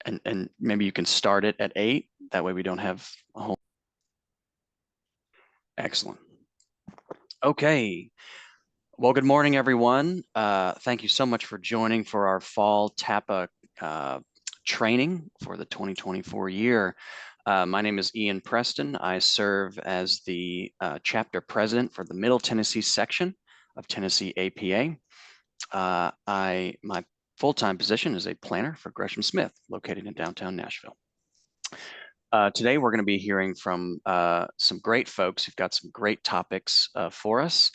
and maybe you can start it at 8. That way we don't have a whole. Excellent. Okay. Well, good morning, everyone. Thank you so much for joining for our fall TAPA training for the 2024 year. My name is Ian Preston. I serve as the chapter president for the Middle Tennessee section of Tennessee APA. My full-time position is a planner for Gresham Smith, located in downtown Nashville. Today, we're going to be hearing from some great folks who've got some great topics for us.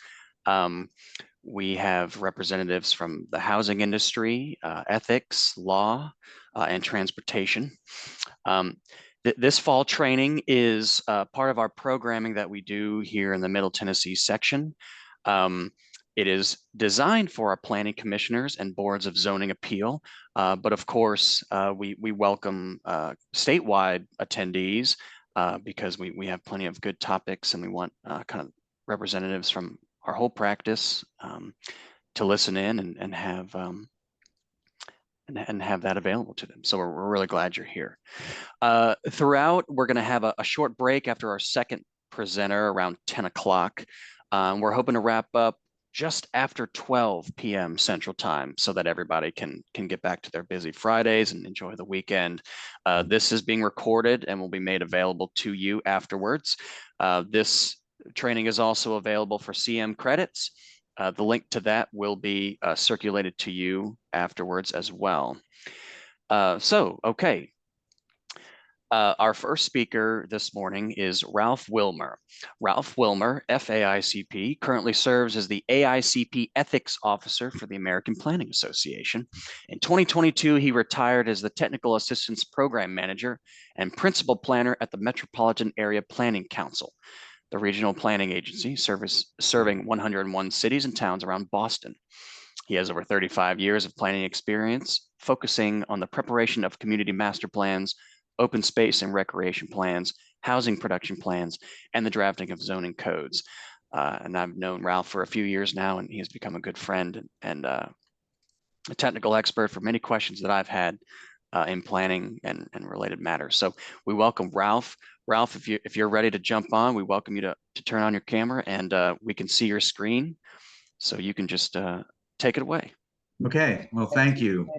We have representatives from the housing industry, ethics, law, and transportation. This fall training is part of our programming that we do here in the Middle Tennessee section. It is designed for our planning commissioners and boards of zoning appeal, but of course, we welcome statewide attendees because we have plenty of good topics, and we want kind of representatives from our whole practice to listen in and have that available to them. So we're really glad you're here. Throughout, we're going to have a short break after our second presenter around 10 o'clock. We're hoping to wrap up just after 12 p.m. Central Time so that everybody can get back to their busy Fridays and enjoy the weekend. This is being recorded and will be made available to you afterwards. This training is also available for CM credits. The link to that will be circulated to you afterwards as well. Okay. Our first speaker this morning is Ralph Wilmer. Ralph Wilmer, FAICP, currently serves as the AICP Ethics Officer for the American Planning Association. In 2022, he retired as the Technical Assistance Program Manager and Principal Planner at the Metropolitan Area Planning Council, the regional planning agency serving 101 cities and towns around Boston. He has over 35 years of planning experience, focusing on the preparation of community master plans, open space and recreation plans, housing production plans, and the drafting of zoning codes. And I've known Ralph for a few years now, and he has become a good friend and a technical expert for many questions that I've had in planning and related matters. So we welcome Ralph. Ralph, if you're ready to jump on, we welcome you to turn on your camera, and we can see your screen. So you can just take it away. Okay, well, thank you.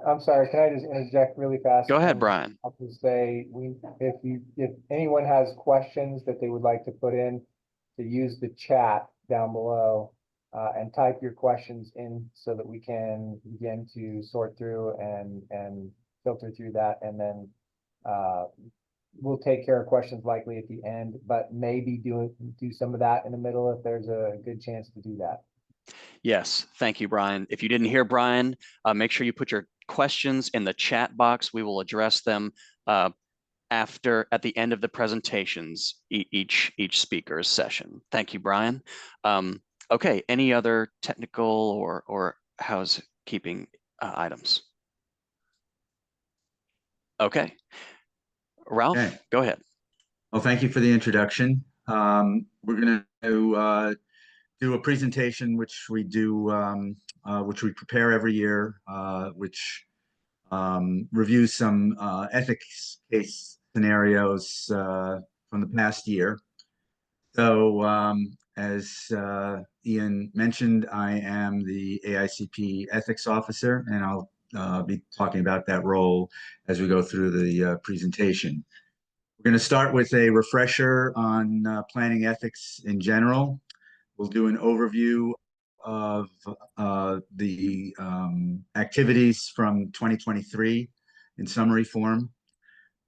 I'm sorry, can I just interject really fast? Go ahead, Brian. I'll just say, if anyone has questions that they would like to put in, to use the chat down below and type your questions in so that we can begin to sort through and filter through that. And then we'll take care of questions likely at the end, but maybe do some of that in the middle if there's a good chance to do that. Yes, thank you, Brian. If you didn't hear Brian, make sure you put your questions in the chat box. We will address them at the end of the presentations, each speaker's session. Thank you, Brian. Okay, any other technical or housekeeping items? Okay, Ralph, okay. Go ahead. Well, thank you for the introduction. We're going to do a presentation which we prepare every year, which reviews some ethics case scenarios from the past year. So as Ian mentioned, I am the AICP Ethics Officer, and I'll be talking about that role as we go through the presentation. We're going to start with a refresher on planning ethics in general. We'll do an overview of the activities from 2023 in summary form.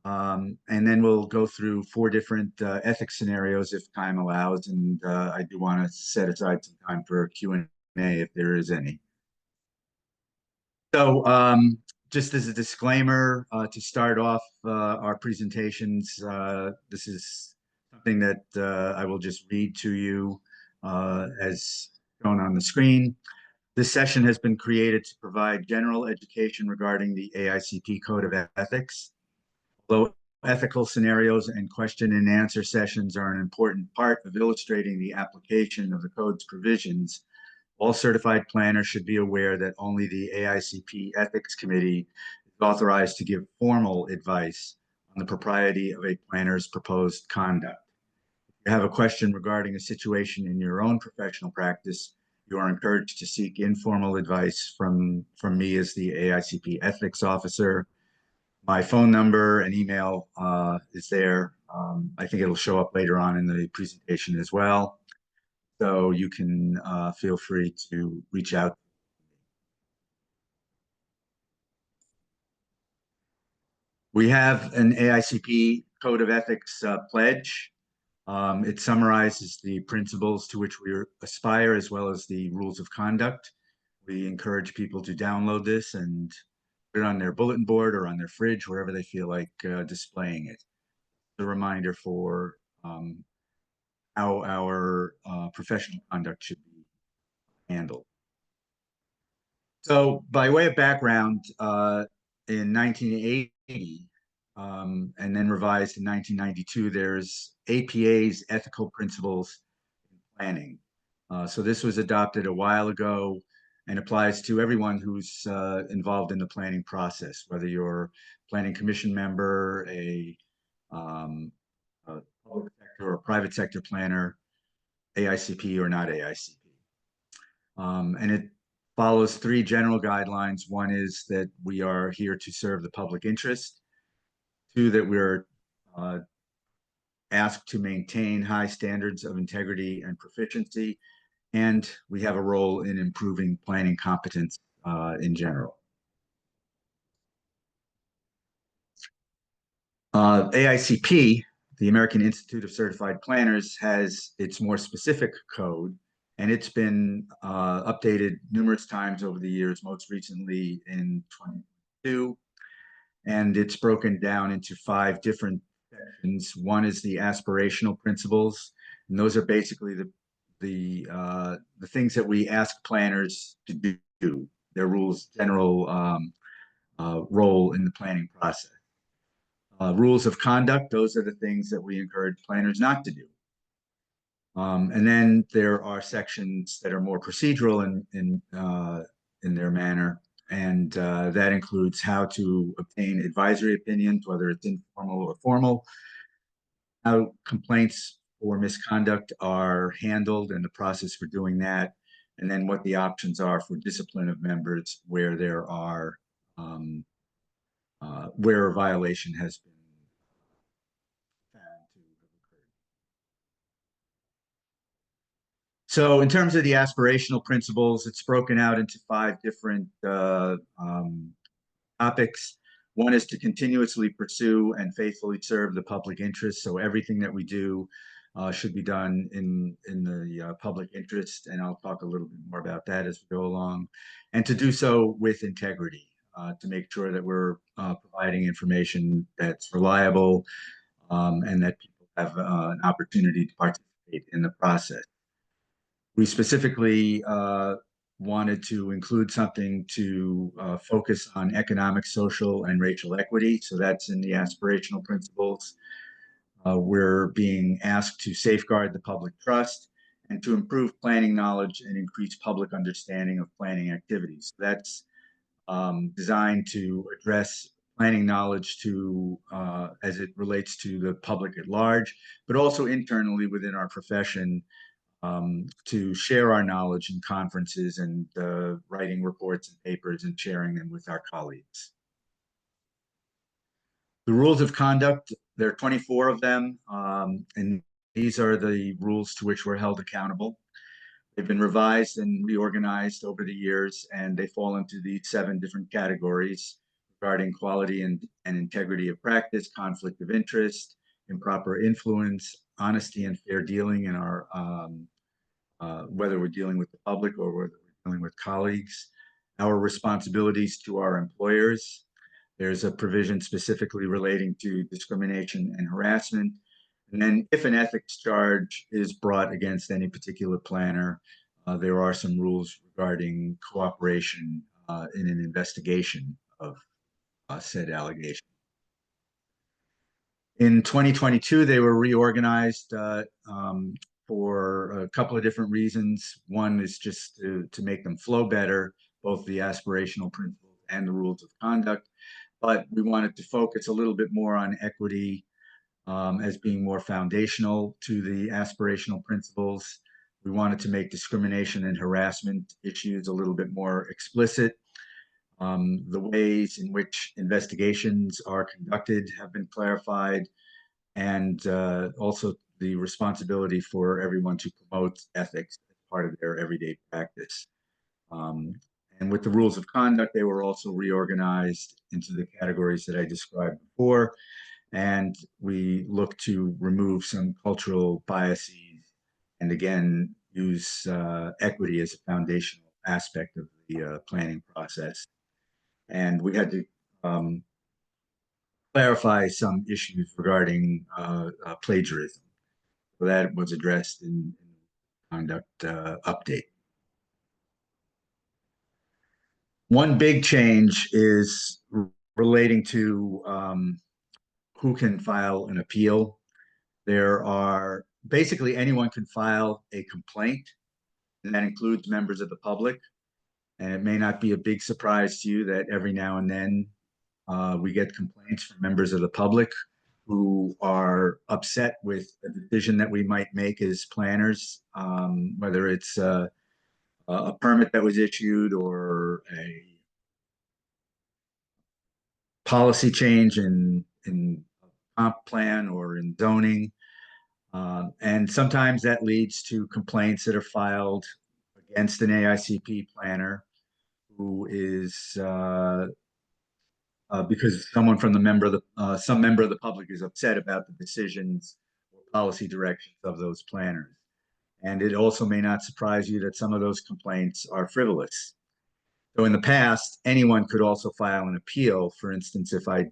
And then we'll go through 4 different ethics scenarios if time allows. And I do want to set aside some time for Q&A if there is any. So just as a disclaimer, to start off our presentations, this is something that I will just read to you as shown on the screen. This session has been created to provide general education regarding the AICP Code of Ethics. Although ethical scenarios and question and answer sessions are an important part of illustrating the application of the code's provisions, all certified planners should be aware that only the AICP Ethics Committee is authorized to give formal advice on the propriety of a planner's proposed conduct. If you have a question regarding a situation in your own professional practice, you are encouraged to seek informal advice from me as the AICP ethics officer. My phone number and email is there. I think it'll show up later on in the presentation as well. So you can feel free to reach out. We have an AICP Code of Ethics pledge. It summarizes the principles to which we aspire as well as the rules of conduct. We encourage people to download this and put it on their bulletin board or on their fridge, wherever they feel like displaying it. A reminder for how our professional conduct should be handled. So by way of background, in 1980, and then revised in 1992, there's APA's ethical principles in planning. So this was adopted a while ago and applies to everyone who's involved in the planning process, whether you're a planning commission member, a public sector or private sector planner, AICP or not AICP. And it follows three general guidelines. One is that we are here to serve the public interest. Two, that we're asked to maintain high standards of integrity and proficiency. And we have a role in improving planning competence in general. AICP, the American Institute of Certified Planners, has its more specific code, and it's been updated numerous times over the years, most recently in 2022. And it's broken down into 5 different sections. One is the aspirational principles, and those are basically the things that we ask planners to do, their rules, general role in the planning process. Rules of conduct, those are the things that we encourage planners not to do. And then there are sections that are more procedural in their manner, and that includes how to obtain advisory opinions, whether it's informal or formal, how complaints or misconduct are handled and the process for doing that, and then what the options are for discipline of members where there are where a violation has been found to have occurred. So in terms of the aspirational principles, it's broken out into 5 different topics. One is to continuously pursue and faithfully serve the public interest. So everything that we do should be done in the public interest, and I'll talk a little bit more about that as we go along. And to do so with integrity, to make sure that we're providing information that's reliable and that people have an opportunity to participate in the process. We specifically wanted to include something to focus on economic, social, and racial equity. So that's in the aspirational principles. We're being asked to safeguard the public trust and to improve planning knowledge and increase public understanding of planning activities. That's designed to address planning knowledge to as it relates to the public at large, but also internally within our profession, to share our knowledge in conferences and writing reports and papers and sharing them with our colleagues. The rules of conduct, there are 24 of them, and these are the rules to which we're held accountable. They've been revised and reorganized over the years, and they fall into these 7 different categories regarding quality and integrity of practice, conflict of interest, improper influence, honesty and fair dealing in our whether we're dealing with the public or whether we're dealing with colleagues, our responsibilities to our employers. There's a provision specifically relating to discrimination and harassment. And then if an ethics charge is brought against any particular planner, there are some rules regarding cooperation in an investigation of said allegation. In 2022, they were reorganized for a couple of different reasons. One is just to make them flow better, both the aspirational principles and the rules of conduct. but we wanted to focus a little bit more on equity as being more foundational to the aspirational principles. We wanted to make discrimination and harassment issues a little bit more explicit. The ways in which investigations are conducted have been clarified, and also the responsibility for everyone to promote ethics as part of their everyday practice. And with the rules of conduct, they were also reorganized into the categories that I described before. And we look to remove some cultural biases and again, use equity as a foundational aspect of the planning process. And we had to clarify some issues regarding plagiarism. So that was addressed in the conduct update. One big change is relating to who can file an appeal. There are basically anyone can file a complaint, and that includes members of the public. And it may not be a big surprise to you that every now and then we get complaints from members of the public who are upset with a decision that we might make as planners, whether it's a permit that was issued or a policy change in comp plan or in zoning. And sometimes that leads to complaints that are filed against an AICP planner who is because someone from some member of the public is upset about the decisions or policy directions of those planners. And it also may not surprise you that some of those complaints are frivolous. So in the past, anyone could also file an appeal. For instance, if I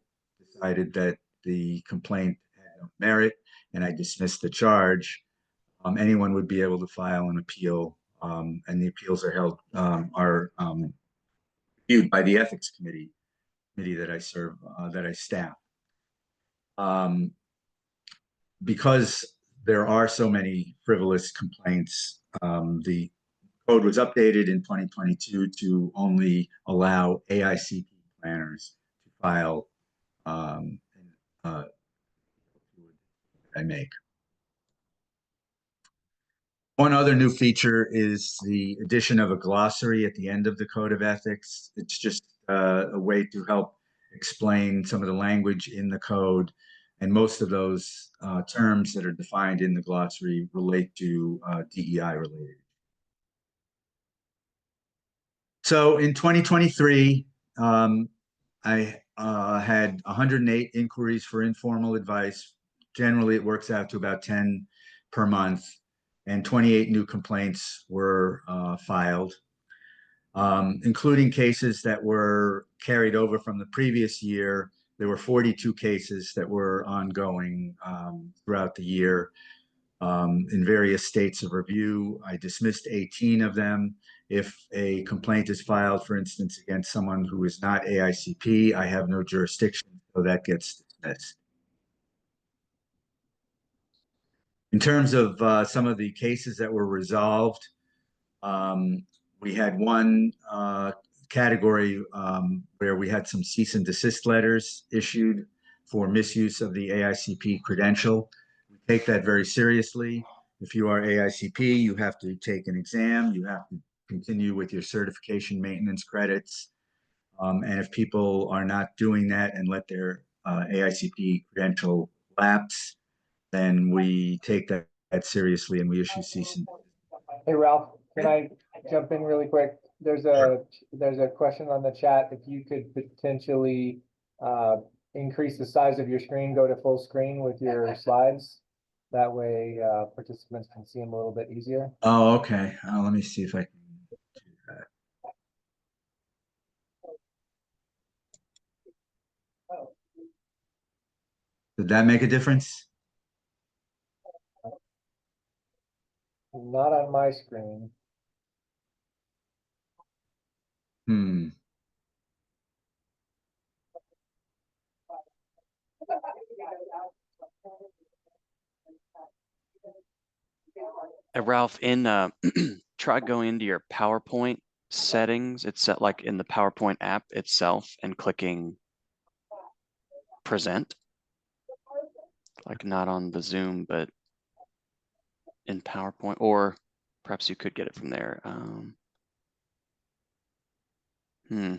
decided that the complaint had no merit and I dismissed the charge, anyone would be able to file an appeal, and the appeals are held reviewed by the ethics committee that I serve, that I staff. Because there are so many frivolous complaints, the code was updated in 2022 to only allow AICP planners to file I make. One other new feature is the addition of a glossary at the end of the Code of Ethics. It's just a way to help explain some of the language in the code. And most of those terms that are defined in the glossary relate to DEI related. So in 2023, I had 108 inquiries for informal advice. Generally, it works out to about 10 per month, and 28 new complaints were filed, including cases that were carried over from the previous year. There were 42 cases that were ongoing throughout the year in various states of review. I dismissed 18 of them. If a complaint is filed, for instance, against someone who is not AICP, I have no jurisdiction, so that gets dismissed. In terms of some of the cases that were resolved, we had one category where we had some cease and desist letters issued for misuse of the AICP credential. We take that very seriously. If you are AICP, you have to take an exam, you have to continue with your certification maintenance credits. And if people are not doing that and let their AICP credential lapse, then we take that seriously and we issue cease and desist. Hey, Ralph, can I jump in really quick? There's a question on the chat. If you could potentially increase the size of your screen, go to full screen with your slides. That way participants can see them a little bit easier. Oh, okay. Let me see if I can do that. Did that make a difference? Not on my screen. Ralph, in try going into your PowerPoint settings. It's set like in the PowerPoint app itself and clicking present, like not on the Zoom, but in PowerPoint, or perhaps you could get it from there. Yeah,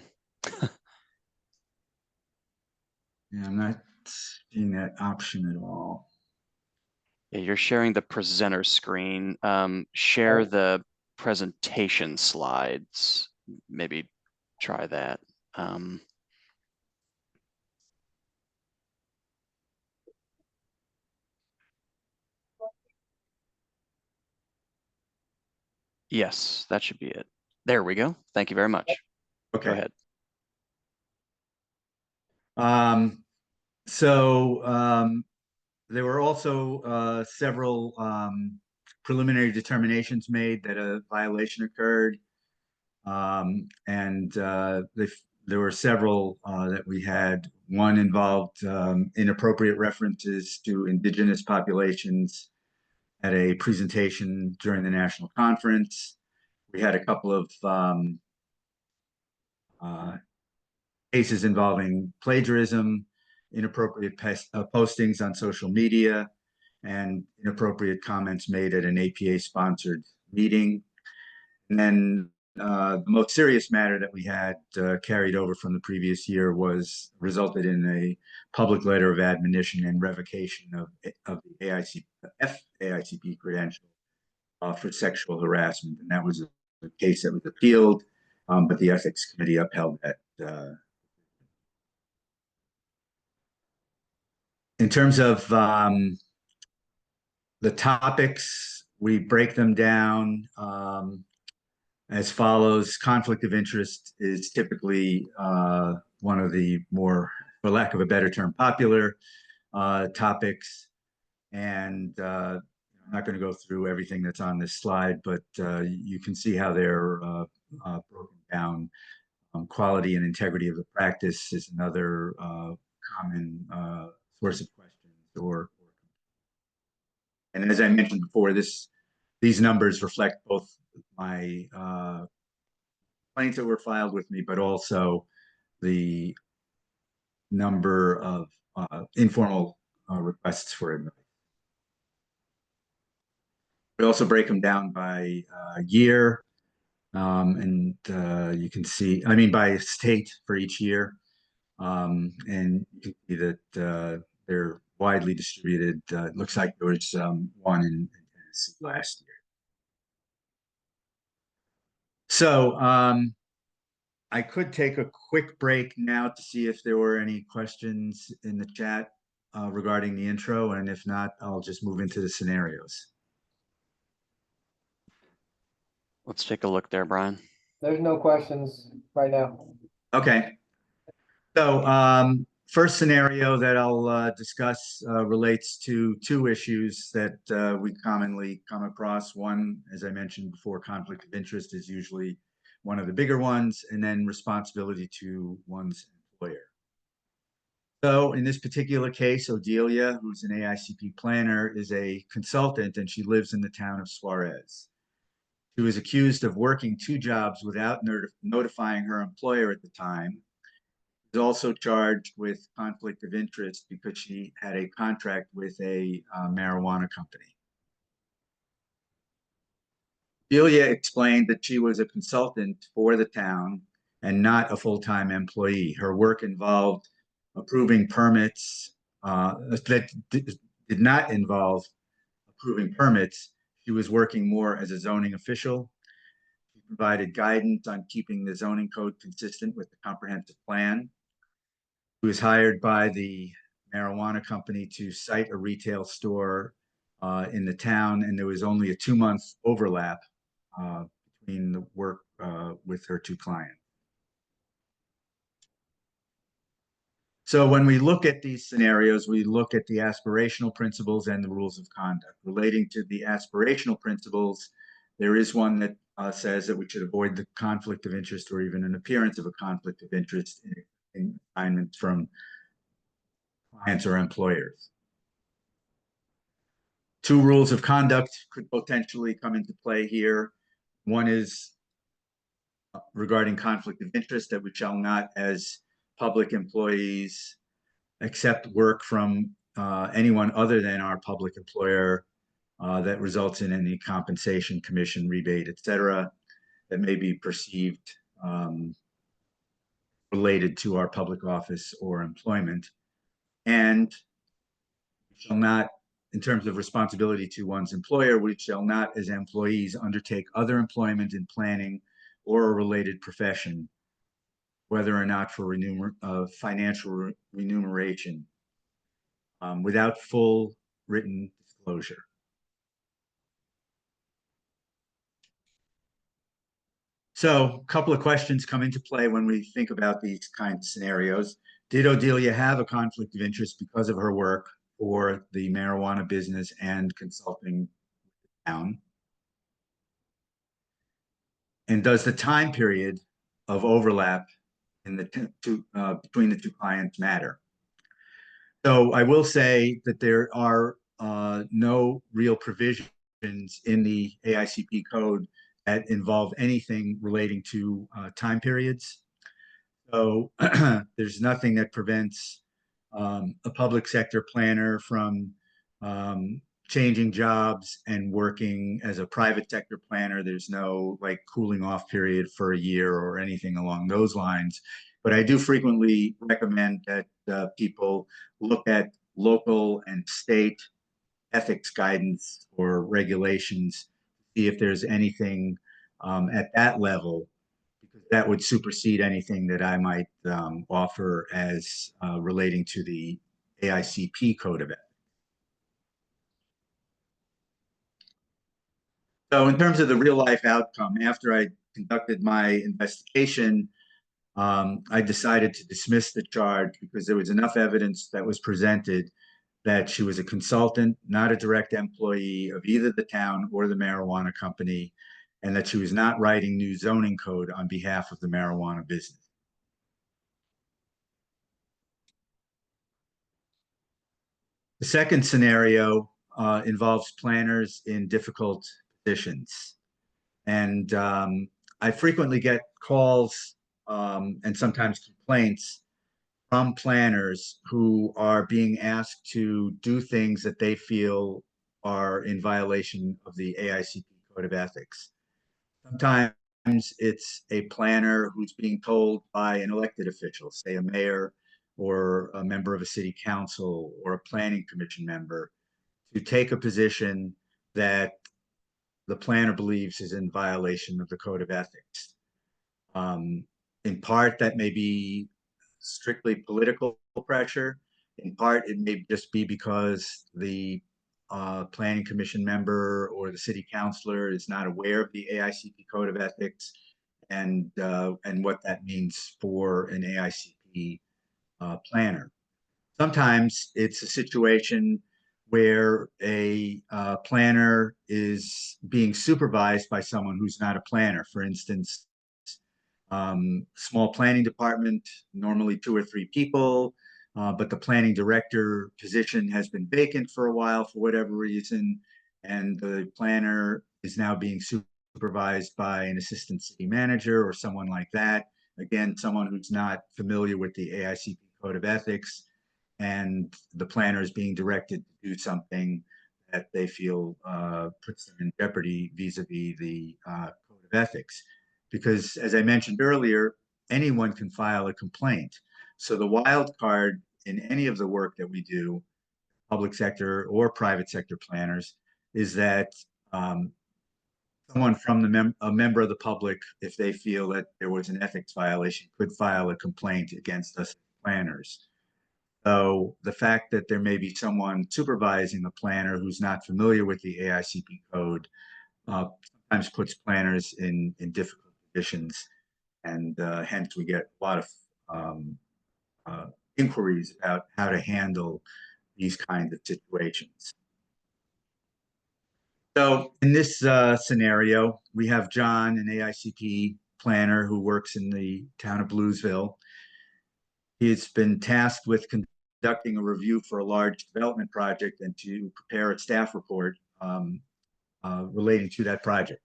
I'm not seeing that option at all. Yeah, you're sharing the presenter screen. Share the presentation slides. Maybe try that. Yes, that should be it. There we go. Thank you very much. Okay. Go ahead. There were also several preliminary determinations made that a violation occurred. There were several that we had. One involved inappropriate references to indigenous populations at a presentation during the national conference. We had a couple of cases involving plagiarism, inappropriate postings on social media, and inappropriate comments made at an APA-sponsored meeting. And then the most serious matter that we had carried over from the previous year resulted in a public letter of admonition and revocation of the FAICP credential for sexual harassment. And that was a case that was appealed, but the ethics committee upheld that. In terms of the topics, we break them down as follows. Conflict of interest is typically one of the more, for lack of a better term, popular topics. And I'm not going to go through everything that's on this slide, but you can see how they're broken down. Quality and integrity of the practice is another common source of questions. And as I mentioned before, these numbers reflect both my complaints that were filed with me, but also the number of informal requests for advice. We also break them down by year, and you can see, by state for each year, and you can see that they're widely distributed. It looks like there was one in Tennessee last year. So I could take a quick break now to see if there were any questions in the chat regarding the intro, and if not, I'll just move into the scenarios. Let's take a look there, Brian. There's no questions right now. Okay. So first scenario that I'll discuss relates to two issues that we commonly come across. One, as I mentioned before, conflict of interest is usually one of the bigger ones, and then responsibility to one's employer. So in this particular case, Odelia, who's an AICP planner, is a consultant, and she lives in the town of Suarez. She was accused of working two jobs without notifying her employer at the time. She was also charged with conflict of interest because she had a contract with a marijuana company. Odelia explained that she was a consultant for the town and not a full-time employee. Her work involved approving permits that did not involve approving permits. She was working more as a zoning official. She provided guidance on keeping the zoning code consistent with the comprehensive plan. She was hired by the marijuana company to site a retail store in the town, and there was only a 2-month overlap between the work with her two clients. So when we look at these scenarios, we look at the aspirational principles and the rules of conduct. Relating to the aspirational principles, there is one that says that we should avoid the conflict of interest or even an appearance of a conflict of interest in assignments from clients or employers. Two rules of conduct could potentially come into play here. One is regarding conflict of interest, that we shall not, as public employees, accept work from anyone other than our public employer that results in any compensation, commission, rebate, et cetera, that may be perceived related to our public office or employment, and shall not, in terms of responsibility to one's employer, we shall not, as employees, undertake other employment in planning or a related profession, whether or not for financial remuneration, without full written disclosure. So a couple of questions come into play when we think about these kinds of scenarios. Did Odelia have a conflict of interest because of her work for the marijuana business and consulting town? And does the time period of overlap in the between the two clients matter? So I will say that there are no real provisions in the AICP code that involve anything relating to time periods. So there's nothing that prevents a public sector planner from changing jobs and working as a private sector planner. There's no like cooling off period for a year or anything along those lines. But I do frequently recommend that people look at local and state ethics guidance or regulations, see if there's anything at that level, because that would supersede anything that I might offer as relating to the AICP code of ethics. So in terms of the real life outcome, after I conducted my investigation, I decided to dismiss the charge because there was enough evidence that was presented that she was a consultant, not a direct employee of either the town or the marijuana company, and that she was not writing new zoning code on behalf of the marijuana business. The second scenario involves planners in difficult positions. And I frequently get calls and sometimes complaints from planners who are being asked to do things that they feel are in violation of the AICP Code of Ethics. Sometimes it's a planner who's being told by an elected official, say a mayor or a member of a city council or a planning commission member, to take a position that the planner believes is in violation of the Code of Ethics. In part, that may be strictly political pressure. In part, it may just be because the planning commission member or the city councilor is not aware of the AICP Code of Ethics and what that means for an AICP planner. Sometimes it's a situation where a planner is being supervised by someone who's not a planner. For instance, small planning department, normally 2 or 3 people, but the planning director position has been vacant for a while for whatever reason, and the planner is now being supervised by an assistant city manager or someone like that. Again, someone who's not familiar with the AICP Code of Ethics, and the planner is being directed to do something that they feel puts them in jeopardy vis-a-vis the Code of Ethics. Because as I mentioned earlier, anyone can file a complaint. So the wild card in any of the work that we do, public sector or private sector planners, is that someone from a member of the public, if they feel that there was an ethics violation, could file a complaint against us planners. So the fact that there may be someone supervising the planner who's not familiar with the AICP code sometimes puts planners in difficult positions, and hence we get a lot of inquiries about how to handle these kinds of situations. So in this scenario, we have John, an AICP planner who works in the town of Bluesville. He's been tasked with conducting a review for a large development project and to prepare a staff report relating to that project.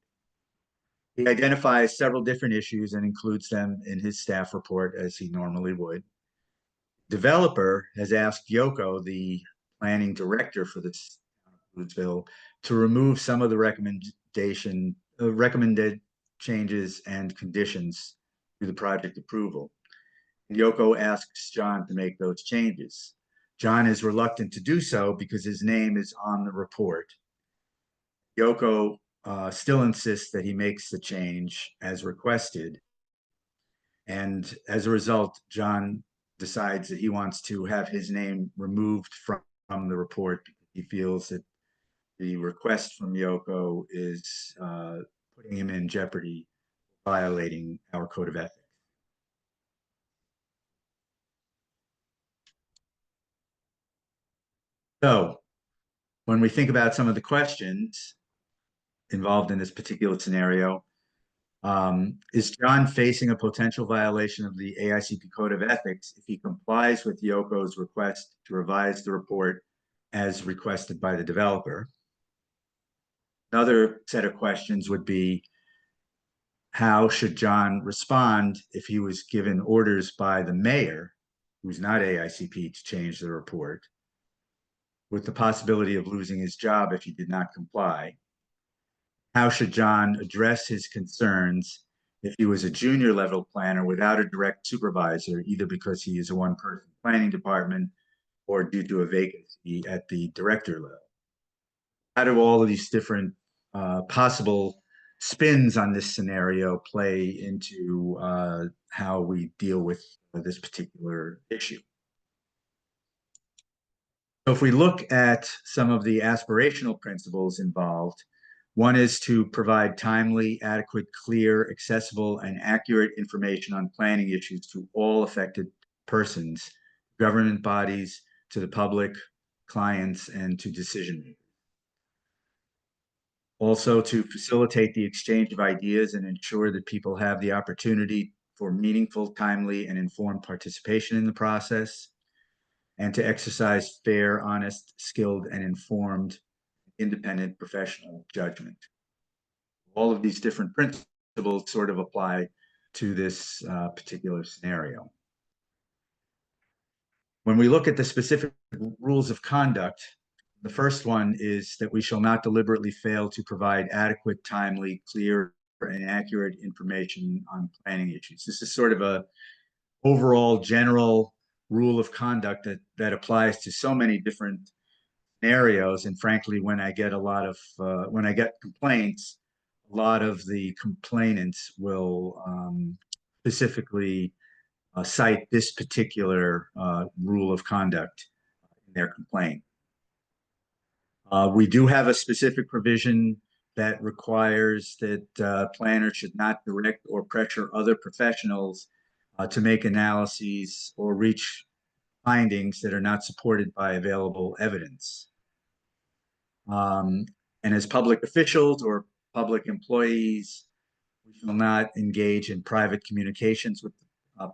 He identifies several different issues and includes them in his staff report as he normally would. developer has asked Yoko, the planning director for this bill, to remove some of the recommended changes and conditions to the project approval. Yoko asks John to make those changes. John is reluctant to do so because his name is on the report. Yoko still insists that he makes the change as requested. And as a result, John decides that he wants to have his name removed from the report because he feels that the request from Yoko is putting him in jeopardy, violating our code of ethics. So when we think about some of the questions involved in this particular scenario, is John facing a potential violation of the AICP Code of Ethics if he complies with Yoko's request to revise the report as requested by the developer? Another set of questions would be, how should John respond if he was given orders by the mayor, who's not AICP, to change the report, with the possibility of losing his job if he did not comply? How should John address his concerns if he was a junior level planner without a direct supervisor, either because he is a one-person planning department or due to a vacancy at the director level? How do all of these different possible spins on this scenario play into how we deal with this particular issue? So if we look at some of the aspirational principles involved, one is to provide timely, adequate, clear, accessible, and accurate information on planning issues to all affected persons, government bodies, to the public, clients, and to decision makers. Also, to facilitate the exchange of ideas and ensure that people have the opportunity for meaningful, timely, and informed participation in the process, and to exercise fair, honest, skilled, and informed independent professional judgment. All of these different principles sort of apply to this particular scenario. When we look at the specific rules of conduct, the first one is that we shall not deliberately fail to provide adequate, timely, clear, and accurate information on planning issues. This is sort of a overall general rule of conduct that applies to so many different scenarios. And frankly, when I get complaints, a lot of the complainants will specifically cite this particular rule of conduct in their complaint. We do have a specific provision that requires that planners should not direct or pressure other professionals to make analyses or reach findings that are not supported by available evidence. And as public officials or public employees, we shall not engage in private communications with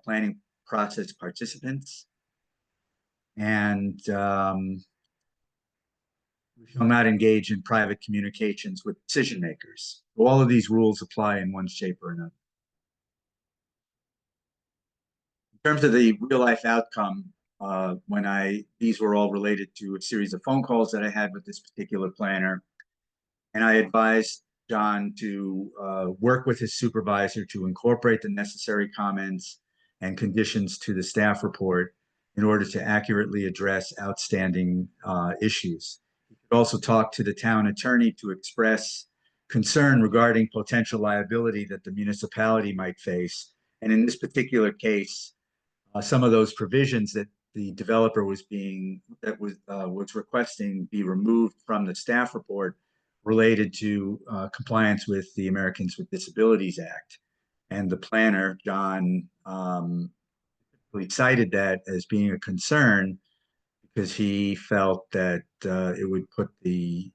planning process participants. And we shall not engage in private communications with decision makers. All of these rules apply in one shape or another. In terms of the real life outcome, these were all related to a series of phone calls that I had with this particular planner. And I advised John to work with his supervisor to incorporate the necessary comments and conditions to the staff report in order to accurately address outstanding issues. He could also talk to the town attorney to express concern regarding potential liability that the municipality might face. And in this particular case, some of those provisions that the developer was requesting be removed from the staff report related to compliance with the Americans with Disabilities Act. And the planner, John, cited that as being a concern because he felt that it would put the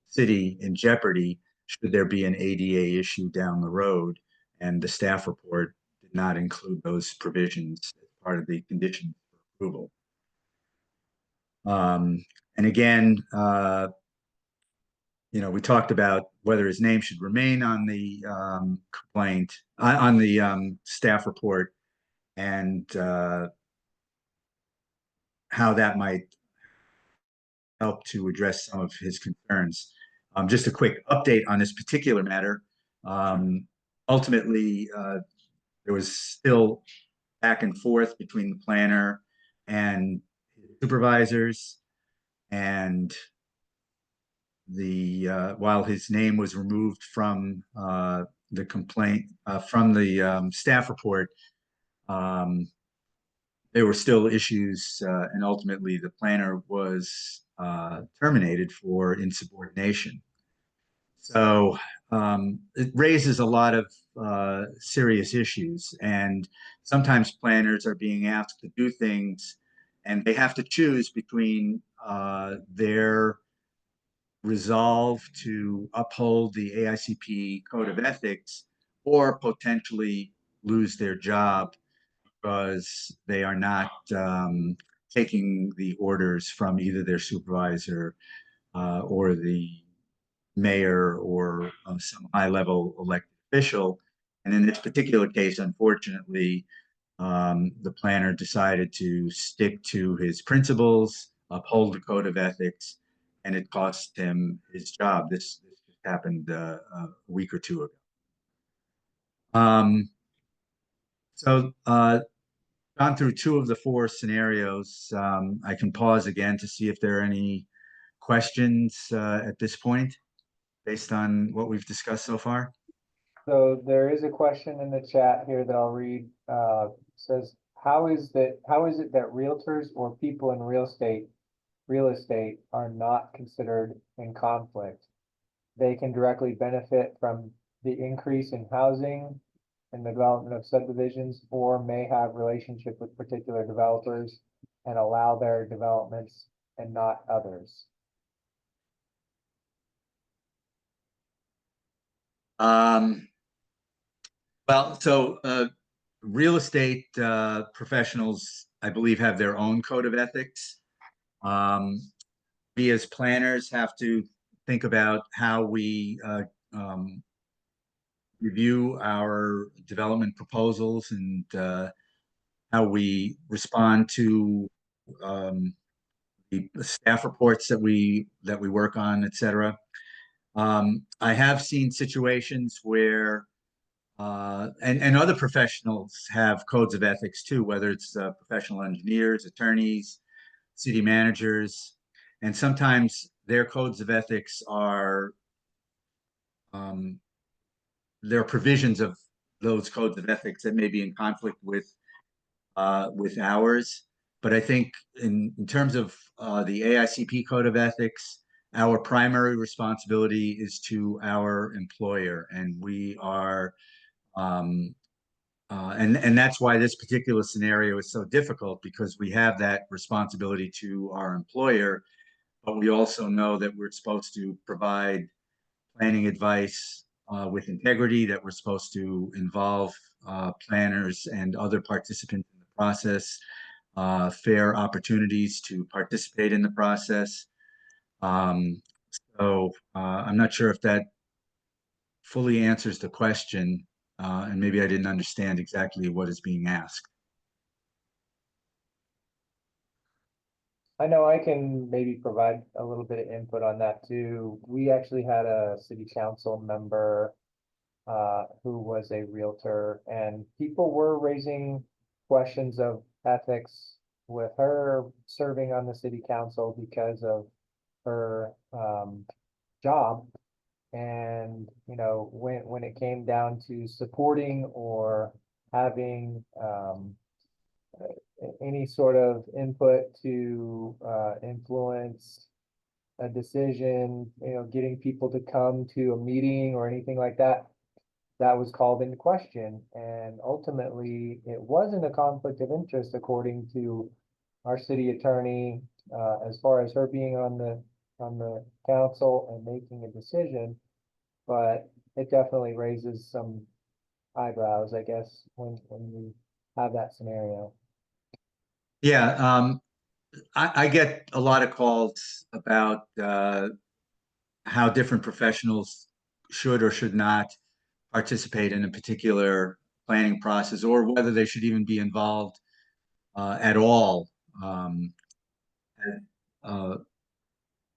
city in jeopardy should there be an ADA issue down the road, and the staff report did not include those provisions as part of the condition for approval. And again, we talked about whether his name should remain on the complaint, on the staff report, and how that might help to address some of his concerns. Just a quick update on this particular matter. Ultimately, there was still back and forth between the planner and supervisors, and while his name was removed from the complaint from the staff report, there were still issues, and ultimately the planner was terminated for insubordination. So it raises a lot of serious issues, and sometimes planners are being asked to do things and they have to choose between their resolve to uphold the AICP Code of Ethics or potentially lose their job because they are not taking the orders from either their supervisor or the mayor or some high-level elected official. And in this particular case, unfortunately, the planner decided to stick to his principles, uphold the code of ethics, and it cost him his job. This happened a week or two ago. Gone through two of the four scenarios. I can pause again to see if there are any questions at this point based on what we've discussed so far. So there is a question in the chat here that I'll read. Says, how is it that realtors or people in real estate are not considered in conflict? They can directly benefit from the increase in housing and the development of subdivisions, or may have relationship with particular developers and allow their developments and not others. Well, so real estate professionals, I believe, have their own code of ethics. We as planners have to think about how we review our development proposals and how we respond to the staff reports that we work on, et cetera. I have seen situations where and other professionals have codes of ethics too, whether it's professional engineers, attorneys, city managers, and sometimes their codes of ethics are there are provisions of those codes of ethics that may be in conflict with ours. But I think in terms of the AICP code of ethics, our primary responsibility is to our employer, and we are and that's why this particular scenario is so difficult, because we have that responsibility to our employer, but we also know that we're supposed to provide planning advice with integrity, that we're supposed to involve planners and other participants in the process, fair opportunities to participate in the process. So I'm not sure if that fully answers the question, and maybe I didn't understand exactly what is being asked. I know I can maybe provide a little bit of input on that too. We actually had a city council member who was a realtor, and people were raising questions of ethics with her serving on the city council because of her job. And, you know, when it came down to supporting or having any sort of input to influence a decision, you know, getting people to come to a meeting or anything like that, that was called into question. And ultimately, it wasn't a conflict of interest, according to our city attorney, as far as her being on the council and making a decision. But it definitely raises some eyebrows, I guess, when we have that scenario. Yeah, I get a lot of calls about how different professionals should or should not participate in a particular planning process, or whether they should even be involved at all. uh,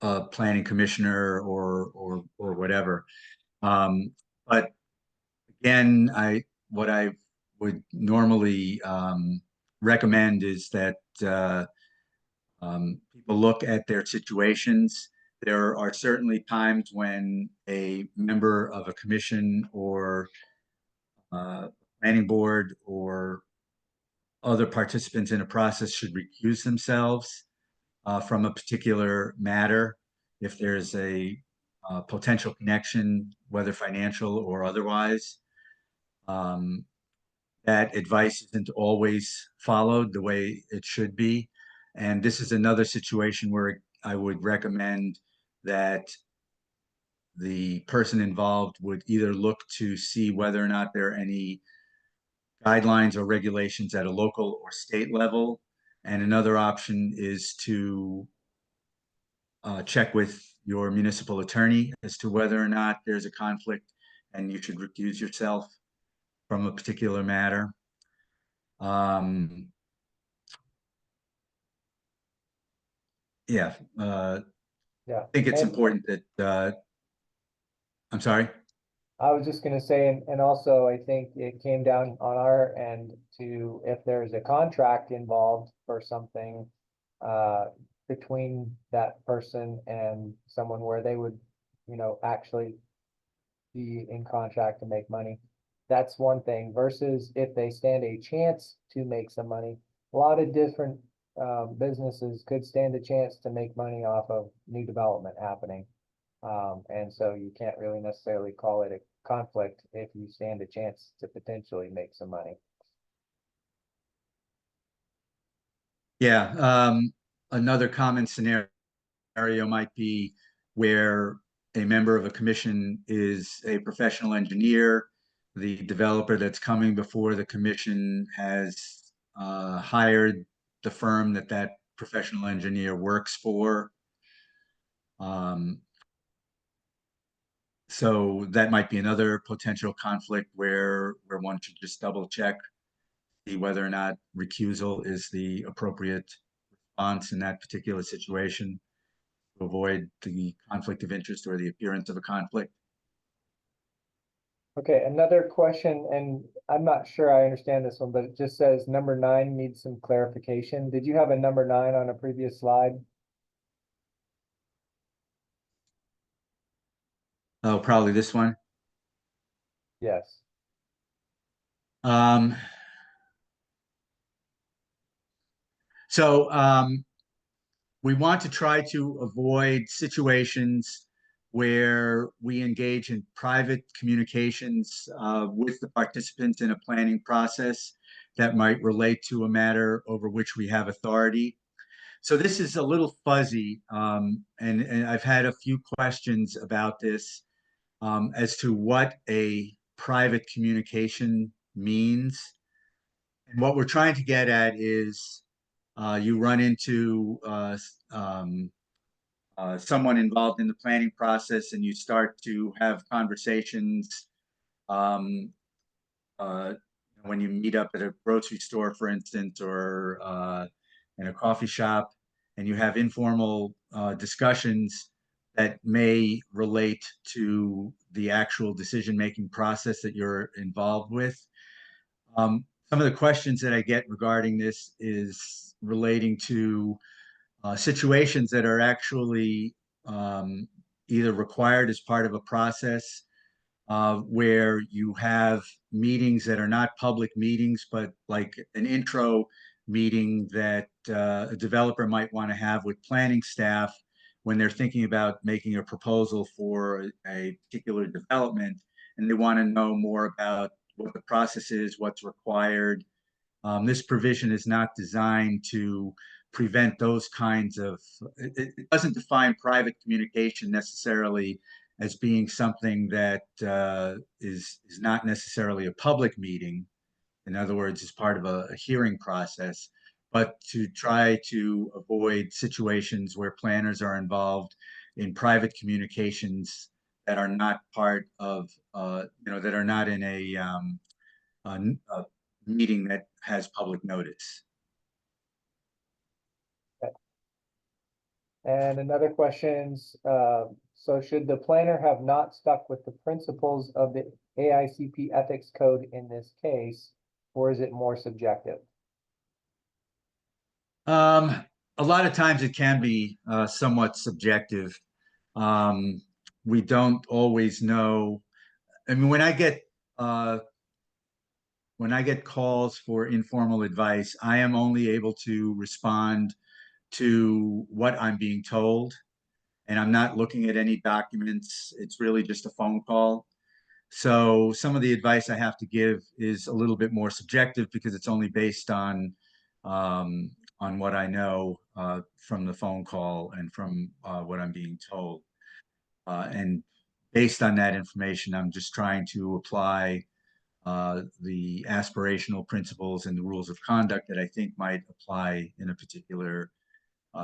a planning commissioner or whatever. But again, what I would normally recommend is that people look at their situations. There are certainly times when a member of a commission or planning board or other participants in a process should recuse themselves from a particular matter if there's a potential connection, whether financial or otherwise. That advice isn't always followed the way it should be. And this is another situation where I would recommend that the person involved would either look to see whether or not there are any guidelines or regulations at a local or state level. And another option is to check with your municipal attorney as to whether or not there's a conflict and you should recuse yourself from a particular matter. Yeah, Yeah. I think it's And important that, I'm sorry. I was just gonna say, and also I think it came down on our end to if there's a contract involved for something between that person and someone where they would, actually be in contract to make money. That's one thing versus if they stand a chance to make some money. A lot of different businesses could stand a chance to make money off of new development happening. And so you can't really necessarily call it a conflict if you stand a chance to potentially make some money. Yeah, another common scenario might be where a member of a commission is a professional engineer. The developer that's coming before the commission has hired the firm that professional engineer works for. So that might be another potential conflict where one should just double check, see whether or not recusal is the appropriate response in that particular situation to avoid the conflict of interest or the appearance of a conflict. Okay, another question, and I'm not sure I understand this one, but it just says number 9 needs some clarification. Did you have a number 9 on a previous slide? Oh, probably this one. Yes. So we want to try to avoid situations where we engage in private communications with the participants in a planning process that might relate to a matter over which we have authority. So this is a little fuzzy, and I've had a few questions about this as to what a private communication means. And what we're trying to get at is you run into someone involved in the planning process and you start to have conversations um, when you meet up at a grocery store, for instance, or in a coffee shop, and you have informal discussions that may relate to the actual decision-making process that you're involved with. Some of the questions that I get regarding this is relating to situations that are actually either required as part of a process where you have meetings that are not public meetings, but like an intro meeting that a developer might want to have with planning staff when they're thinking about making a proposal for a particular development, and they want to know more about what the process is, what's required. This provision is not designed to prevent those kinds of, it doesn't define private communication necessarily as being something that is not necessarily a public meeting. In other words, as part of a hearing process, but to try to avoid situations where planners are involved in private communications that are not part of, that are not in a meeting that has public notice. And another question's, so should the planner have not stuck with the principles of the AICP ethics code in this case, or is it more subjective? A lot of times it can be somewhat subjective. We don't always know. I mean, when I get calls for informal advice, I am only able to respond to what I'm being told, and I'm not looking at any documents. It's really just a phone call. So some of the advice I have to give is a little bit more subjective because it's only based on what I know from the phone call and from what I'm being told. And based on that information, I'm just trying to apply the aspirational principles and the rules of conduct that I think might apply in a particular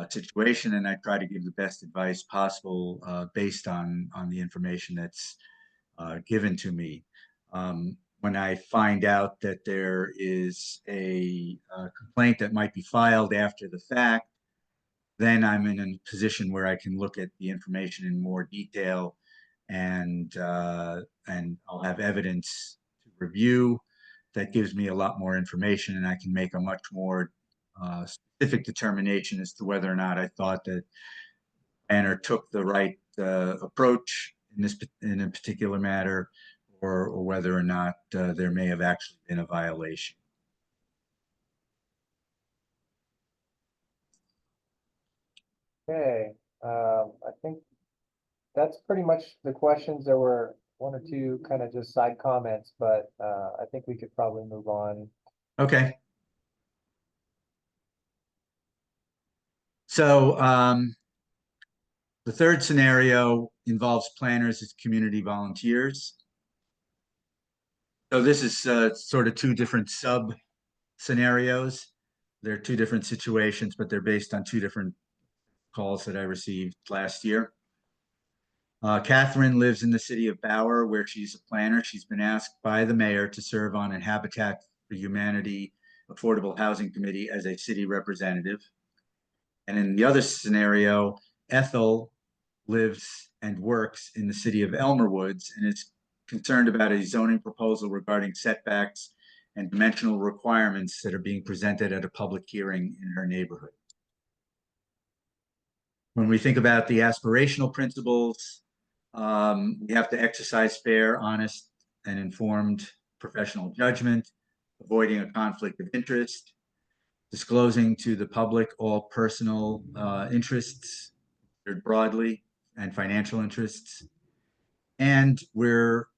situation. And I try to give the best advice possible based on the information that's given to me. When I find out that there is a complaint that might be filed after the fact, then I'm in a position where I can look at the information in more detail, and I'll have evidence to review that gives me a lot more information, and I can make a much more specific determination as to whether or not I thought that Banner took the right approach in a particular matter, or whether or not there may have actually been a violation. Okay, I think that's pretty much the questions. There were one or two kind of just side comments, but I think we could probably move on. Okay. So the third scenario involves planners as community volunteers. So this is sort of two different sub scenarios. They're two different situations, but they're based on two different calls that I received last year. Catherine lives in the city of Bauer, where she's a planner. She's been asked by the mayor to serve on a Habitat for Humanity Affordable Housing Committee as a city representative. And in the other scenario, Ethel lives and works in the city of Elmer Woods and is concerned about a zoning proposal regarding setbacks and dimensional requirements that are being presented at a public hearing in her neighborhood. When we think about the aspirational principles, we have to exercise fair, honest, and informed professional judgment, avoiding a conflict of interest, disclosing to the public all personal interests broadly and financial interests. And we're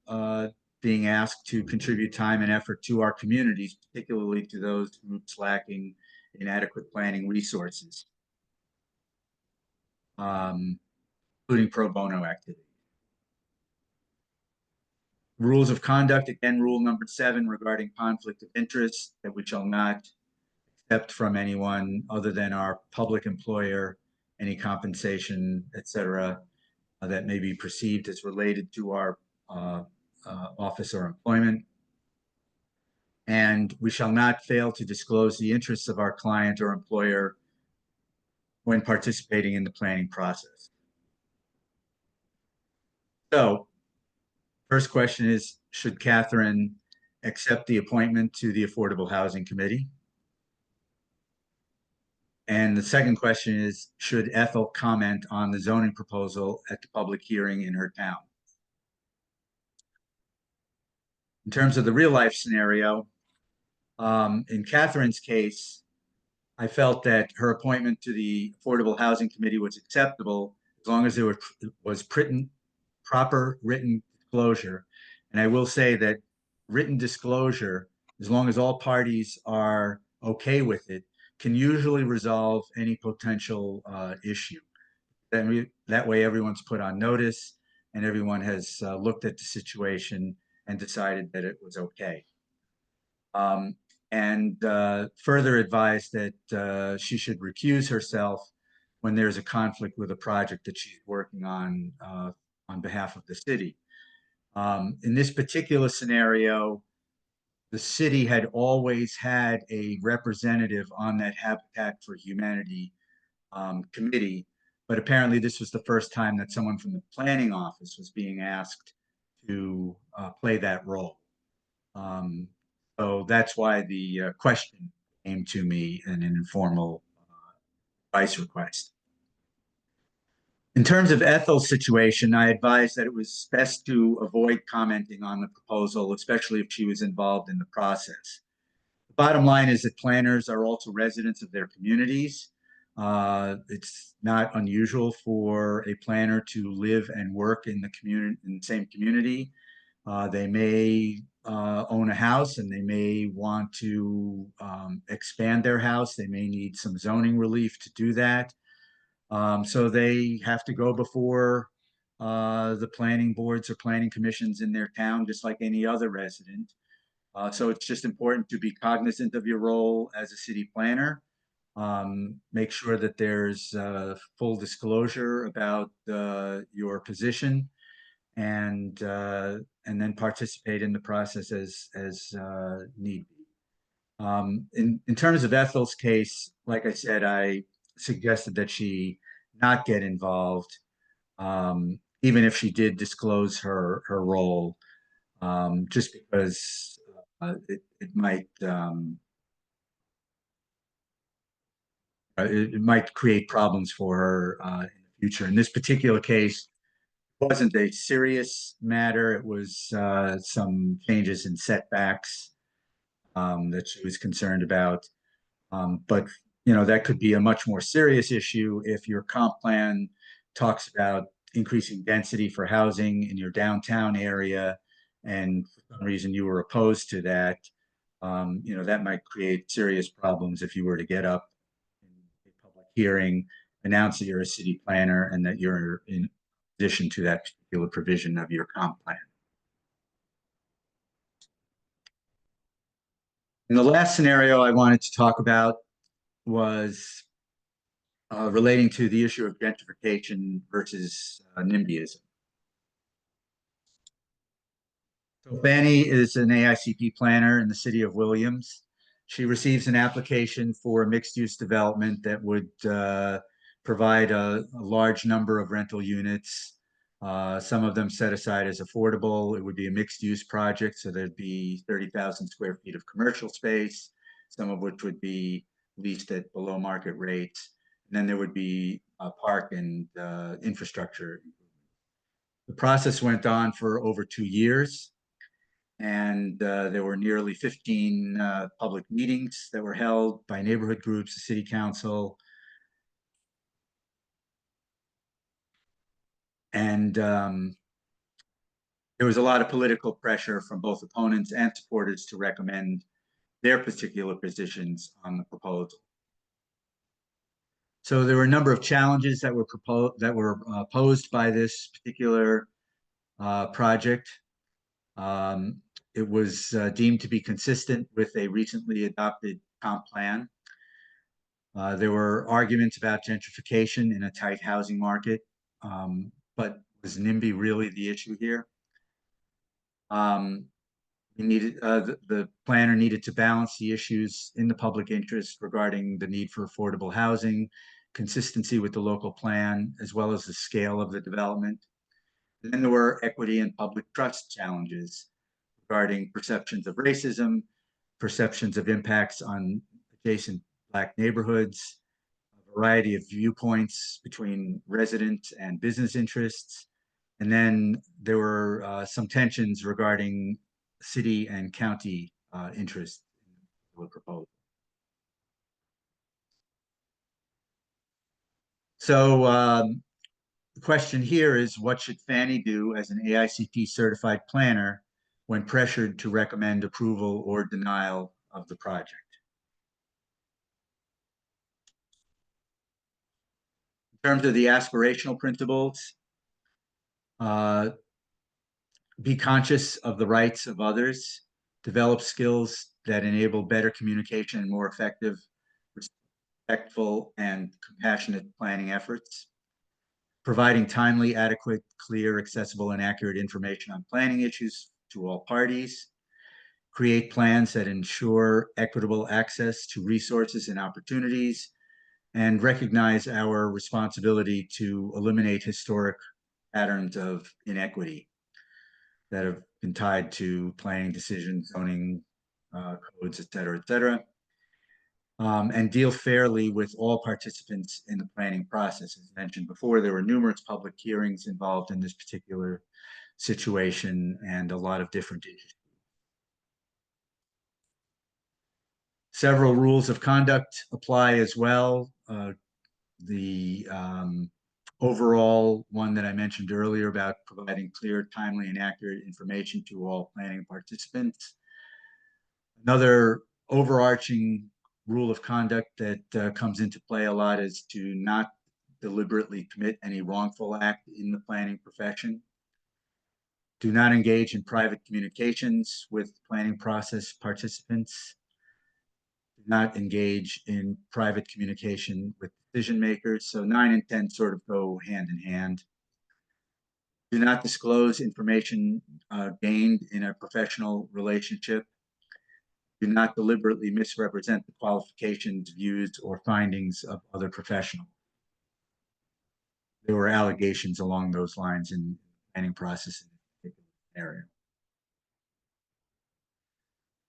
being asked to contribute time and effort to our communities, particularly to those groups lacking inadequate planning resources, including pro bono activity. Rules of conduct, again, rule number 7 regarding conflict of interest, that we shall not accept from anyone other than our public employer any compensation, etc., that may be perceived as related to our office or employment. And we shall not fail to disclose the interests of our client or employer when participating in the planning process. So, first question is, should Catherine accept the appointment to the Affordable Housing Committee? And the second question is, should Ethel comment on the zoning proposal at the public hearing in her town? In terms of the real life scenario, in Catherine's case, I felt that her appointment to the Affordable Housing Committee was acceptable as long as there was proper written disclosure. And I will say that written disclosure, as long as all parties are okay with it, can usually resolve any potential issue. That way everyone's put on notice and everyone has looked at the situation and decided that it was okay. And further advised that she should recuse herself when there's a conflict with a project that she's working on behalf of the city. In this particular scenario, the city had always had a representative on that Habitat for Humanity committee but apparently this was the first time that someone from the planning office was being asked to play that role. So that's why the question came to me in an informal advice request. In terms of Ethel's situation, I advised that it was best to avoid commenting on the proposal, especially if she was involved in the process. The bottom line is that planners are also residents of their communities. It's not unusual for a planner to live and work in the community, in the same community. They may own a house and they may want to expand their house. They may need some zoning relief to do that. So they have to go before the planning boards or planning commissions in their town, just like any other resident. So it's just important to be cognizant of your role as a city planner. Make sure that there's full disclosure about your position, and then participate in the process as need be. In terms of Ethel's case, like I said, I suggested that she not get involved, even if she did disclose her role, just because it might it might create problems for her in the future. In this particular case, it wasn't a serious matter. It was some changes in setbacks that she was concerned about. But you know, that could be a much more serious issue if your comp plan talks about increasing density for housing in your downtown area, and for some reason you were opposed to that. You know, that might create serious problems if you were to get up in a public hearing, announce that you're a city planner and that you're in addition to that particular provision of your comp plan. And the last scenario I wanted to talk about was relating to the issue of gentrification versus NIMBYism. So Fanny is an AICP planner in the city of Williams. She receives an application for a mixed-use development that would provide a large number of rental units. Some of them set aside as affordable. It would be a mixed-use project, so there'd be 30,000 square feet of commercial space, some of which would be leased at below market rates. And then there would be a park and infrastructure. The process went on for over 2 years, and there were nearly 15 public meetings that were held by neighborhood groups, the city council, and there was a lot of political pressure from both opponents and supporters to recommend their particular positions on the proposal. So there were a number of challenges that were posed by this particular project. It was deemed to be consistent with a recently adopted comp plan. There were arguments about gentrification in a tight housing market, but was NIMBY really the issue here? The planner needed to balance the issues in the public interest regarding the need for affordable housing, consistency with the local plan, as well as the scale of the development. And then there were equity and public trust challenges regarding perceptions of racism, perceptions of impacts on adjacent Black neighborhoods, a variety of viewpoints between resident and business interests. And then there were some tensions regarding city and county interest in the proposal. So the question here is, what should Fanny do as an AICP certified planner when pressured to recommend approval or denial of the project? In terms of the aspirational principles, be conscious of the rights of others, develop skills that enable better communication and more effective, respectful, and compassionate planning efforts, providing timely, adequate, clear, accessible, and accurate information on planning issues to all parties, create plans that ensure equitable access to resources and opportunities, and recognize our responsibility to eliminate historic patterns of inequity that have been tied to planning decisions, zoning codes, et cetera, and deal fairly with all participants in the planning process. As mentioned before, there were numerous public hearings involved in this particular situation and a lot of different issues. Several rules of conduct apply as well. The overall one that I mentioned earlier about providing clear, timely, and accurate information to all planning participants. Another overarching rule of conduct that comes into play a lot is to not deliberately commit any wrongful act in the planning profession. Do not engage in private communications with planning process participants. Do not engage in private communication with decision makers. So 9 and 10 sort of go hand in hand. Do not disclose information gained in a professional relationship. Do not deliberately misrepresent the qualifications, views, or findings of other professionals. There were allegations along those lines in the planning process in this particular area.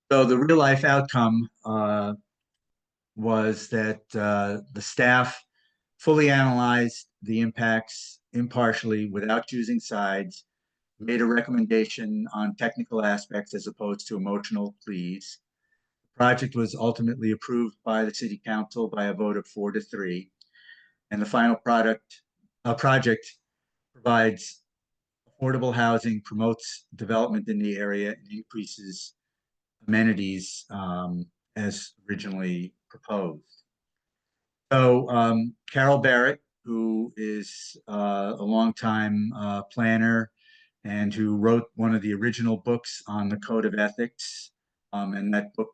So the real life outcome was that the staff fully analyzed the impacts impartially without choosing sides, made a recommendation on technical aspects as opposed to emotional pleas. The project was ultimately approved by the City Council by a vote of 4-3. And the final project provides affordable housing, promotes development in the area, and increases amenities as originally proposed. So Carol Barrett, who is a longtime planner and who wrote one of the original books on the Code of Ethics, and that book,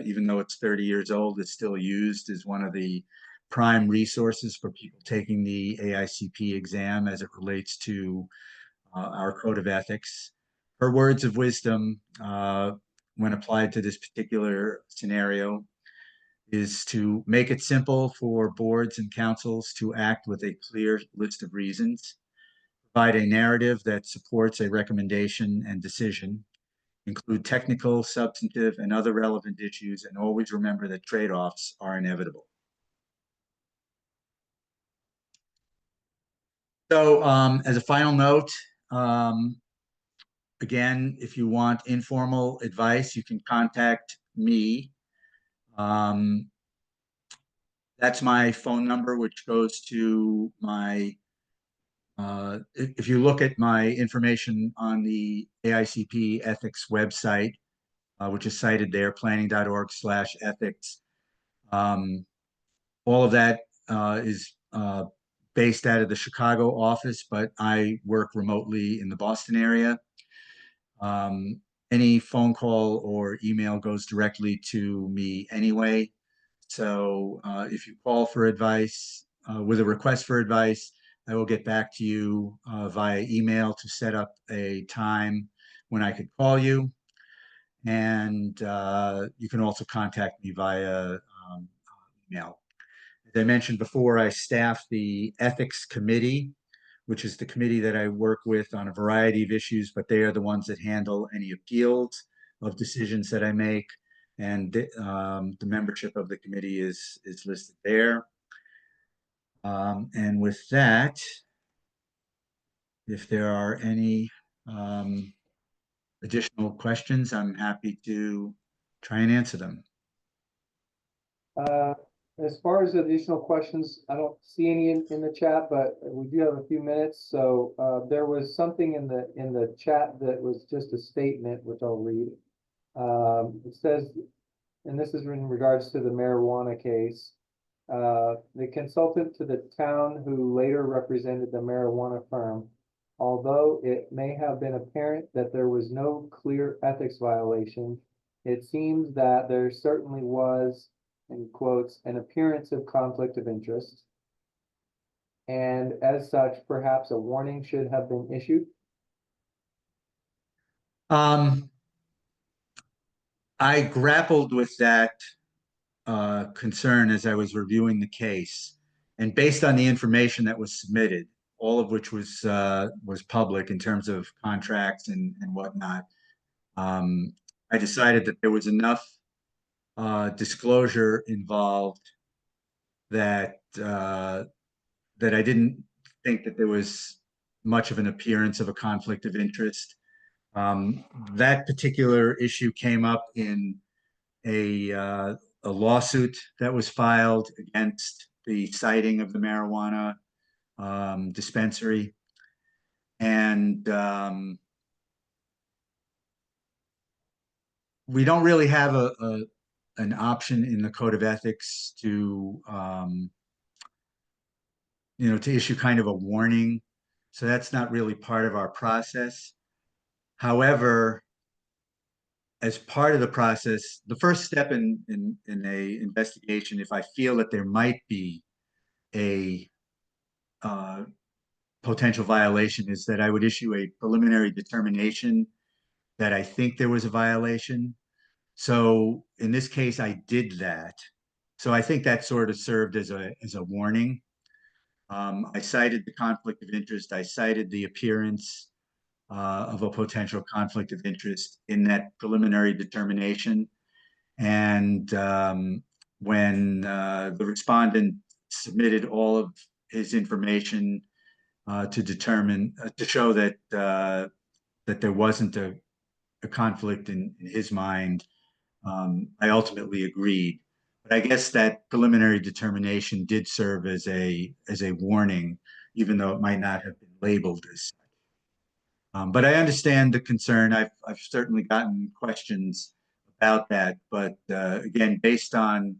even though it's 30 years old, is still used as one of the prime resources for people taking the AICP exam as it relates to our Code of Ethics. Her words of wisdom, when applied to this particular scenario, is to make it simple for boards and councils to act with a clear list of reasons, provide a narrative that supports a recommendation and decision, include technical, substantive, and other relevant issues, and always remember that trade-offs are inevitable. So as a final note, again, if you want informal advice, you can contact me. That's my phone number, which goes to my, if you look at my information on the AICP ethics website, which is cited there, planning.org/ethics. All of that is based out of the Chicago office, but I work remotely in the Boston area. Any phone call or email goes directly to me anyway. So if you call for advice, with a request for advice, I will get back to you via email to set up a time when I could call you. And you can also contact me via email. As I mentioned before, I staff the ethics committee, which is the committee that I work with on a variety of issues, but they are the ones that handle any appeals of decisions that I make. And the membership of the committee is listed there. And with that, if there are any additional questions, I'm happy to try and answer them. As far as additional questions, I don't see any in the chat, but we do have a few minutes. So there was something in the chat that was just a statement, which I'll read. It says, and this is in regards to the marijuana case, the consultant to the town who later represented the marijuana firm, although it may have been apparent that there was no clear ethics violation, it seems that there certainly was, in quotes, an appearance of conflict of interest. And as such, perhaps a warning should have been issued. I grappled with that concern as I was reviewing the case, and based on the information that was submitted, all of which was public in terms of contracts and whatnot, I decided that there was enough disclosure involved that that I didn't think that there was much of an appearance of a conflict of interest. That particular issue came up in a lawsuit that was filed against the siting of the marijuana dispensary. And we don't really have an option in the Code of Ethics to, to issue kind of a warning. So that's not really part of our process. However, as part of the process, the first step in a investigation, if I feel that there might be a potential violation, is that I would issue a preliminary determination that I think there was a violation. So in this case, I did that. So I think that sort of served as a warning. I cited the conflict of interest. I cited the appearance of a potential conflict of interest in that preliminary determination. And when the respondent submitted all of his information to determine, to show that that there wasn't a conflict in his mind, I ultimately agreed. But I guess that preliminary determination did serve as a warning, even though it might not have been labeled as such. But I understand the concern. I've certainly gotten questions about that. But again, based on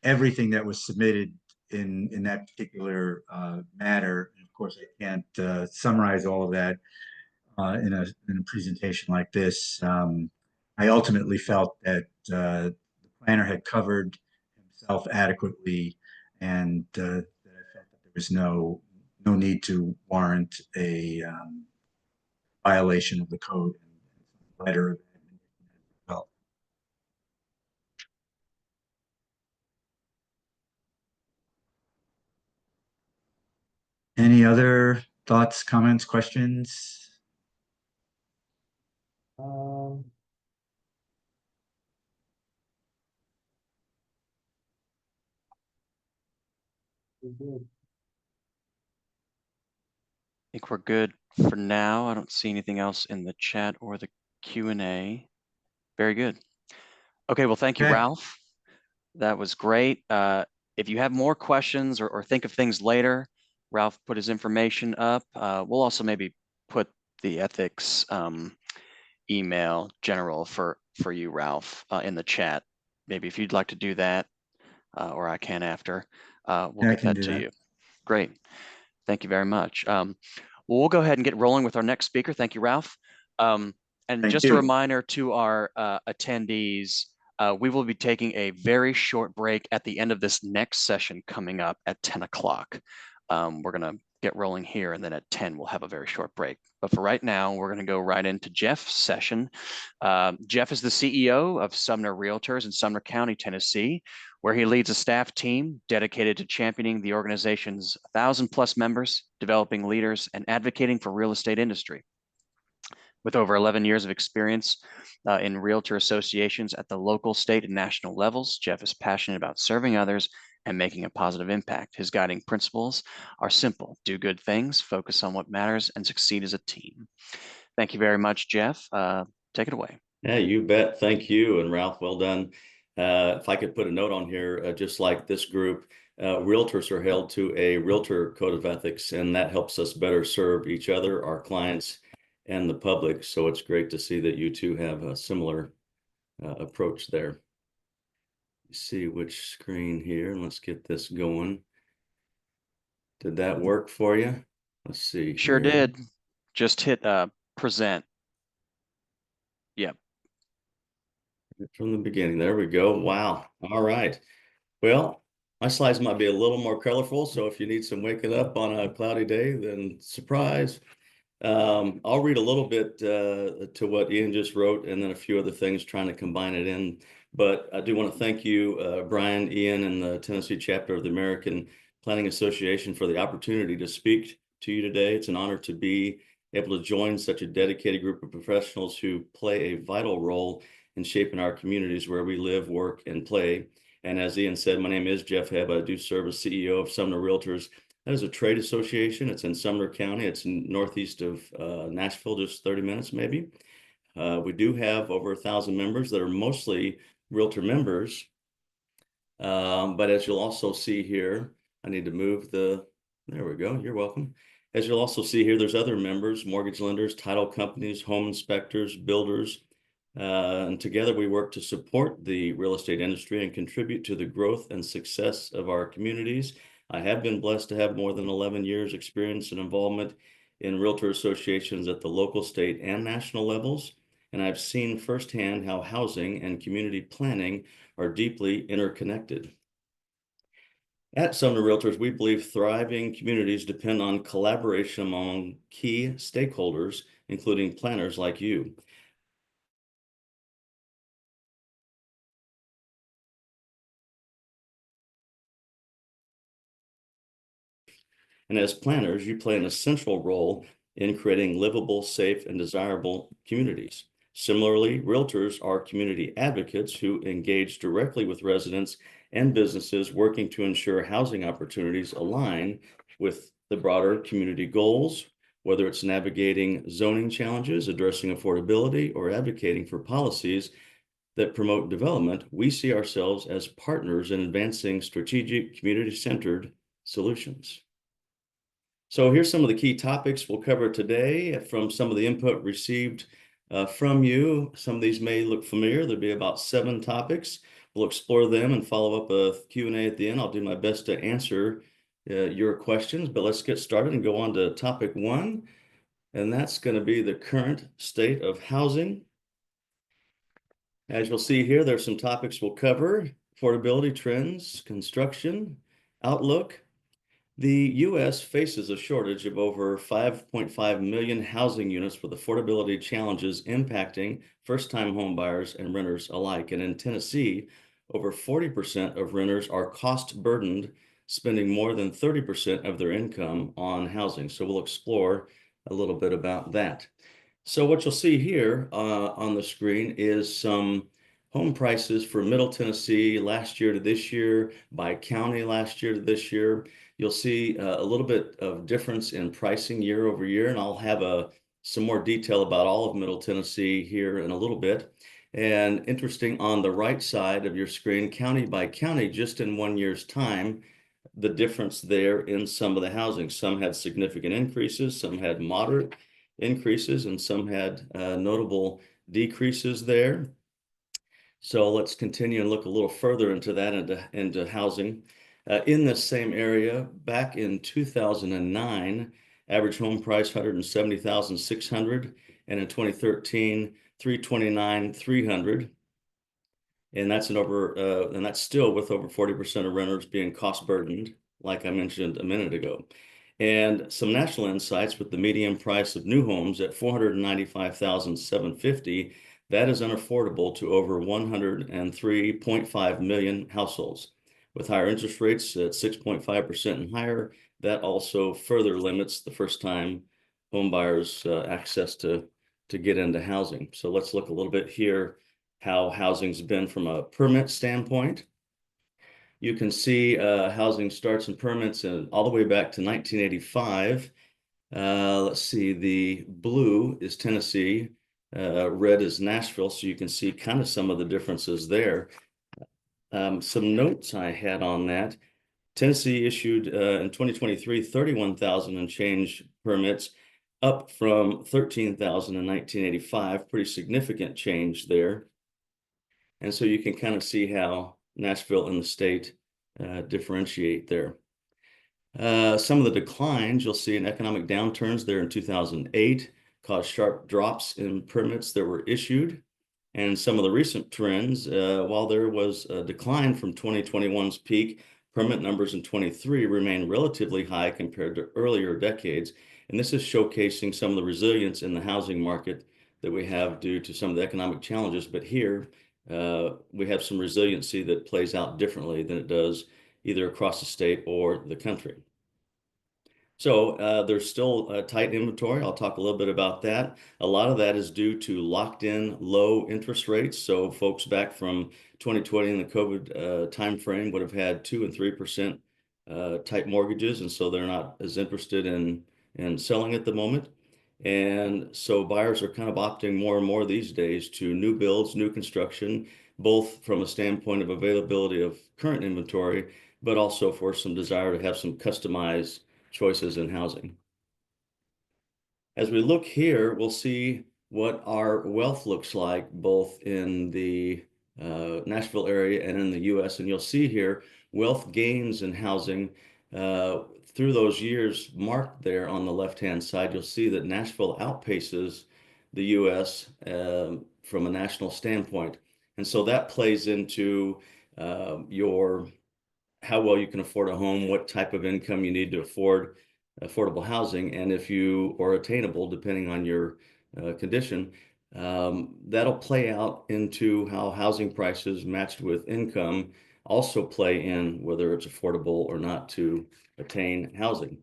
everything that was submitted in that particular matter, and of course, I can't summarize all of that in a presentation like this. I ultimately felt that the planner had covered himself adequately, and that I felt that there was no need to warrant a violation of the code and letter. Any other thoughts, comments, questions? I think we're good for now. I don't see anything else in the chat or the Q&A. Very good. Okay, well, thank you, Okay. Ralph. That was great. If you have more questions or think of things later, Ralph put his information up. We'll also maybe put the ethics email general for you, Ralph, in the chat. Maybe if you'd like to do that, or I can after, we'll get that to you. Great. Thank you very much. Well, we'll go ahead and get rolling with our next speaker. Thank you, Ralph. And just a reminder to our attendees, we will be taking a very short break at the end of this next session coming up at 10 o'clock. We're going to get rolling here, and then at 10, we'll have a very short break. But for right now, we're going to go right into Jeff's session. Jeff is the CEO of Sumner Realtors in Sumner County, Tennessee, where he leads a staff team dedicated to championing the organization's 1,000+ members, developing leaders, and advocating for real estate industry. With over 11 years of experience in realtor associations at the local, state, and national levels, Jeff is passionate about serving others and making a positive impact. His guiding principles are simple: do good things, focus on what matters, and succeed as a team. Thank you very much, Jeff. Take it away. Yeah, you bet. Thank you. And Ralph, well done. If I could put a note on here, just like this group, realtors are held to a realtor code of ethics, and that helps us better serve each other, our clients, and the public. So it's great to see that you two have a similar approach there. See which screen here. Let's get this going. Did that work for you? Let's see. Sure did. Just hit present. Yep. From the beginning. There we go. Wow. All right. Well, my slides might be a little more colorful, so if you need some waking up on a cloudy day, then surprise. I'll read a little bit to what Ian just wrote, and then a few other things, trying to combine it in. But I do want to thank you, Brian, Ian, and the Tennessee chapter of the American Planning Association for the opportunity to speak to you today. It's an honor to be able to join such a dedicated group of professionals who play a vital role in shaping our communities where we live, work, and play. And as Ian said, my name is Jeff Hebb. I do serve as CEO of Sumner Realtors. That is a trade association. It's in Sumner County. It's northeast of Nashville, just 30 minutes maybe. We do have over 1,000 members that are mostly Realtor members. But as you'll also see here, I need to move the, there we go, you're welcome. As you'll also see here, there's other members, mortgage lenders, title companies, home inspectors, builders, and together we work to support the real estate industry and contribute to the growth and success of our communities. I have been blessed to have more than 11 years experience and involvement in realtor associations at the local, state, and national levels. And I've seen firsthand how housing and community planning are deeply interconnected. At Sumner Realtors, we believe thriving communities depend on collaboration among key stakeholders, including planners like you. And as planners, you play an essential role in creating livable, safe, and desirable communities. Similarly, realtors are community advocates who engage directly with residents and businesses working to ensure housing opportunities align with the broader community goals, whether it's navigating zoning challenges, addressing affordability, or advocating for policies that promote development. We see ourselves as partners in advancing strategic, community-centered solutions. So here's some of the key topics we'll cover today from some of the input received from you. Some of these may look familiar. There'll be about 7 topics. We'll explore them and follow up a Q&A at the end. I'll do my best to answer your questions, but let's get started and go on to topic 1. And that's going to be the current state of housing. As you'll see here, there's some topics we'll cover: affordability trends, construction, outlook. The U.S. faces a shortage of over 5.5 million housing units with affordability challenges impacting first-time home buyers and renters alike. And in Tennessee, over 40% of renters are cost-burdened, spending more than 30% of their income on housing. So we'll explore a little bit about that. So what you'll see here on the screen is some home prices for Middle Tennessee last year to this year, by county last year to this year. You'll see a little bit of difference in pricing year over year, and I'll have some more detail about all of Middle Tennessee here in a little bit. And interesting, on the right side of your screen, county by county, just in 1 year's time, the difference there in some of the housing. Some had significant increases, some had moderate increases, and some had notable decreases there. So let's continue and look a little further into that, into housing. In this same area, back in 2009, average home price $170,600, and in 2013, $329,300, and that's and that's still with over 40% of renters being cost burdened, like I mentioned a minute ago. And some national insights with the median price of new homes at $495,750. That is unaffordable to over 103.5 million households. With higher interest rates at 6.5% and higher, that also further limits the first-time home buyers' access to get into housing. So let's look a little bit here how housing's been from a permit standpoint. You can see housing starts and permits all the way back to 1985. Let's see, the blue is Tennessee, red is Nashville, so you can see kind of some of the differences there. Some notes I had on that. Tennessee issued in 2023, 31,000 and change permits, up from 13,000 in 1985, pretty significant change there. And so you can kind of see how Nashville and the state differentiate there. Some of the declines, you'll see in economic downturns there in 2008, caused sharp drops in permits that were issued. And some of the recent trends, while there was a decline from 2021's peak, permit numbers in 23 remain relatively high compared to earlier decades. And this is showcasing some of the resilience in the housing market that we have due to some of the economic challenges. But here, we have some resiliency that plays out differently than it does either across the state or the country. So there's still a tight inventory. I'll talk a little bit about that. A lot of that is due to locked in low interest rates. So folks back from 2020 and the COVID timeframe would have had 2 and 3% type mortgages. And so they're not as interested in selling at the moment. And so buyers are kind of opting more and more these days to new builds, new construction, both from a standpoint of availability of current inventory, but also for some desire to have some customized choices in housing. As we look here, we'll see what our wealth looks like both in the Nashville area and in the US. And you'll see here wealth gains in housing through those years marked there on the left-hand side. You'll see that Nashville outpaces the US from a national standpoint. And so that plays into how well you can afford a home, what type of income you need to afford affordable housing, and if you are attainable, depending on your condition. That'll play out into how housing prices matched with income also play in whether it's affordable or not to attain housing.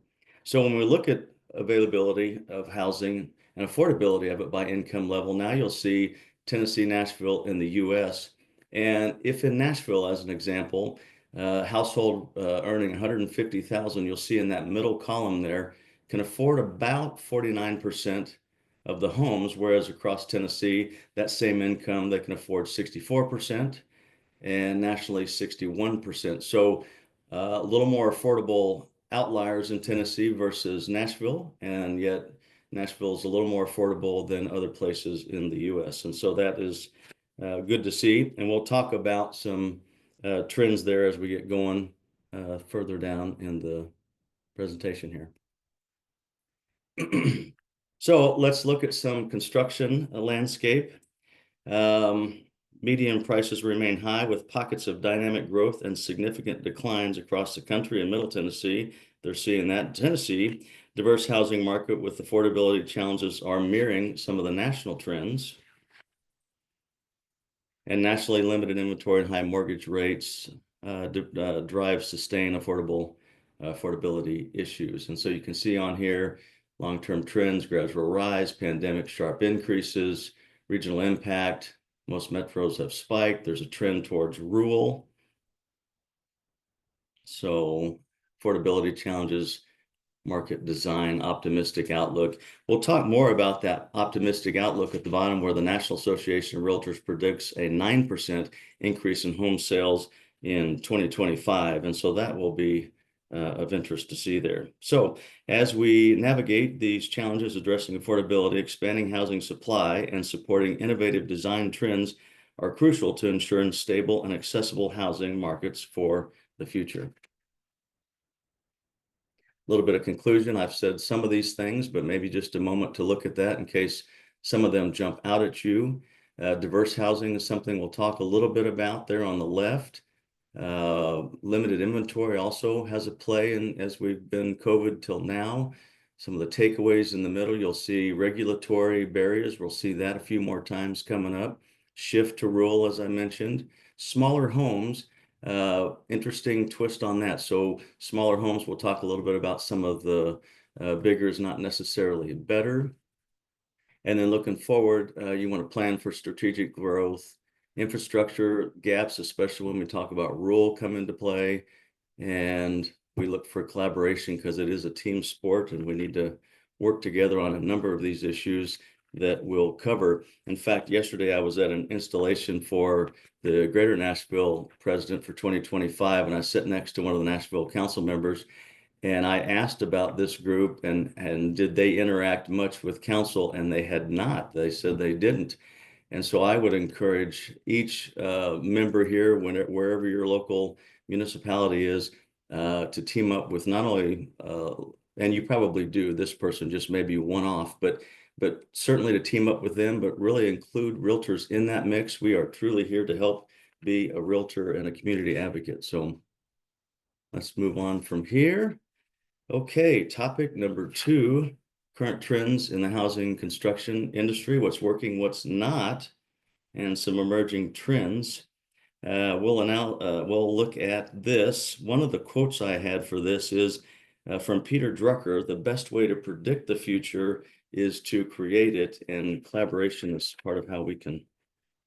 So when we look at availability of housing and affordability of it by income level, now you'll see Tennessee, Nashville in the US. And if in Nashville, as an example, household earning $150,000, you'll see in that middle column there, can afford about 49% of the homes, whereas across Tennessee, that same income, they can afford 64%, and nationally 61%. So a little more affordable outliers in Tennessee versus Nashville, and yet Nashville is a little more affordable than other places in the US. And so that is good to see. And we'll talk about some trends there as we get going further down in the presentation here. So let's look at some construction landscape. Median prices remain high with pockets of dynamic growth and significant declines across the country. In Middle Tennessee, they're seeing that. In Tennessee, diverse housing market with affordability challenges are mirroring some of the national trends. And nationally limited inventory and high mortgage rates drive sustained affordability issues. And so you can see on here, long-term trends, gradual rise, pandemic sharp increases, regional impact. Most metros have spiked. There's a trend towards rural. So affordability challenges, market design, optimistic outlook. We'll talk more about that optimistic outlook at the bottom, where the National Association of Realtors predicts a 9% increase in home sales in 2025. And so that will be of interest to see there. So as we navigate these challenges addressing affordability, expanding housing supply, and supporting innovative design trends are crucial to ensuring stable and accessible housing markets for the future. A little bit of conclusion. I've said some of these things, but maybe just a moment to look at that in case some of them jump out at you. Diverse housing is something we'll talk a little bit about there on the left. Limited inventory also has a play in as we've been COVID till now. Some of the takeaways in the middle, you'll see regulatory barriers. We'll see that a few more times coming up. Shift to rural, as I mentioned. Smaller homes, interesting twist on that. So smaller homes, we'll talk a little bit about some of the bigger is not necessarily better. And then looking forward, you want to plan for strategic growth. Infrastructure gaps, especially when we talk about rural, come into play, and we look for collaboration because it is a team sport and we need to work together on a number of these issues that we'll cover. In fact, yesterday I was at an installation for the Greater Nashville president for 2025, and I sat next to one of the Nashville council members, and I asked about this group and did they interact much with council, and they had not. They said they didn't. And so I would encourage each member here, wherever your local municipality is, to team up with not only, and you probably do, this person just maybe one-off, but certainly to team up with them, but really include realtors in that mix. We are truly here to help be a realtor and a community advocate. So let's move on from here. Okay, topic number 2. Current trends in the housing construction industry, what's working, what's not. and some emerging trends. We'll look at this. One of the quotes I had for this is from Peter Drucker: "The best way to predict the future is to create it," and collaboration is part of how we can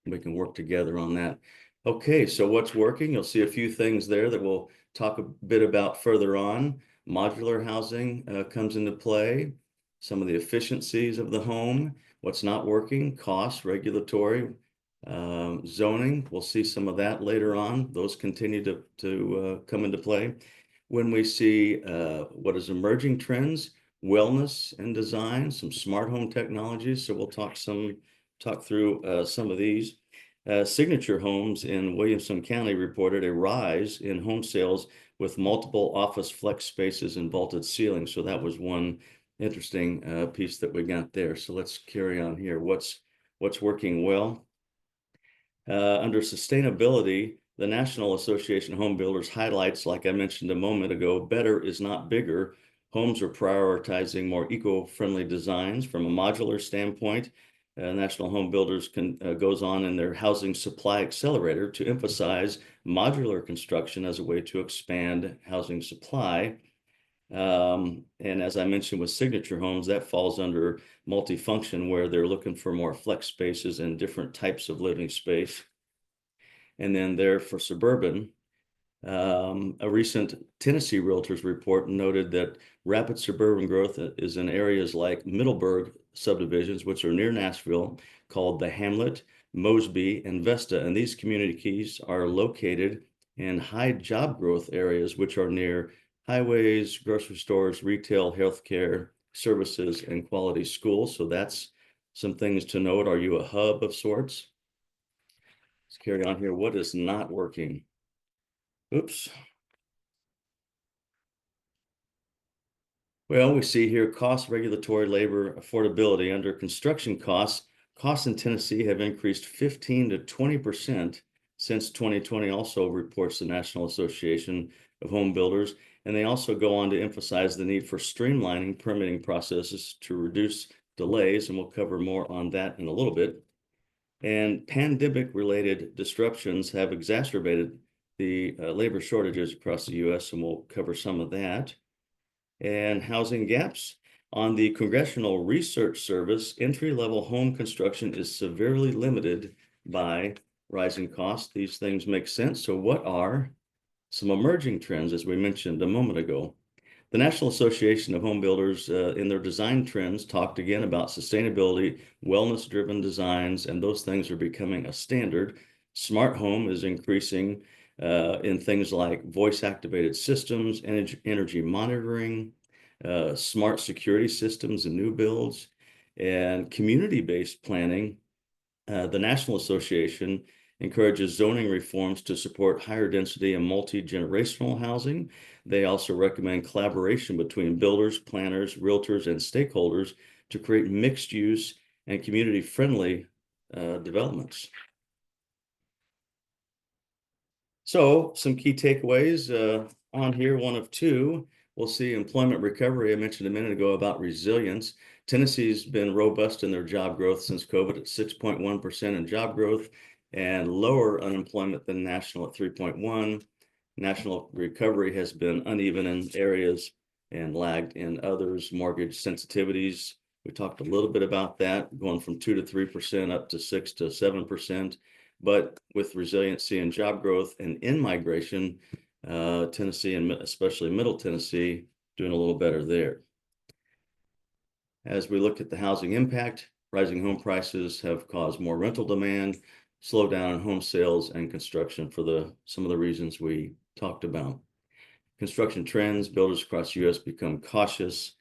work together on that. Okay, so what's working? You'll see a few things there that we'll talk a bit about further on. Modular housing comes into play, some of the efficiencies of the home, what's not working, costs, regulatory, zoning. We'll see some of that later on. Those continue to come into play. When we see what is emerging trends, wellness and design, some smart home technologies. So we'll talk through some of these. Signature Homes in Williamson County reported a rise in home sales with multiple office flex spaces and vaulted ceilings. So that was one interesting piece that we got there. So let's carry on here. What's working well? Under sustainability, the National Association of Home Builders highlights, like I mentioned a moment ago, better is not bigger. Homes are prioritizing more eco-friendly designs from a modular standpoint. National Home Builders goes on in their Housing Supply Accelerator to emphasize modular construction as a way to expand housing supply. And as I mentioned with Signature Homes, that falls under multifunction, where they're looking for more flex spaces and different types of living space. And then there for suburban, a recent Tennessee Realtors report noted that rapid suburban growth is in areas like Middleburg subdivisions, which are near Nashville, called the Hamlet, Mosby, and Vesta. And these communities are located in high job growth areas, which are near highways, grocery stores, retail, healthcare services, and quality schools. So that's some things to note. Are you a hub of sorts? Let's carry on here. What is not working? Oops. Well, we see here cost, regulatory, labor, affordability. Under construction costs in Tennessee have increased 15 to 20% since 2020, also reports the National Association of Home Builders. And they also go on to emphasize the need for streamlining permitting processes to reduce delays, and we'll cover more on that in a little bit. And pandemic-related disruptions have exacerbated the labor shortages across the U.S., and we'll cover some of that. And housing gaps. On the Congressional Research Service, entry-level home construction is severely limited by rising costs. These things make sense. So what are some emerging trends, as we mentioned a moment ago? The National Association of Home Builders in their design trends talked again about sustainability, wellness-driven designs, and those things are becoming a standard. Smart home is increasing in things like voice-activated systems, energy monitoring, smart security systems and new builds, and community-based planning. The National Association encourages zoning reforms to support higher density and multi-generational housing. They also recommend collaboration between builders, planners, realtors, and stakeholders to create mixed use and community-friendly developments. So some key takeaways on here, one of two. We'll see employment recovery. I mentioned a minute ago about resilience. Tennessee's been robust in their job growth since COVID at 6.1% in job growth, and lower unemployment than national at 3.1. National recovery has been uneven in areas and lagged in others. Mortgage sensitivities, we talked a little bit about that, going from 2 to 3% up to 6 to 7%. But with resiliency and job growth and in-migration, Tennessee and especially Middle Tennessee doing a little better there. As we look at the housing impact, rising home prices have caused more rental demand, slowdown in home sales and construction for some of the reasons we talked about. Construction trends, builders across the U.S. become cautious,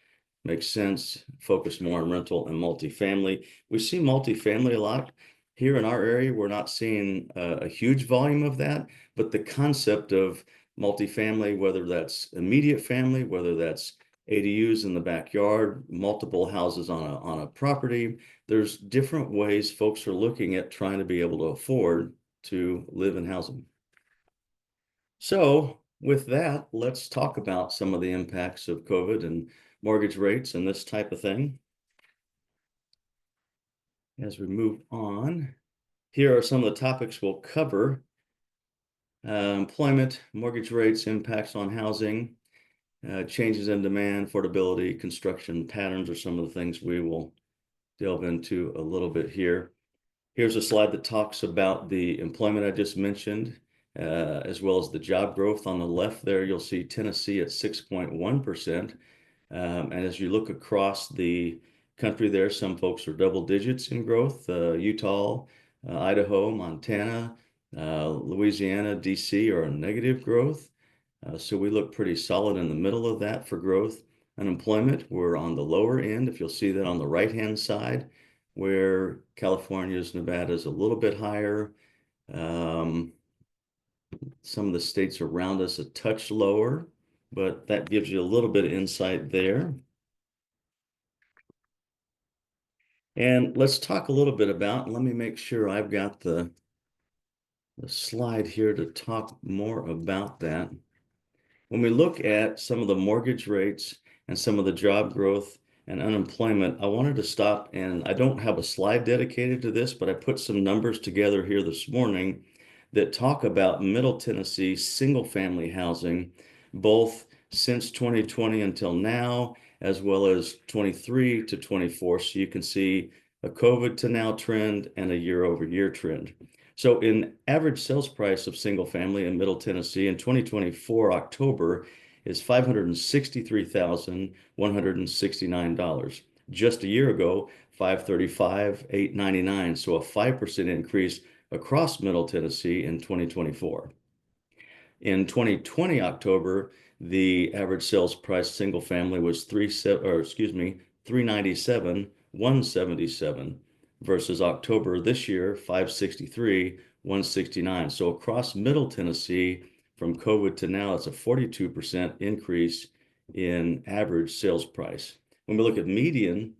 makes sense, focus more on rental and multifamily. We see multifamily a lot. Here in our area, we're not seeing a huge volume of that, but the concept of multifamily, whether that's immediate family, whether that's ADUs in the backyard, multiple houses on a property, there's different ways folks are looking at trying to be able to afford to live in housing. So with that, let's talk about some of the impacts of COVID and mortgage rates and this type of thing. As we move on, Here are some of the topics we'll cover. Employment, mortgage rates, impacts on housing, changes in demand, affordability, construction patterns are some of the things we will delve into a little bit here. Here's a slide that talks about the employment I just mentioned, as well as the job growth. On the left there, you'll see Tennessee at 6.1%. And as you look across the country there, some folks are double digits in growth. Utah, Idaho, Montana, Louisiana, DC are negative growth. So we look pretty solid in the middle of that for growth. Unemployment, we're on the lower end, if you'll see that on the right-hand side, where California's, Nevada's a little bit higher. Some of the states around us a touch lower, but that gives you a little bit of insight there. And let's talk a little bit about, let me make sure I've got the slide here to talk more about that. When we look at some of the mortgage rates and some of the job growth and unemployment, I wanted to stop, and I don't have a slide dedicated to this, but I put some numbers together here this morning that talk about Middle Tennessee single-family housing, both since 2020 until now, as well as 23 to 24. So you can see a COVID to now trend and a year-over-year trend. So in average sales price of single family in Middle Tennessee in 2024 October is $563,169. Just a year ago, $535,899. So a 5% increase across Middle Tennessee in 2024. In 2020 October, the average sales price single family was $397,177 versus October this year, $563,169. So across Middle Tennessee, from COVID to now, it's a 42% increase in average sales price. When we look at median,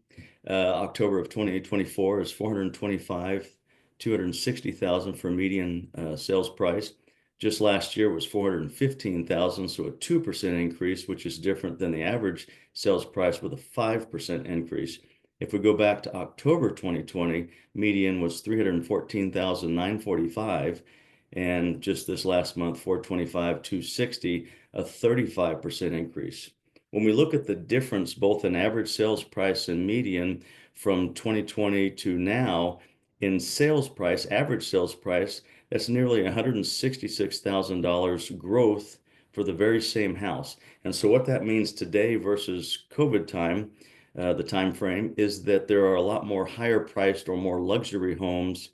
October of 2024 is $425,260,000 for median sales price. Just last year was $415,000, so a 2% increase, which is different than the average sales price with a 5% increase. If we go back to October 2020, median was $314,945, and just this last month, $425,260, a 35% increase. When we look at the difference both in average sales price and median from 2020 to now, in sales price, average sales price, that's nearly $166,000 growth for the very same house. And so what that means today versus COVID time, the time frame, is that there are a lot more higher priced or more luxury homes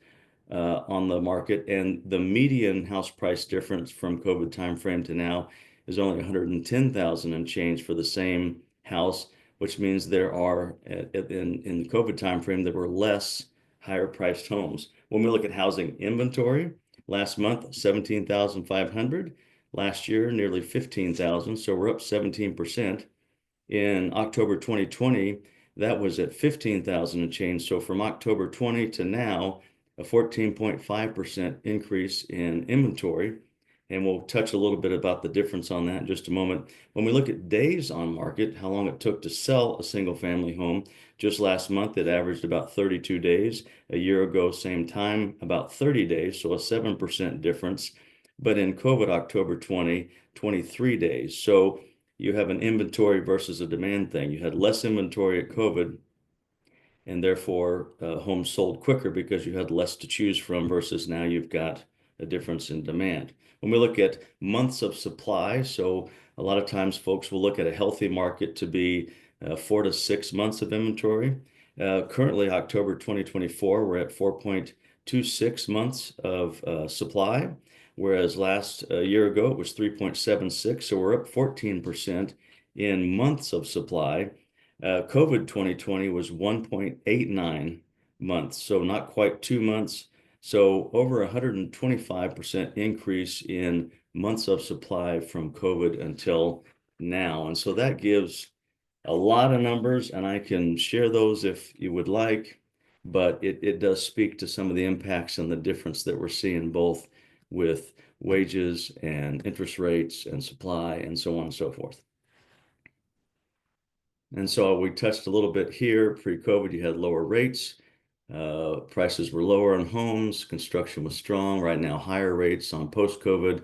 on the market, and the median house price difference from COVID time frame to now is only $110,000 and change for the same house, which means there are in the COVID time frame there were less higher priced homes. When we look at housing inventory, last month 17,500, last year nearly 15,000, so we're up 17%. In October 2020, that was at 15,000 and change. So from October 20 to now, a 14.5% increase in inventory. And we'll touch a little bit about the difference on that in just a moment. When we look at days on market, how long it took to sell a single family home, just last month, it averaged about 32 days. A year ago, same time, about 30 days, so a 7% difference. But in COVID, October 20, 23 days. So you have an inventory versus a demand thing. You had less inventory at COVID, and therefore homes sold quicker because you had less to choose from versus now you've got a difference in demand. When we look at months of supply, so a lot of times folks will look at a healthy market to be 4 to 6 months of inventory. Currently, October 2024, we're at 4.26 months of supply, whereas last year ago it was 3.76, so we're up 14% in months of supply. COVID 2020 was 1.89 months, so not quite 2 months. So over 125% increase in months of supply from COVID until now. And so that gives a lot of numbers, and I can share those if you would like, but it does speak to some of the impacts and the difference that we're seeing both with wages and interest rates and supply and so on and so forth. And so we touched a little bit here, pre-COVID, you had lower rates. Prices were lower on homes. Construction was strong. Right now, higher rates on post-COVID.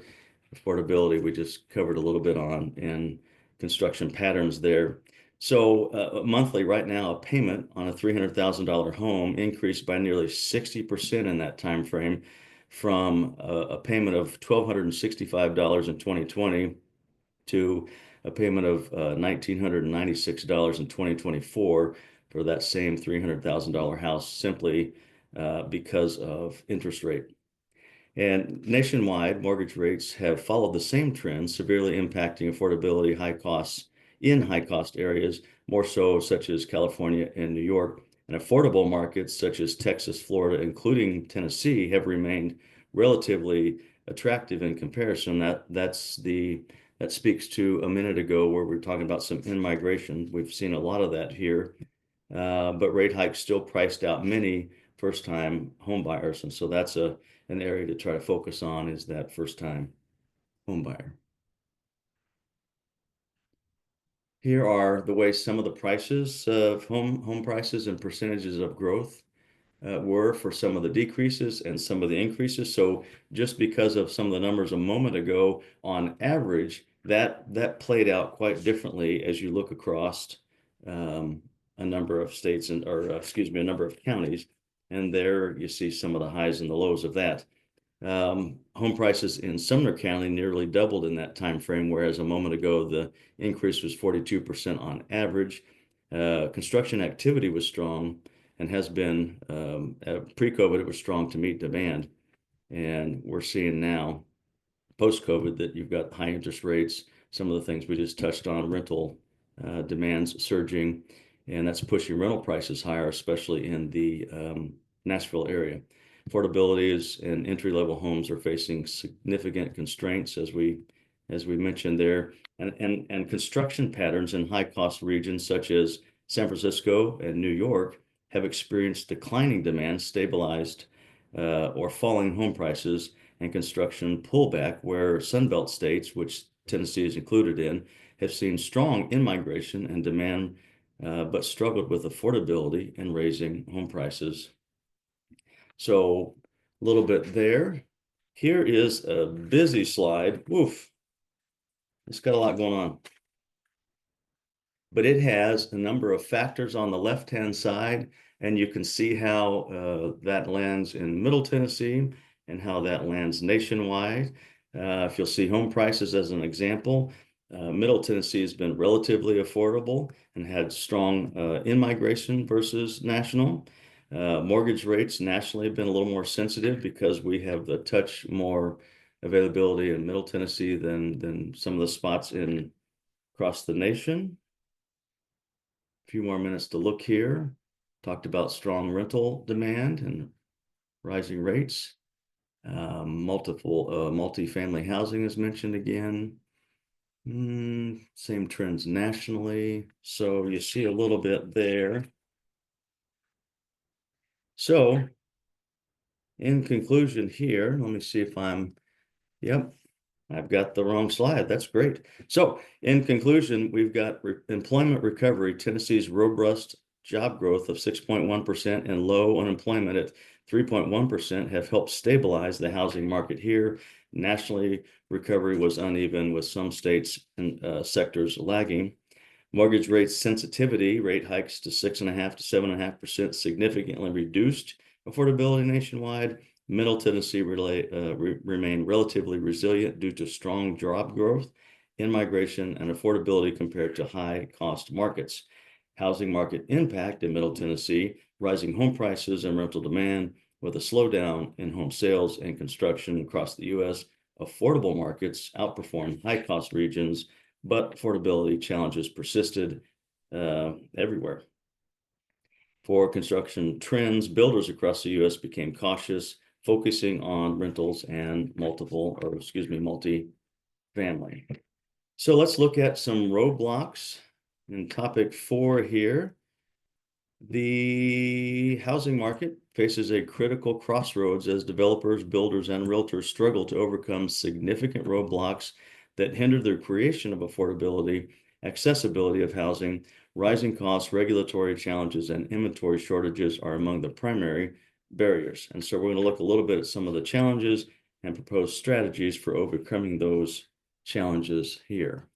Affordability, we just covered a little bit on, and construction patterns there. So monthly right now, a payment on a $300,000 home increased by nearly 60% in that time frame, from a payment of $1,265 in 2020 to a payment of $1,996 in 2024 for that same $300,000 house, simply because of interest rate. And nationwide, mortgage rates have followed the same trend, severely impacting affordability, high costs in high cost areas, more so such as California and New York. And affordable markets such as Texas, Florida, including Tennessee, have remained relatively attractive in comparison. That speaks to a minute ago where we were talking about some in-migration. We've seen a lot of that here, but rate hikes still priced out many first-time home buyers. And so that's an area to try to focus on, is that first-time home buyer. Here are the ways some of the prices of home prices and percentages of growth were for some of the decreases and some of the increases. So just because of some of the numbers a moment ago, on average, that played out quite differently as you look across a number of states, a number of counties. And there you see some of the highs and the lows of that. Home prices in Sumner County nearly doubled in that time frame, whereas a moment ago the increase was 42% on average. Construction activity was strong and has been, pre-COVID, it was strong to meet demand. And we're seeing now, post-COVID, that you've got high interest rates, some of the things we just touched on, rental demands surging, and that's pushing rental prices higher, especially in the Nashville area. Affordability and entry-level homes are facing significant constraints, as we mentioned there, and construction patterns in high-cost regions such as San Francisco and New York have experienced declining demand, stabilized or falling home prices, and construction pullback, where Sunbelt states, which Tennessee is included in, have seen strong in-migration and demand, but struggled with affordability and raising home prices. So a little bit there. Here is a busy slide. Woof. It's got a lot going on. But it has a number of factors on the left-hand side, and you can see how that lands in Middle Tennessee and how that lands nationwide. If you'll see home prices as an example, Middle Tennessee has been relatively affordable and had strong in-migration versus national. Mortgage rates nationally have been a little more sensitive because we have the touch more availability in Middle Tennessee than some of the spots across the nation. A few more minutes to look here. Talked about strong rental demand and rising rates. Multifamily housing is mentioned again. Same trends nationally. So you see a little bit there. So in conclusion here, let me see if I've got the wrong slide. That's great. So in conclusion, we've got employment recovery. Tennessee's robust job growth of 6.1% and low unemployment at 3.1% have helped stabilize the housing market here. Nationally, recovery was uneven, with some states and sectors lagging. Mortgage rate sensitivity, rate hikes to 6.5% to 7.5% significantly reduced affordability nationwide. Middle Tennessee remained relatively resilient due to strong job growth, in-migration, and affordability compared to high-cost markets. Housing market impact in Middle Tennessee, rising home prices and rental demand, with a slowdown in home sales and construction across the U.S. Affordable markets outperformed high-cost regions, but affordability challenges persisted everywhere. For construction trends, builders across the U.S. became cautious, focusing on rentals and multi-family. So let's look at some roadblocks in topic 4 here. The housing market faces a critical crossroads as developers, builders, and realtors struggle to overcome significant roadblocks that hinder the creation of affordability, accessibility of housing, rising costs, regulatory challenges, and inventory shortages are among the primary barriers. And so we're going to look a little bit at some of the challenges and propose strategies for overcoming those challenges here.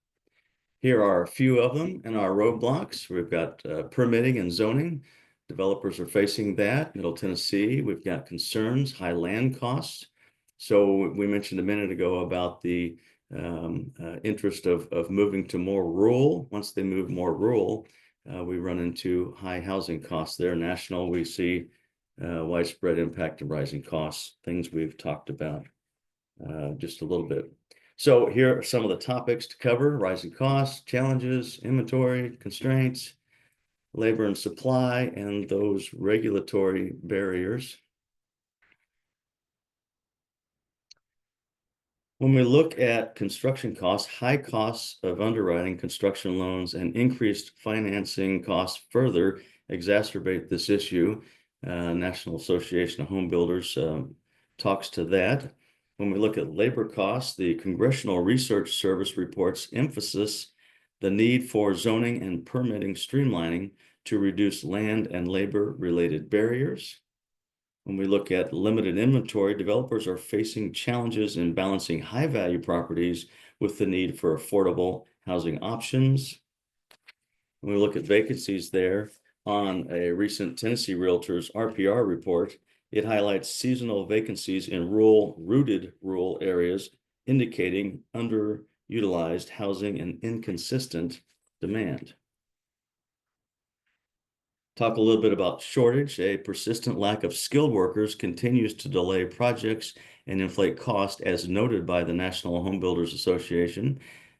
Here are a few of them in our roadblocks. We've got permitting and zoning. Developers are facing that. Middle Tennessee, we've got concerns, high land costs. So we mentioned a minute ago about the interest of moving to more rural. Once they move more rural, we run into high housing costs there. National, we see widespread impact of rising costs, things we've talked about just a little bit. So here are some of the topics to cover: rising costs, challenges, inventory, constraints, labor and supply, and those regulatory barriers. When we look at construction costs, high costs of underwriting construction loans and increased financing costs further exacerbate this issue. National Association of Home Builders talks to that. When we look at labor costs, the Congressional Research Service reports emphasis the need for zoning and permitting streamlining to reduce land and labor-related barriers. When we look at limited inventory, developers are facing challenges in balancing high-value properties with the need for affordable housing options. When we look at vacancies there, on a recent Tennessee Realtors RPR report, it highlights seasonal vacancies in rooted rural areas, indicating underutilized housing and inconsistent demand. Talk a little bit about shortage. A persistent lack of skilled workers continues to delay projects and inflate cost, as noted by the National Home Builders Association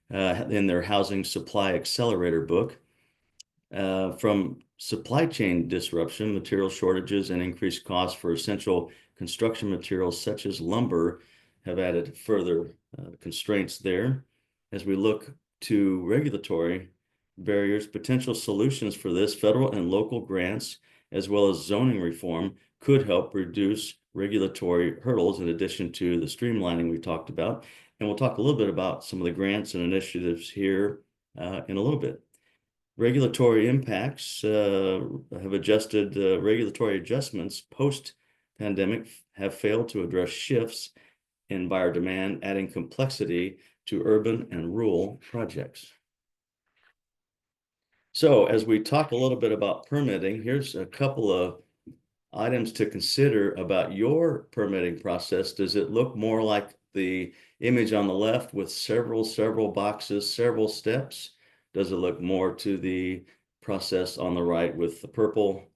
in their Housing Supply Accelerator book. From supply chain disruption, material shortages, and increased costs for essential construction materials such as lumber have added further constraints there. As we look to regulatory barriers, potential solutions for this, federal and local grants, as well as zoning reform, could help reduce regulatory hurdles in addition to the streamlining we talked about. And we'll talk a little bit about some of the grants and initiatives here in a little bit. Regulatory impacts have adjusted, regulatory adjustments post-pandemic have failed to address shifts in buyer demand, adding complexity to urban and rural projects. So as we talk a little bit about permitting, here's a couple of items to consider about your permitting process. Does it look more like the image on the left with several boxes, several steps? Does it look more to the process on the right with the purple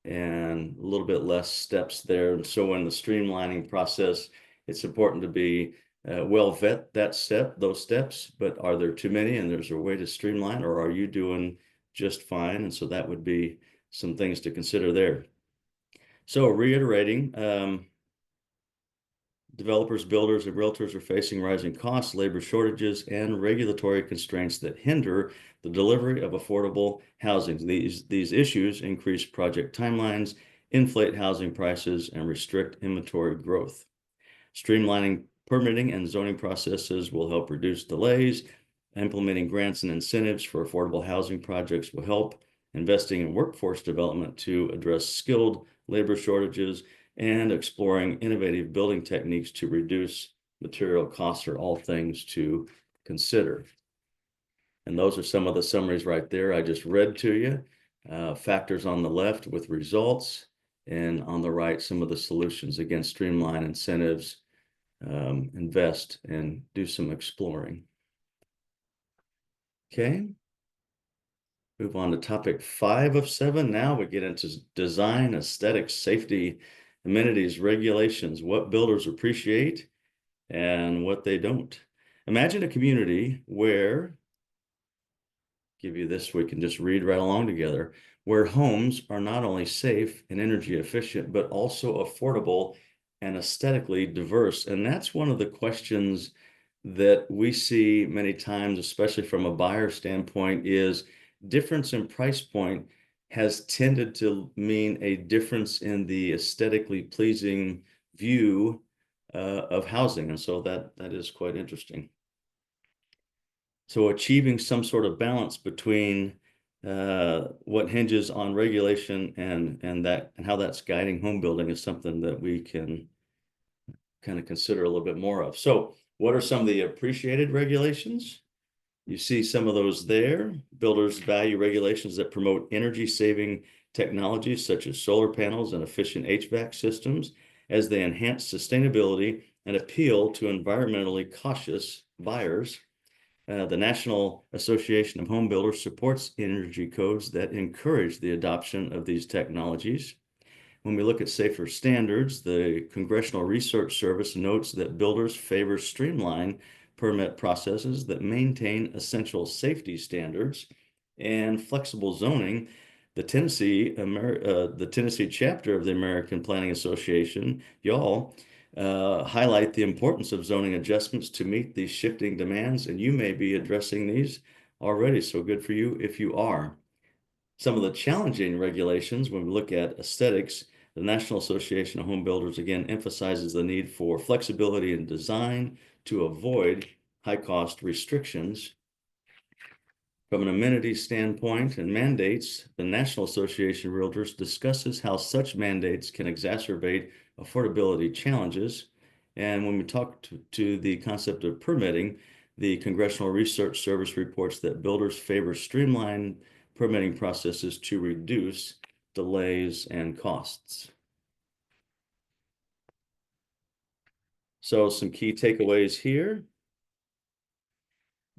and a little bit less steps there? And so in the streamlining process, it's important to be vet those steps, but are there too many and there's a way to streamline, or are you doing just fine? And so that would be some things to consider there. So reiterating, developers, builders, and realtors are facing rising costs, labor shortages, and regulatory constraints that hinder the delivery of affordable housing. These issues increase project timelines, inflate housing prices, and restrict inventory growth. Streamlining permitting and zoning processes will help reduce delays. Implementing grants and incentives for affordable housing projects will help. Investing in workforce development to address skilled labor shortages and exploring innovative building techniques to reduce material costs are all things to consider. And those are some of the summaries right there I just read to you. Factors on the left with results, and on the right, some of the solutions. Again, streamline incentives, invest, and do some exploring. Okay. Move on to topic 5 of 7. Now we get into design, aesthetics, safety, amenities, regulations, what builders appreciate and what they don't. Imagine a community where, give you this, we can just read right along together, where homes are not only safe and energy efficient, but also affordable and aesthetically diverse. And that's one of the questions that we see many times, especially from a buyer standpoint, is difference in price point has tended to mean a difference in the aesthetically pleasing view of housing. And so that is quite interesting. So achieving some sort of balance between what hinges on regulation and how that's guiding home building is something that we can kind of consider a little bit more of. So what are some of the appreciated regulations? You see some of those there. Builders value regulations that promote energy saving technologies such as solar panels and efficient HVAC systems as they enhance sustainability and appeal to environmentally cautious buyers. The National Association of Home Builders supports energy codes that encourage the adoption of these technologies. When we look at safer standards, the Congressional Research Service notes that builders favor streamlined permit processes that maintain essential safety standards and flexible zoning. The Tennessee chapter of the American Planning Association, y'all, highlight the importance of zoning adjustments to meet these shifting demands, and you may be addressing these already, so good for you if you are. Some of the challenging regulations, when we look at aesthetics, the National Association of Home Builders again emphasizes the need for flexibility in design to avoid high-cost restrictions. From an amenity standpoint and mandates, the National Association of Realtors discusses how such mandates can exacerbate affordability challenges. And when we talk to the concept of permitting, the Congressional Research Service reports that builders favor streamlined permitting processes to reduce delays and costs. So some key takeaways here.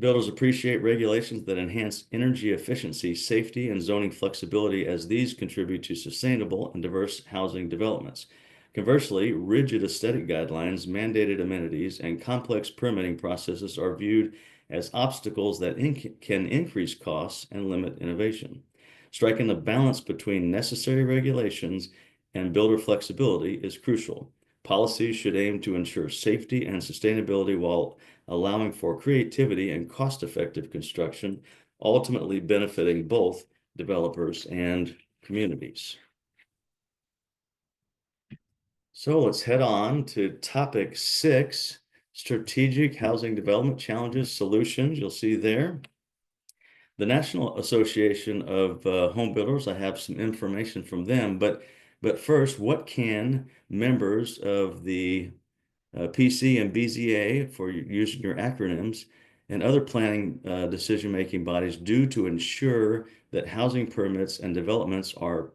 Builders appreciate regulations that enhance energy efficiency, safety, and zoning flexibility as these contribute to sustainable and diverse housing developments. Conversely, rigid aesthetic guidelines, mandated amenities, and complex permitting processes are viewed as obstacles that can increase costs and limit innovation. Striking the balance between necessary regulations and builder flexibility is crucial. Policies should aim to ensure safety and sustainability while allowing for creativity and cost-effective construction, ultimately benefiting both developers and communities. So let's head on to topic 6, strategic housing development challenges, solutions. You'll see there. The National Association of Home Builders, I have some information from them, but first, what can members of the PC and BZA, for using your acronyms, and other planning decision-making bodies do to ensure that housing permits and developments are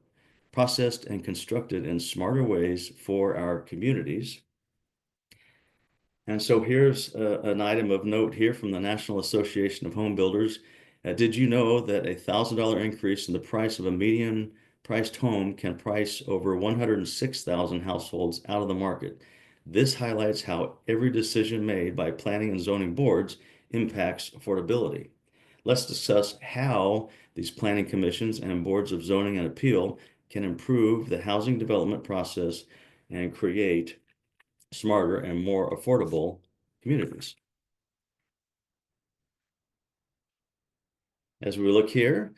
processed and constructed in smarter ways for our communities? And so here's an item of note here from the National Association of Home Builders. Did you know that a $1,000 increase in the price of a median priced home can price over 106,000 households out of the market? This highlights how every decision made by planning and zoning boards impacts affordability. Let's discuss how these planning commissions and boards of zoning and appeal can improve the housing development process and create smarter and more affordable communities. As we look here,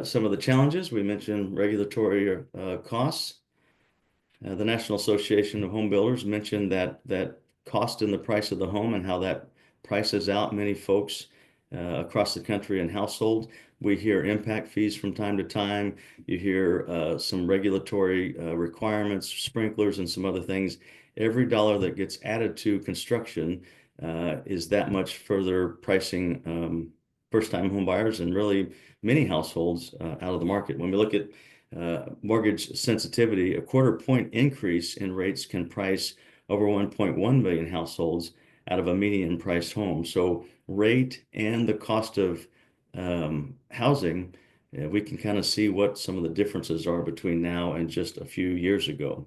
some of the challenges, we mentioned regulatory costs. The National Association of Home Builders mentioned that cost in the price of the home and how that prices out many folks across the country and household. We hear impact fees from time to time. You hear some regulatory requirements, sprinklers, and some other things. Every dollar that gets added to construction is that much further pricing first-time home buyers and really many households out of the market. When we look at mortgage sensitivity, a quarter-point increase in rates can price over 1.1 million households out of a median priced home. So rate and the cost of housing, we can kind of see what some of the differences are between now and just a few years ago.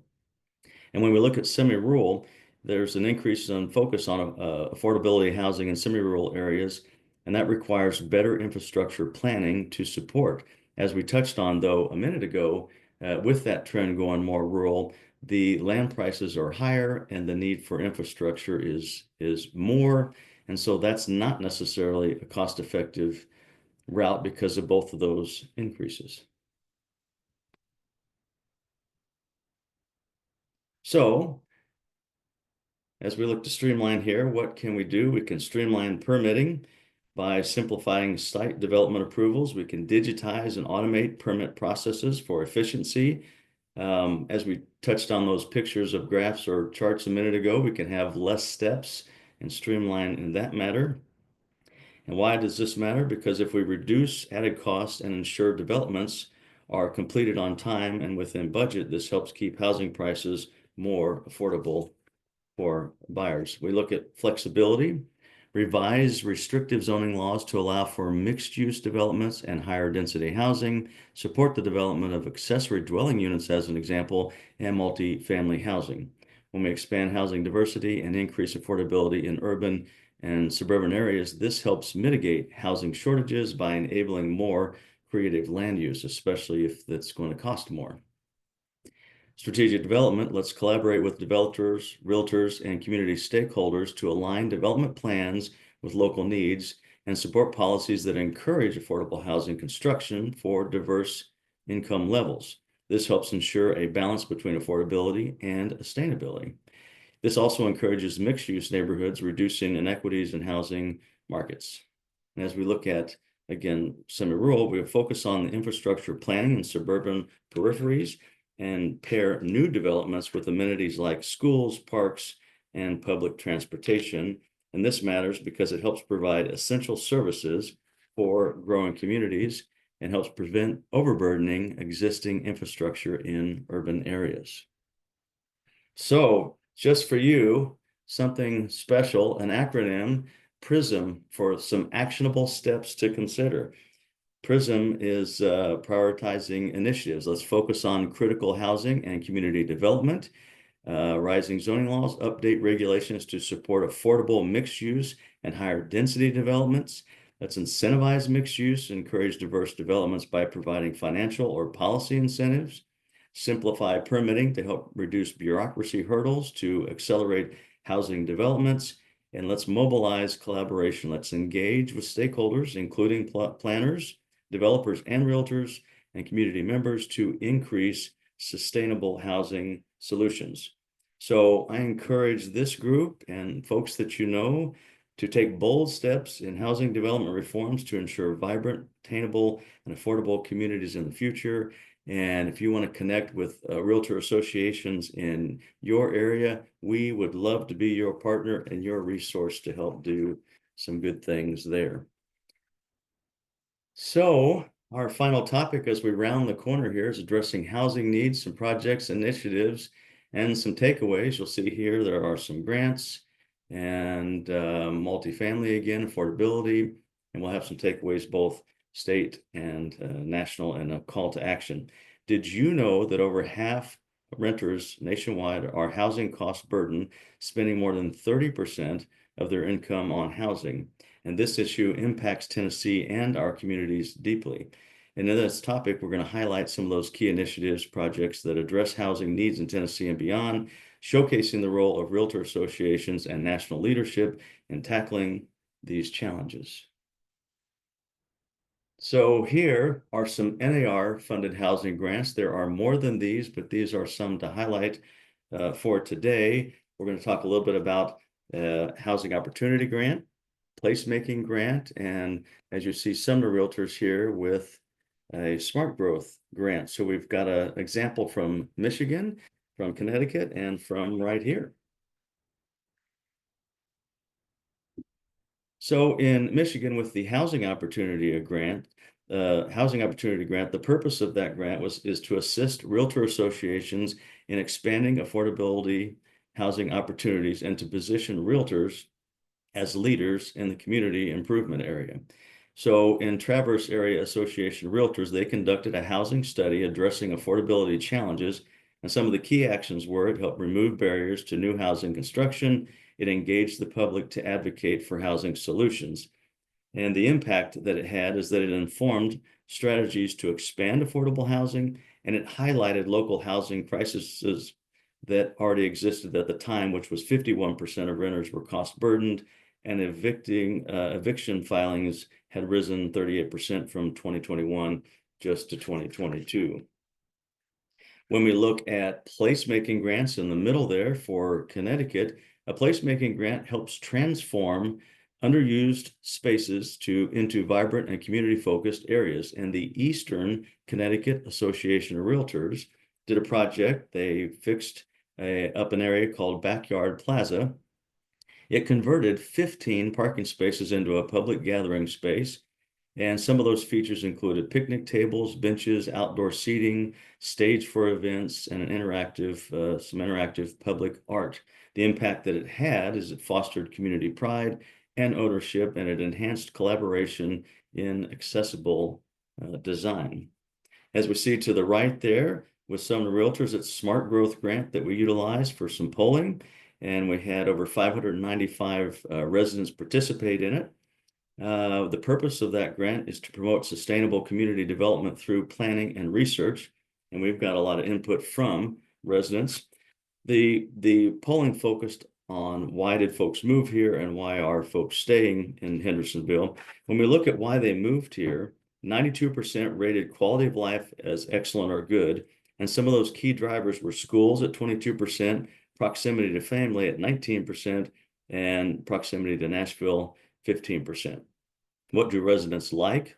And when we look at semi-rural, there's an increase in focus on affordability housing in semi-rural areas, and that requires better infrastructure planning to support. As we touched on, though, a minute ago, with that trend going more rural, the land prices are higher and the need for infrastructure is more. And so that's not necessarily a cost-effective route because of both of those increases. So as we look to streamline here, what can we do? We can streamline permitting. By simplifying site development approvals, we can digitize and automate permit processes for efficiency. As we touched on those pictures of graphs or charts a minute ago, we can have less steps and streamline in that matter. And why does this matter? Because if we reduce added costs and ensure developments are completed on time and within budget, this helps keep housing prices more affordable for buyers. We look at flexibility, revise restrictive zoning laws to allow for mixed-use developments and higher density housing, support the development of accessory dwelling units as an example, and multi-family housing. When we expand housing diversity and increase affordability in urban and suburban areas, this helps mitigate housing shortages by enabling more creative land use, especially if that's going to cost more. Strategic development, let's collaborate with developers, realtors, and community stakeholders to align development plans with local needs and support policies that encourage affordable housing construction for diverse income levels. This helps ensure a balance between affordability and sustainability. This also encourages mixed-use neighborhoods, reducing inequities in housing markets. And as we look at, again, semi-rural, we focus on the infrastructure planning in suburban peripheries and pair new developments with amenities like schools, parks, and public transportation. And this matters because it helps provide essential services for growing communities and helps prevent overburdening existing infrastructure in urban areas. So just for you, something special, an acronym, PRISM, for some actionable steps to consider. PRISM is prioritizing initiatives. Let's focus on critical housing and community development, rising zoning laws, update regulations to support affordable mixed use and higher density developments. Let's incentivize mixed use, encourage diverse developments by providing financial or policy incentives, simplify permitting to help reduce bureaucracy hurdles to accelerate housing developments, and let's mobilize collaboration. Let's engage with stakeholders, including planners, developers and realtors, and community members to increase sustainable housing solutions. So I encourage this group and folks that you know to take bold steps in housing development reforms to ensure vibrant, attainable, and affordable communities in the future. And if you want to connect with realtor associations in your area, we would love to be your partner and your resource to help do some good things there. So our final topic as we round the corner here is addressing housing needs, some projects, initiatives, and some takeaways. You'll see here there are some grants and multifamily again, affordability, and we'll have some takeaways both state and national, and a call to action. Did you know that over half renters nationwide are housing cost burden, spending more than 30% of their income on housing? And this issue impacts Tennessee and our communities deeply. And in this topic, we're going to highlight some of those key initiatives, projects that address housing needs in Tennessee and beyond, showcasing the role of realtor associations and national leadership in tackling these challenges. So here are some NAR-funded housing grants. There are more than these, but these are some to highlight for today. We're going to talk a little bit about Housing Opportunity Grant, Placemaking Grant, and as you see, Sumner Realtors here with a Smart Growth Grant. So we've got an example from Michigan, from Connecticut, and from right here. So in Michigan, with the Housing Opportunity Grant, the purpose of that grant is to assist realtor associations in expanding affordability housing opportunities and to position realtors as leaders in the community improvement area. So in Traverse Area Association Realtors, they conducted a housing study addressing affordability challenges, and some of the key actions were it helped remove barriers to new housing construction, it engaged the public to advocate for housing solutions. And the impact that it had is that it informed strategies to expand affordable housing, and it highlighted local housing crises that already existed at the time, which was 51% of renters were cost burdened, and eviction filings had risen 38% from 2021 just to 2022. When we look at placemaking grants in the middle there for Connecticut, a placemaking grant helps transform underused spaces into vibrant and community-focused areas. And the Eastern Connecticut Association of Realtors did a project. They fixed up an area called Backyard Plaza. It converted 15 parking spaces into a public gathering space. And some of those features included picnic tables, benches, outdoor seating, stage for events, and some interactive public art. The impact that it had is it fostered community pride and ownership, and it enhanced collaboration in accessible design. As we see to the right there, with Sumner Realtors, it's Smart Growth Grant that we utilized for some polling, and we had over 595 residents participate in it. The purpose of that grant is to promote sustainable community development through planning and research, and we've got a lot of input from residents. The polling focused on why did folks move here and why are folks staying in Hendersonville. When we look at why they moved here, 92% rated quality of life as excellent or good, and some of those key drivers were schools at 22%, proximity to family at 19%, and proximity to Nashville 15%. What do residents like?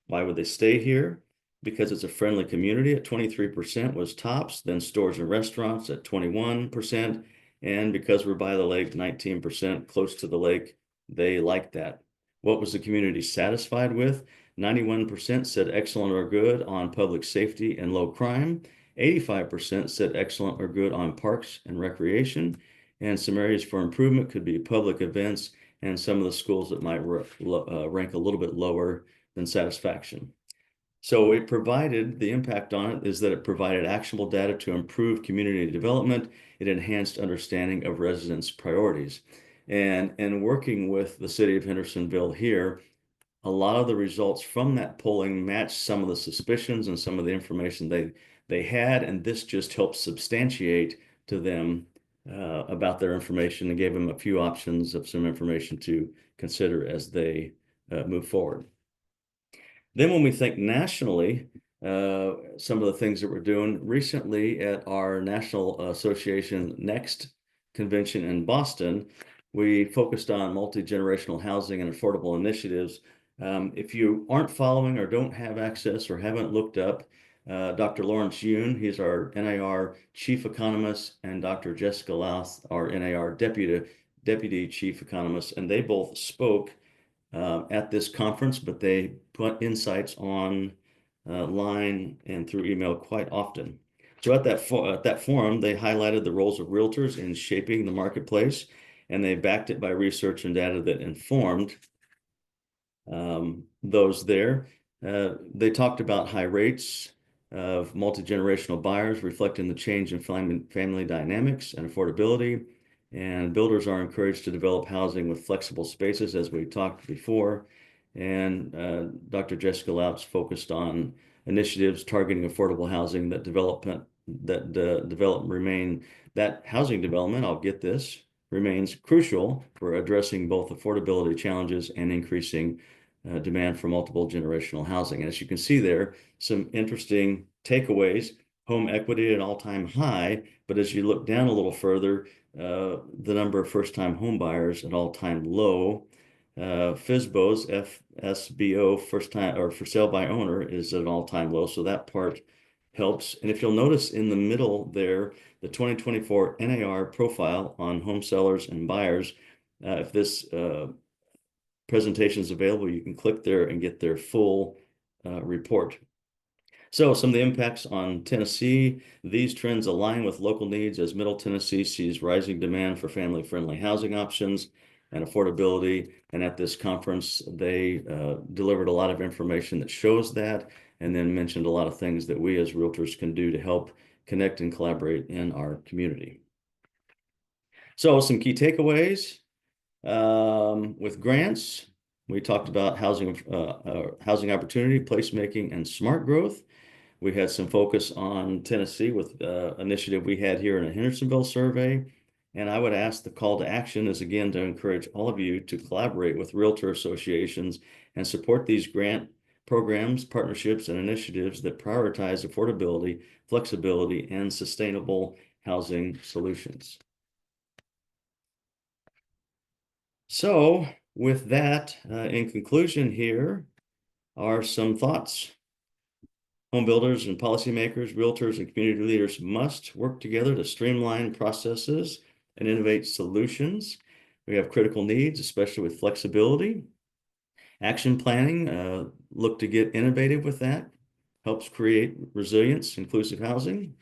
Why would they stay here? Because it's a friendly community at 23% was tops, then stores and restaurants at 21%, and because we're by the lake, 19% close to the lake, they like that. What was the community satisfied with? 91% said excellent or good on public safety and low crime. 85% said excellent or good on parks and recreation. And some areas for improvement could be public events and some of the schools that might rank a little bit lower than satisfaction. So it provided, the impact on it is that it provided actionable data to improve community development. It enhanced understanding of residents' priorities. And working with the city of Hendersonville here, a lot of the results from that polling matched some of the suspicions and some of the information they had, and this just helped substantiate to them about their information and gave them a few options of some information to consider as they move forward. Then when we think nationally, some of the things that we're doing recently at our National Association Next convention in Boston, we focused on multi-generational housing and affordable initiatives. If you aren't following or don't have access or haven't looked up, Dr. Lawrence Yoon, he's our NAR chief economist, and Dr. Jessica Louth, our NAR deputy chief economist, and they both spoke at this conference, but they put insights on line and through email quite often. So at that forum, they highlighted the roles of realtors in shaping the marketplace, and they backed it by research and data that informed those there. They talked about high rates of multi-generational buyers reflecting the change in family dynamics and affordability. And builders are encouraged to develop housing with flexible spaces, as we talked before. And Dr. Jessica Louth focused on initiatives targeting affordable housing that housing development, I'll get this, remains crucial for addressing both affordability challenges and increasing demand for multiple generational housing. And as you can see there, some interesting takeaways: home equity at an all-time high, but as you look down a little further, the number of first-time home buyers at all-time low. FSBO's FSBO, first time or for sale by owner, is at an all-time low, so that part helps. And if you'll notice in the middle there, the 2024 NAR profile on home sellers and buyers, if this presentation is available, you can click there and get their full report. So some of the impacts on Tennessee: these trends align with local needs as Middle Tennessee sees rising demand for family-friendly housing options and affordability. And at this conference, they delivered a lot of information that shows that, and then mentioned a lot of things that we as realtors can do to help connect and collaborate in our community. So some key takeaways. With grants, we talked about housing opportunity, placemaking, and smart growth. We had some focus on Tennessee with initiative we had here in a Hendersonville survey. And I would ask, the call to action is again to encourage all of you to collaborate with realtor associations and support these grant programs, partnerships, and initiatives that prioritize affordability, flexibility, and sustainable housing solutions. So with that, in conclusion, here are some thoughts. Home builders and policymakers, realtors, and community leaders must work together to streamline processes and innovate solutions. We have critical needs, especially with flexibility. Action planning, look to get innovative with that, helps create resilience, inclusive housing.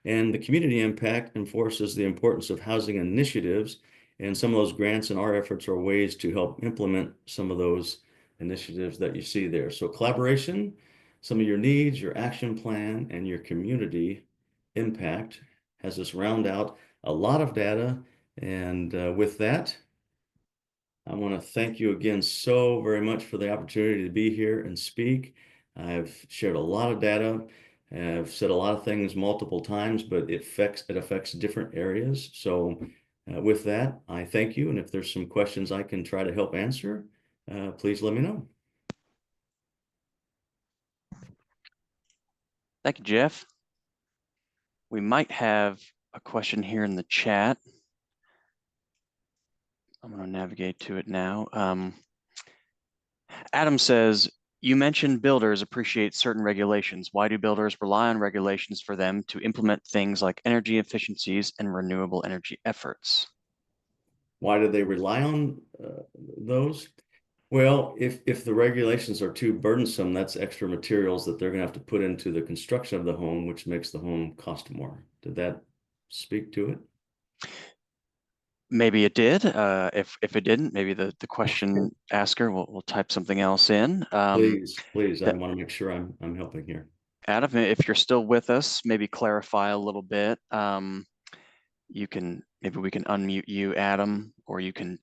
And the community impact enforces the importance of housing initiatives. And some of those grants and our efforts are ways to help implement some of those initiatives that you see there. So collaboration, some of your needs, your action plan, and your community impact has us round out a lot of data. And with that, I want to thank you again so very much for the opportunity to be here and speak. I've shared a lot of data. I've said a lot of things multiple times, but it affects different areas. So with that, I thank you. And if there's some questions I can try to help answer, please let me know. Thank you, Jeff. We might have a question here in the chat. I'm going to navigate to it now. Adam says, you mentioned builders appreciate certain regulations. Why do builders rely on regulations for them to implement things like energy efficiencies and renewable energy efforts? Why do they rely on those? Well, if the regulations are too burdensome, that's extra materials that they're going to have to put into the construction of the home, which makes the home cost more. Did that speak to it? Maybe it did. If it didn't, maybe the question asker will type something else in. Please. I want to make sure I'm helping here. Adam, if you're still with us, maybe clarify a little bit. Maybe we can unmute you, Adam, or you can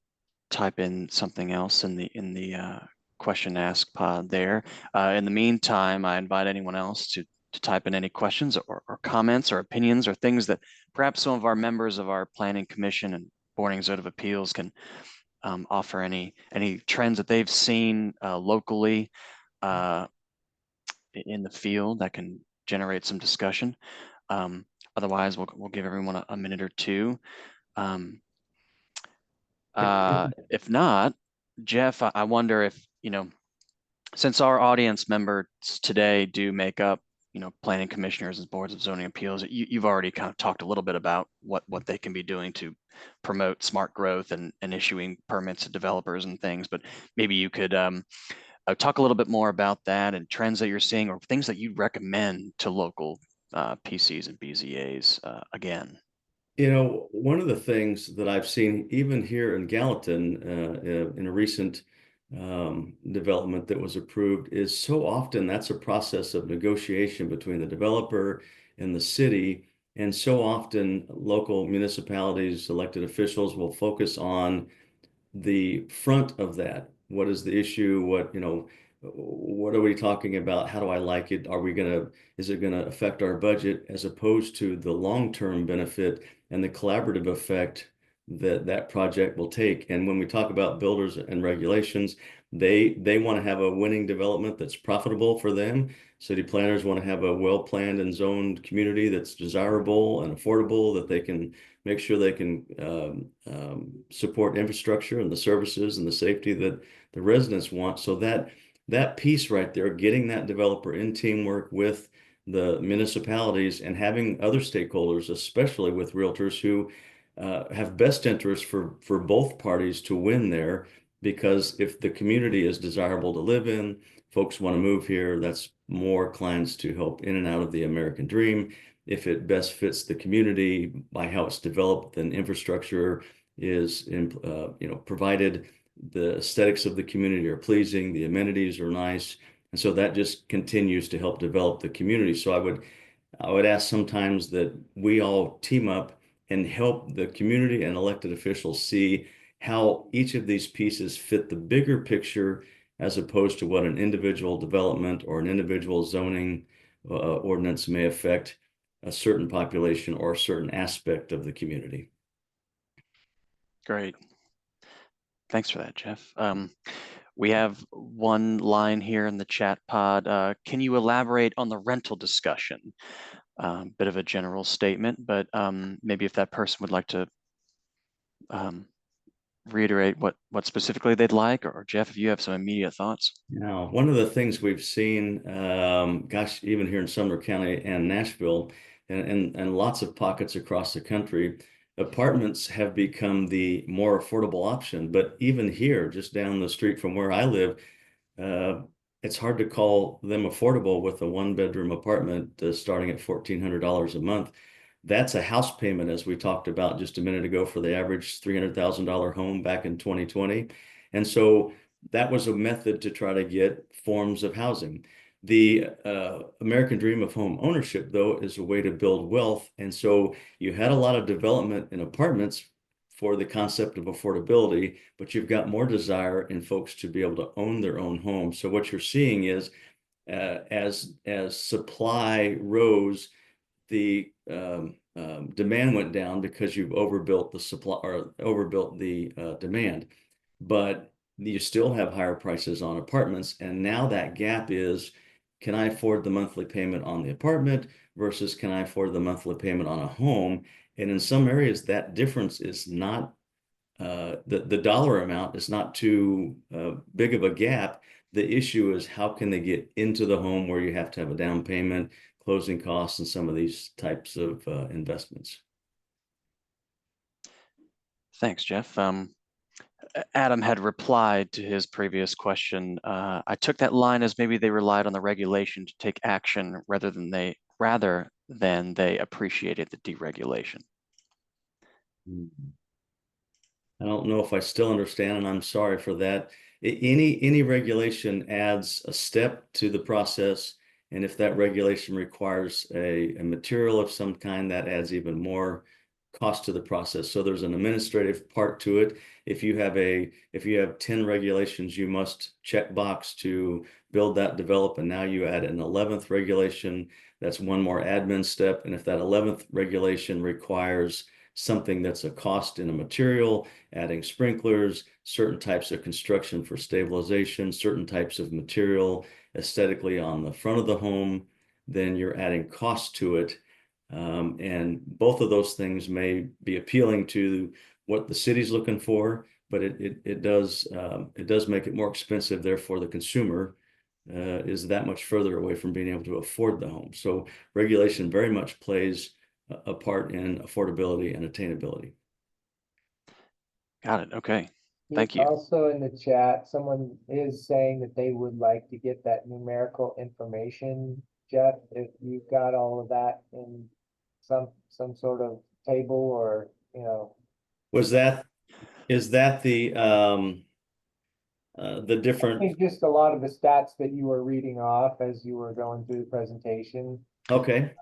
type in something else in the question ask pod there. In the meantime, I invite anyone else to type in any questions or comments or opinions or things that perhaps some of our members of our Planning Commission and Board and Zoning of Appeals can offer any trends that they've seen locally in the field that can generate some discussion. Otherwise, we'll give everyone a minute or two. If not, Jeff, I wonder if, since our audience members today do make up, planning commissioners and boards of zoning appeals, you've already kind of talked a little bit about what they can be doing to promote smart growth and issuing permits to developers and things, but maybe you could talk a little bit more about that and trends that you're seeing or things that you'd recommend to local PCs and BZAs again. One of the things that I've seen even here in Gallatin in a recent development that was approved is so often that's a process of negotiation between the developer and the city. And so often local municipalities, elected officials will focus on the front of that. What is the issue? What are we talking about? How do I like it? Is it gonna affect our budget, as opposed to the long-term benefit and the collaborative effect that project will take? And when we talk about builders and regulations, they want to have a winning development that's profitable for them. City planners want to have a well-planned and zoned community that's desirable and affordable, that they can make sure they can support infrastructure and the services and the safety that the residents want. So that piece right there, getting that developer in teamwork with the municipalities and having other stakeholders, especially with realtors who have best interest for both parties to win there, because if the community is desirable to live in, folks want to move here, that's more clients to help in and out of the American dream. If it best fits the community by how it's developed, then infrastructure is provided, the aesthetics of the community are pleasing, the amenities are nice, and so that just continues to help develop the community. So I would ask sometimes that we all team up and help the community and elected officials see how each of these pieces fit the bigger picture, as opposed to what an individual development or an individual zoning ordinance may affect a certain population or a certain aspect of the community. Great. Thanks for that, Jeff. We have one line here in the chat pod. Can you elaborate on the rental discussion? Bit of a general statement, but maybe if that person would like to reiterate what specifically they'd like, or Jeff, if you have some immediate thoughts. Now, one of the things we've seen, gosh, even here in Sumner County and Nashville, and lots of pockets across the country, apartments have become the more affordable option. But even here, just down the street from where I live, it's hard to call them affordable with a one-bedroom apartment starting at $1,400 a month. That's a house payment, as we talked about just a minute ago, for the average $300,000 home back in 2020. And so that was a method to try to get forms of housing. The American dream of home ownership, though, is a way to build wealth. And so you had a lot of development in apartments for the concept of affordability, but you've got more desire in folks to be able to own their own home. So what you're seeing is as supply rose, the demand went down because you've overbuilt the supply or overbuilt the demand. But you still have higher prices on apartments. And now that gap is, can I afford the monthly payment on the apartment versus can I afford the monthly payment on a home? And in some areas, that difference is not, the dollar amount is not too big of a gap. The issue is how can they get into the home where you have to have a down payment, closing costs, and some of these types of investments. Thanks, Jeff. Adam had replied to his previous question. I took that line as maybe they relied on the regulation to take action rather than they appreciated the deregulation. I don't know if I still understand, and I'm sorry for that. Any regulation adds a step to the process, and if that regulation requires a material of some kind, that adds even more cost to the process. So there's an administrative part to it. If you have 10 regulations, you must check box to build that, develop, and now you add an 11th regulation. That's one more admin step. And if that 11th regulation requires something that's a cost in a material, adding sprinklers, certain types of construction for stabilization, certain types of material aesthetically on the front of the home, then you're adding cost to it. And both of those things may be appealing to what the city's looking for, but it does make it more expensive. Therefore, the consumer is that much further away from being able to afford the home. So regulation very much plays a part in affordability and attainability. Got it. Okay. Thank you. Also in the chat, someone is saying that they would like to get that numerical information. Jeff, if you've got all of that in some sort of table or, is that the different? I think just a lot of the stats that you were reading off as you were going through the presentation. Okay.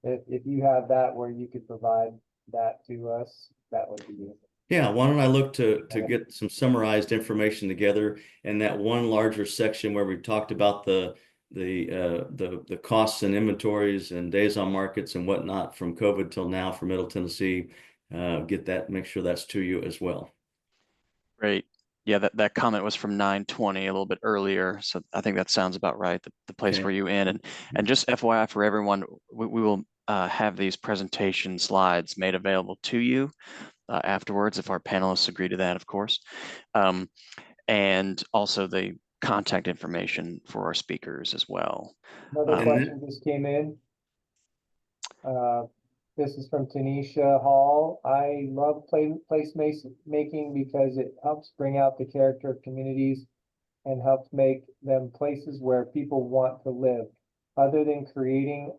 If you have that where you could provide that to us, that would be good. Yeah, why don't I look to get some summarized information together, and that one larger section where we've talked about the costs and inventories and days on markets and whatnot from COVID till now for Middle Tennessee, get that, make sure that's to you as well. Great. Yeah, that comment was from 9/20, a little bit earlier. So I think that sounds about right. The place Okay. for you in. And just FYI for everyone, we will have these presentation slides made available to you afterwards if our panelists agree to that, of course. And also the contact information for our speakers as well. Another question just came in. This is from Tanisha Hall. I love place making because it helps bring out the character of communities and helps make them places where people want to live. Other than creating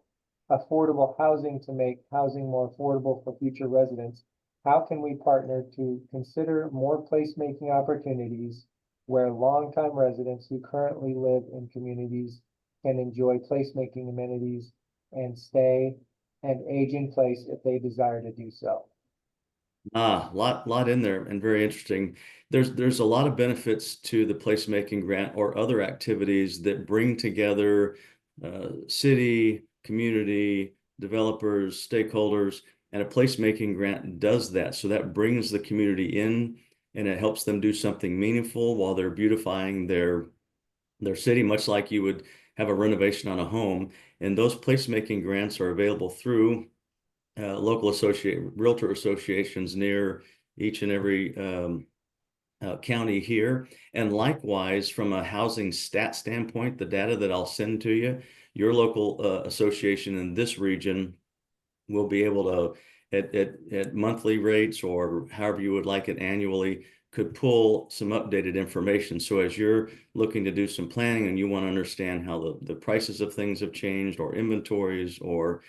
affordable housing to make housing more affordable for future residents, how can we partner to consider more placemaking opportunities where longtime residents who currently live in communities can enjoy placemaking amenities and stay and age in place if they desire to do so? Lot in there, and very interesting. There's a lot of benefits to the placemaking grant or other activities that bring together city, community, developers, stakeholders, and a placemaking grant does that. So that brings the community in, and it helps them do something meaningful while they're beautifying their city, much like you would have a renovation on a home. And those placemaking grants are available through local realtor associations near each and every county here. And likewise, from a housing stat standpoint, the data that I'll send to you, your local association in this region will be able to, at monthly rates or however you would like it annually, could pull some updated information. So as you're looking to do some planning and you want to understand how the prices of things have changed, or inventories, or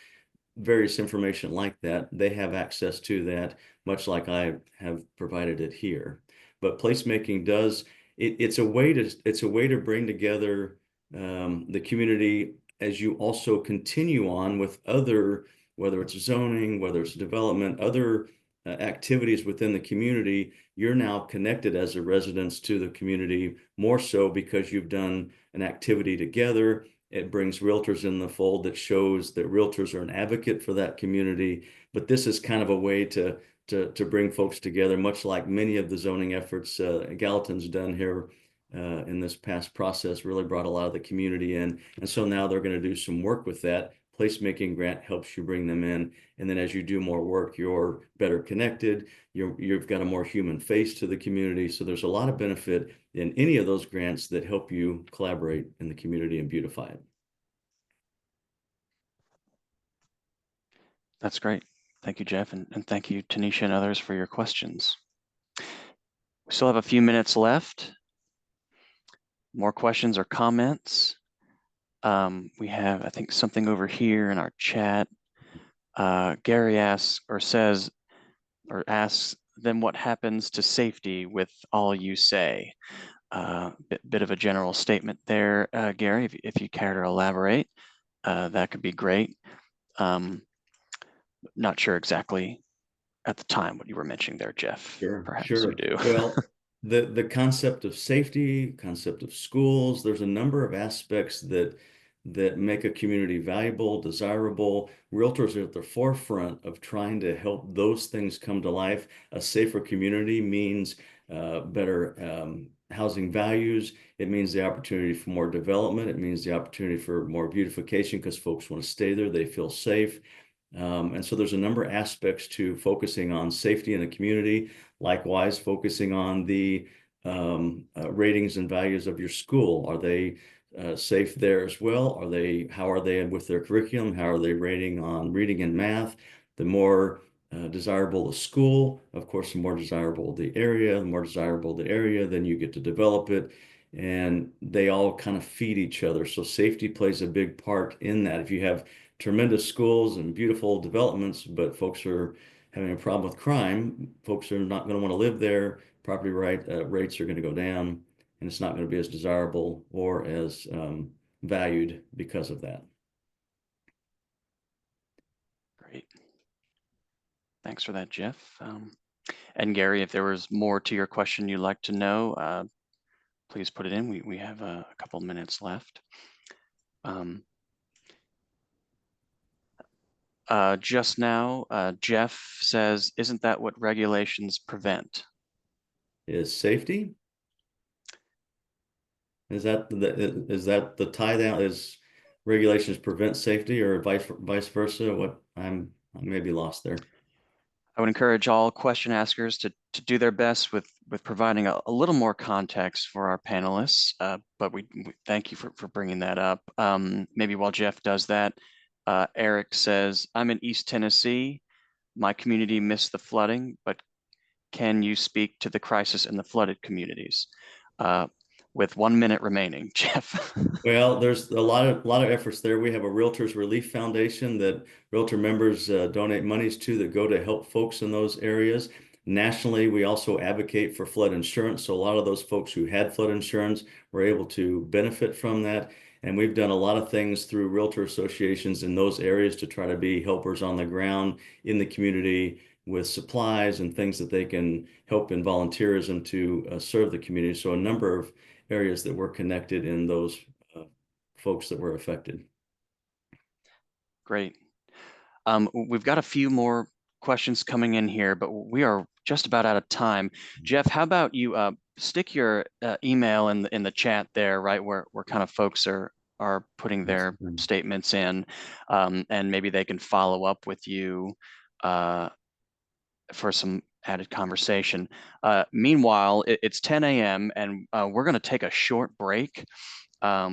various information like that, they have access to that, much like I have provided it here. But placemaking does, it's a way to bring together the community as you also continue on with other, whether it's zoning, whether it's development, other activities within the community. You're now connected as a residents to the community more so because you've done an activity together. It brings realtors in the fold that shows that realtors are an advocate for that community. But this is kind of a way to bring folks together, much like many of the zoning efforts Gallatin's done here in this past process, really brought a lot of the community in. And so now they're going to do some work with that. Placemaking grant helps you bring them in. And then as you do more work, you're better connected. You've got a more human face to the community. So there's a lot of benefit in any of those grants that help you collaborate in the community and beautify it. That's great. Thank you, Jeff. And thank you, Tanisha and others, for your questions. We still have a few minutes left. More questions or comments? We have, I think, something over here in our chat. Gary asks, then what happens to safety with all you say? Bit of a general statement there, Gary, if you care to elaborate, that could be great. Not sure exactly at the time what you were mentioning there, Jeff. Sure, Perhaps sure. you do. Well, the concept of safety, concept of schools, there's a number of aspects that make a community valuable, desirable. Realtors are at the forefront of trying to help those things come to life. A safer community means better housing values. It means the opportunity for more development. It means the opportunity for more beautification because folks want to stay there. They feel safe. And so there's a number of aspects to focusing on safety in the community. Likewise, focusing on the ratings and values of your school. Are they safe there as well? How are they with their curriculum? How are they rating on reading and math? The more desirable the school, of course, the more desirable the area. The more desirable the area, then you get to develop it. And they all kind of feed each other. So safety plays a big part in that. If you have tremendous schools and beautiful developments, but folks are having a problem with crime, folks are not going to want to live there. Property rates are going to go down, and it's not going to be as desirable or as valued because of that. Great. Thanks for that, Jeff. And Gary, if there was more to your question you'd like to know, please put it in. We have a couple minutes left. Just now, Jeff says, isn't that what regulations prevent? Is safety? Is that the tie down? Is regulations prevent safety, or vice versa? What I may be lost there. I would encourage all question askers to do their best with providing a little more context for our panelists, but we thank you for bringing that up. Maybe while Jeff does that, Eric says, I'm in East Tennessee. My community missed the flooding, but can you speak to the crisis in the flooded communities? With 1 minute remaining, Jeff. Well, there's a lot of efforts there. We have a Realtors Relief Foundation that realtor members donate monies to that go to help folks in those areas. Nationally, we also advocate for flood insurance. So a lot of those folks who had flood insurance were able to benefit from that. And we've done a lot of things through realtor associations in those areas to try to be helpers on the ground in the community with supplies and things that they can help in volunteerism to serve the community. So a number of areas that were connected in those folks that were affected. Great. We've got a few more questions coming in here, but we are just about out of time. Jeff, how about you stick your email in the chat there, right, where kind of folks are putting their statements in, and maybe they can follow up with you for some added conversation. Meanwhile, it's 10 a.m. and we're going to take a short break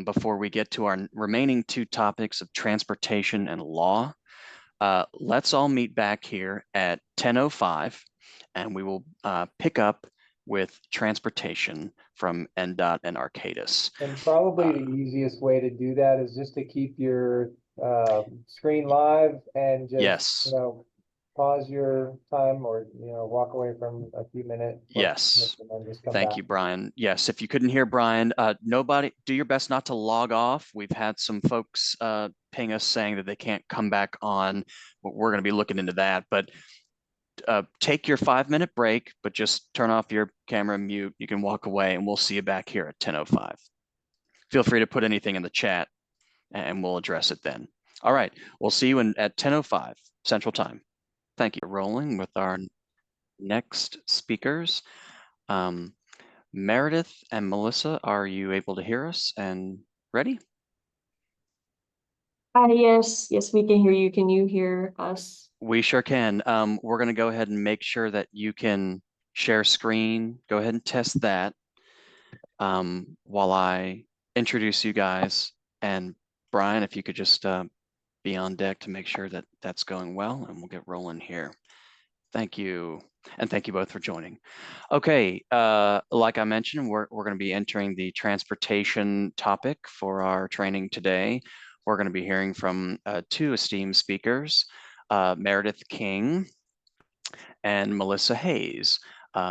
before we get to our remaining two topics of transportation and law. Let's all meet back here at 10:05, and we will pick up with transportation from NDOT and Arcadis. And probably the easiest way to do that is just to keep your screen live and just, Yes. you know, pause your time or, you know, walk away from a few minutes. Yes. And then just come Thank back. you, Brian. Yes, if you couldn't hear Brian, nobody, do your best not to log off. We've had some folks ping us saying that they can't come back on, but we're going to be looking into that. But take your 5-minute break, but just turn off your camera, mute. You can walk away, and we'll see you back here at 10:05. Feel free to put anything in the chat, and we'll address it then. All right, we'll see you at 10:05 Central Time. Thank you. Rolling with our next speakers. Meredith and Melissa, are you able to hear us and ready? Yes, we can hear you. Can you hear us? We sure can. We're going to go ahead and make sure that you can share screen. Go ahead and test that while I introduce you guys. And Brian, if you could just be on deck to make sure that that's going well, and we'll get rolling here. Thank you. And thank you both for joining. Okay, like I mentioned, we're going to be entering the transportation topic for our training today. We're going to be hearing from two esteemed speakers, Meredith King and Melisa Hayes.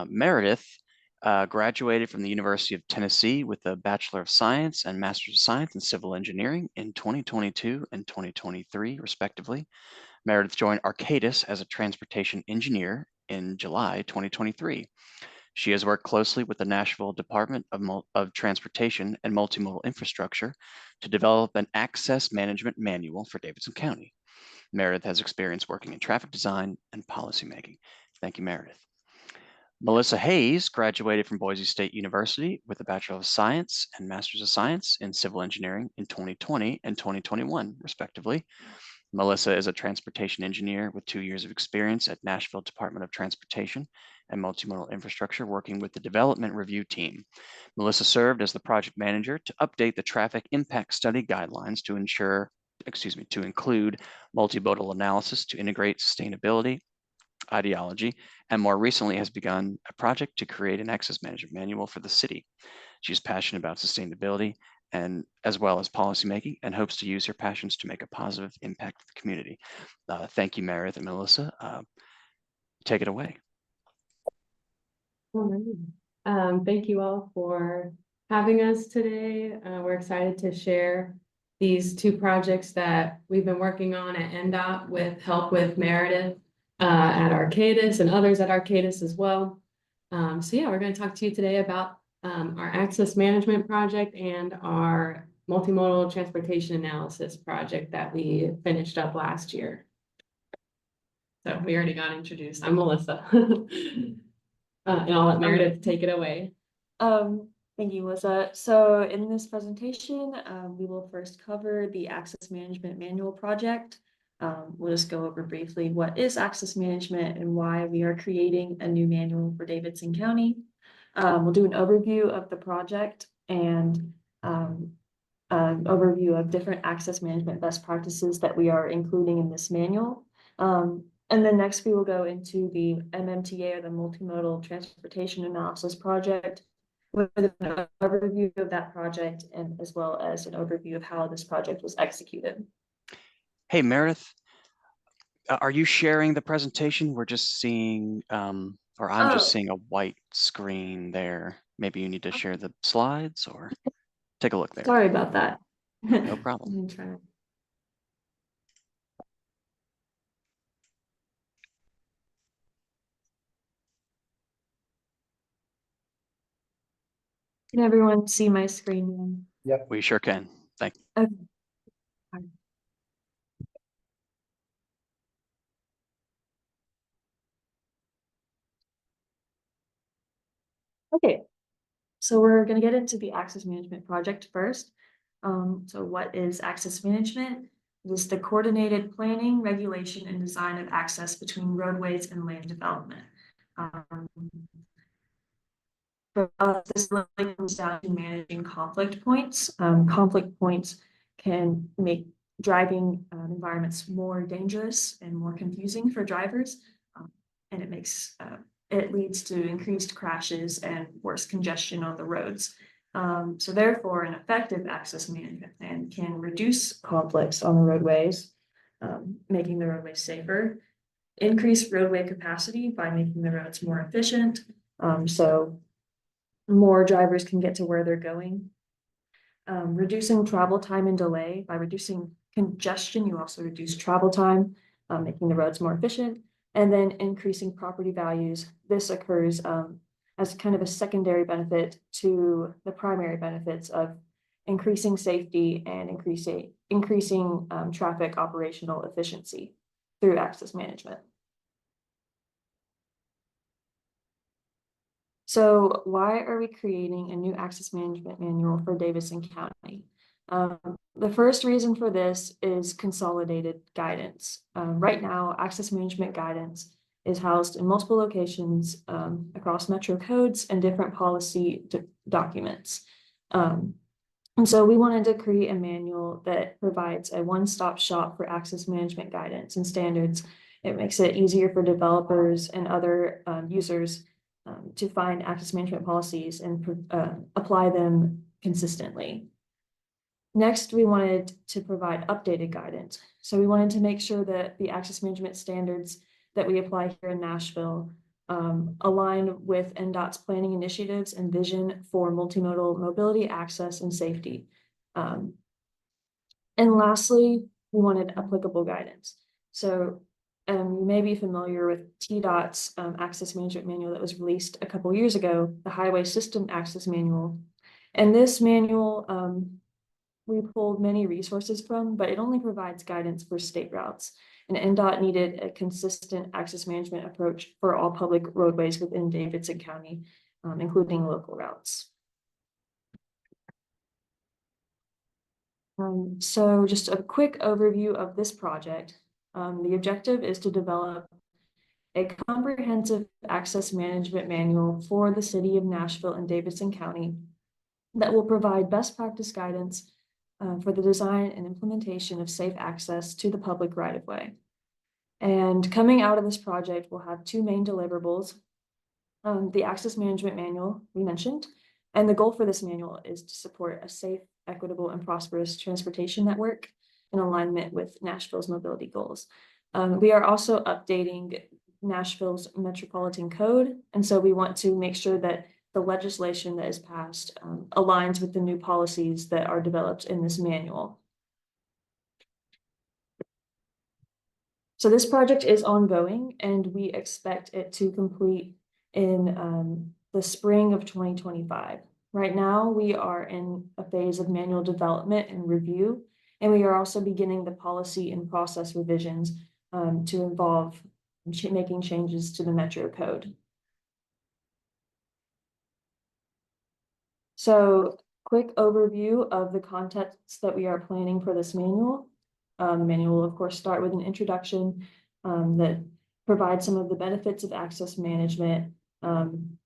Meredith graduated from the University of Tennessee with a Bachelor of Science and Master's of Science in Civil Engineering in 2022 and 2023, respectively. Meredith joined Arcadis as a transportation engineer in July 2023. She has worked closely with the Nashville Department of Transportation and Multimodal Infrastructure to develop an access management manual for Davidson County. Meredith has experience working in traffic design and policymaking. Thank you, Meredith. Melisa Hayes graduated from Boise State University with a Bachelor of Science and Master's of Science in Civil Engineering in 2020 and 2021, respectively. Melisa is a transportation engineer with 2 years of experience at Nashville Department of Transportation and Multimodal Infrastructure, working with the Development Review Team. Melisa served as the project manager to update the traffic impact study guidelines to include multimodal analysis to integrate sustainability, ideology, and more recently has begun a project to create an access management manual for the city. She's passionate about sustainability and as well as policymaking, and hopes to use her passions to make a positive impact to the community. Thank you, Meredith and Melisa. Take it away. Thank you all for having us today. We're excited to share these two projects that we've been working on at NDOT with help with Meredith at Arcadis and others at Arcadis as well. So yeah, we're going to talk to you today about our access management project and our multimodal transportation analysis project that we finished up last year. So we already got introduced. I'm Melissa. And I'll let Meredith take it away. Thank you, Melissa. So in this presentation, we will first cover the Access Management Manual project. We'll just go over briefly what is access management and why we are creating a new manual for Davidson County. We'll do an overview of the project and an overview of different access management best practices that we are including in this manual. And then next we will go into the MMTA, or the Multimodal Transportation Analysis Project, with an overview of that project and as well as an overview of how this project was executed. Hey, Meredith, are you sharing the presentation? We're just seeing, or I'm just seeing a white screen there. Maybe you need to share the slides or take a look there. Sorry about that. No problem. Let me try. Can everyone see my screen? Yep. We sure can. Thank you. Okay. Okay, so we're going to get into the access management project first. So what is access management? It is the coordinated planning, regulation, and design of access between roadways and land development. For us, this really comes down to managing conflict points. Conflict points can make driving environments more dangerous and more confusing for drivers, and it leads to increased crashes and worse congestion on the roads. So therefore, an effective access management plan can reduce conflicts on the roadways, making the roadways safer, increase roadway capacity by making the roads more efficient, so more drivers can get to where they're going. Reducing travel time and delay. By reducing congestion, you also reduce travel time, making the roads more efficient, and then increasing property values. This occurs as kind of a secondary benefit to the primary benefits of increasing safety and increasing traffic operational efficiency through access management. So why are we creating a new access management manual for Davidson County? The first reason for this is consolidated guidance. Right now, access management guidance is housed in multiple locations across metro codes and different policy documents. And so we wanted to create a manual that provides a one-stop shop for access management guidance and standards. It makes it easier for developers and other users to find access management policies and apply them consistently. Next, we wanted to provide updated guidance. So we wanted to make sure that the access management standards that we apply here in Nashville align with NDOT's planning initiatives and vision for multimodal mobility, access, and safety. And lastly, we wanted applicable guidance. So you may be familiar with TDOT's access management manual that was released a couple years ago, the Highway System Access Manual. And this manual, we pulled many resources from, but it only provides guidance for state routes. And NDOT needed a consistent access management approach for all public roadways within Davidson County, including local routes. So just a quick overview of this project. The objective is to develop a comprehensive access management manual for the city of Nashville and Davidson County that will provide best practice guidance for the design and implementation of safe access to the public right-of-way. And coming out of this project, we'll have two main deliverables. The access management manual we mentioned, and the goal for this manual is to support a safe, equitable, and prosperous transportation network in alignment with Nashville's mobility goals. We are also updating Nashville's Metropolitan Code, and so we want to make sure that the legislation that is passed aligns with the new policies that are developed in this manual. So this project is ongoing, and we expect it to complete in the spring of 2025. Right now, we are in a phase of manual development and review, and we are also beginning the policy and process revisions to involve making changes to the Metro Code. So, quick overview of the contents that we are planning for this manual. The manual will, of course, start with an introduction that provides some of the benefits of access management and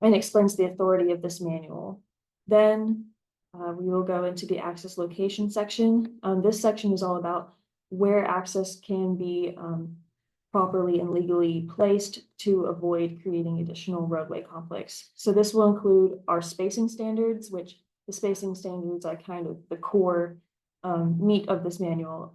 explains the authority of this manual. Then we will go into the access location section. This section is all about where access can be properly and legally placed to avoid creating additional roadway conflicts. So this will include our spacing standards, which the spacing standards are kind of the core meat of this manual,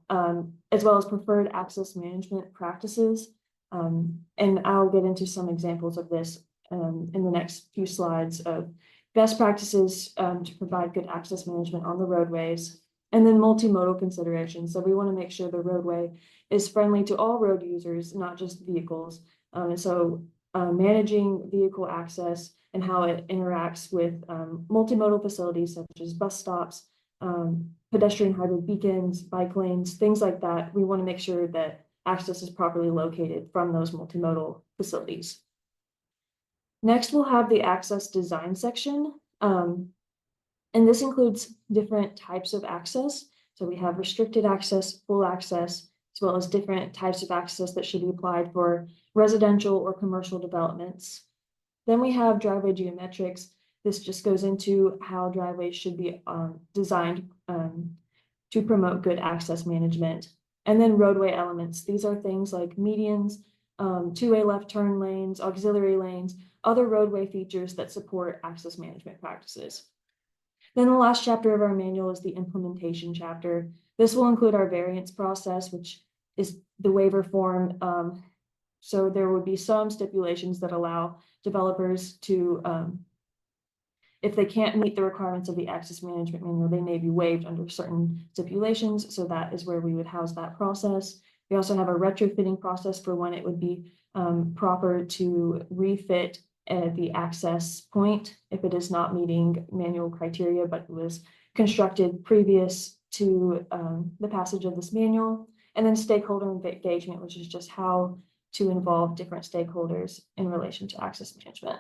as well as preferred access management practices. And I'll get into some examples of this in the next few slides of best practices to provide good access management on the roadways, and then multimodal considerations. So we want to make sure the roadway is friendly to all road users, not just vehicles. And so managing vehicle access and how it interacts with multimodal facilities such as bus stops, pedestrian hybrid beacons, bike lanes, things like that. We want to make sure that access is properly located from those multimodal facilities. Next, we'll have the access design section. And this includes different types of access. So we have restricted access, full access, as well as different types of access that should be applied for residential or commercial developments. Then we have driveway geometrics. This just goes into how driveways should be designed to promote good access management. And then roadway elements. These are things like medians, two-way left turn lanes, auxiliary lanes, other roadway features that support access management practices. Then the last chapter of our manual is the implementation chapter. This will include our variance process, which is the waiver form. So there would be some stipulations that allow developers to, if they can't meet the requirements of the access management manual, they may be waived under certain stipulations. So that is where we would house that process. We also have a retrofitting process for when it would be proper to refit the access point if it is not meeting manual criteria, but it was constructed previous to the passage of this manual. And then stakeholder engagement, which is just how to involve different stakeholders in relation to access management.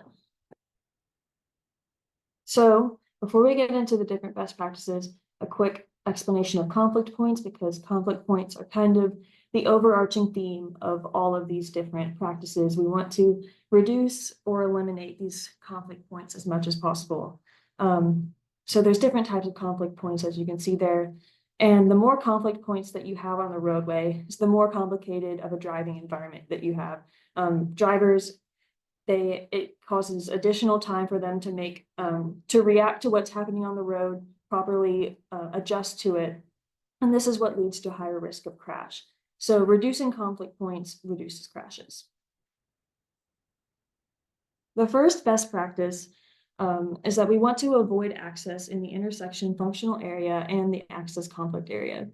So before we get into the different best practices, a quick explanation of conflict points, because conflict points are kind of the overarching theme of all of these different practices. We want to reduce or eliminate these conflict points as much as possible. So there's different types of conflict points, as you can see there. And the more conflict points that you have on the roadway, is the more complicated of a driving environment that you have. Drivers, it causes additional time for them to make, to react to what's happening on the road, properly adjust to it. And this is what leads to higher risk of crash. So reducing conflict points reduces crashes. The first best practice is that we want to avoid access in the intersection functional area and the access conflict area.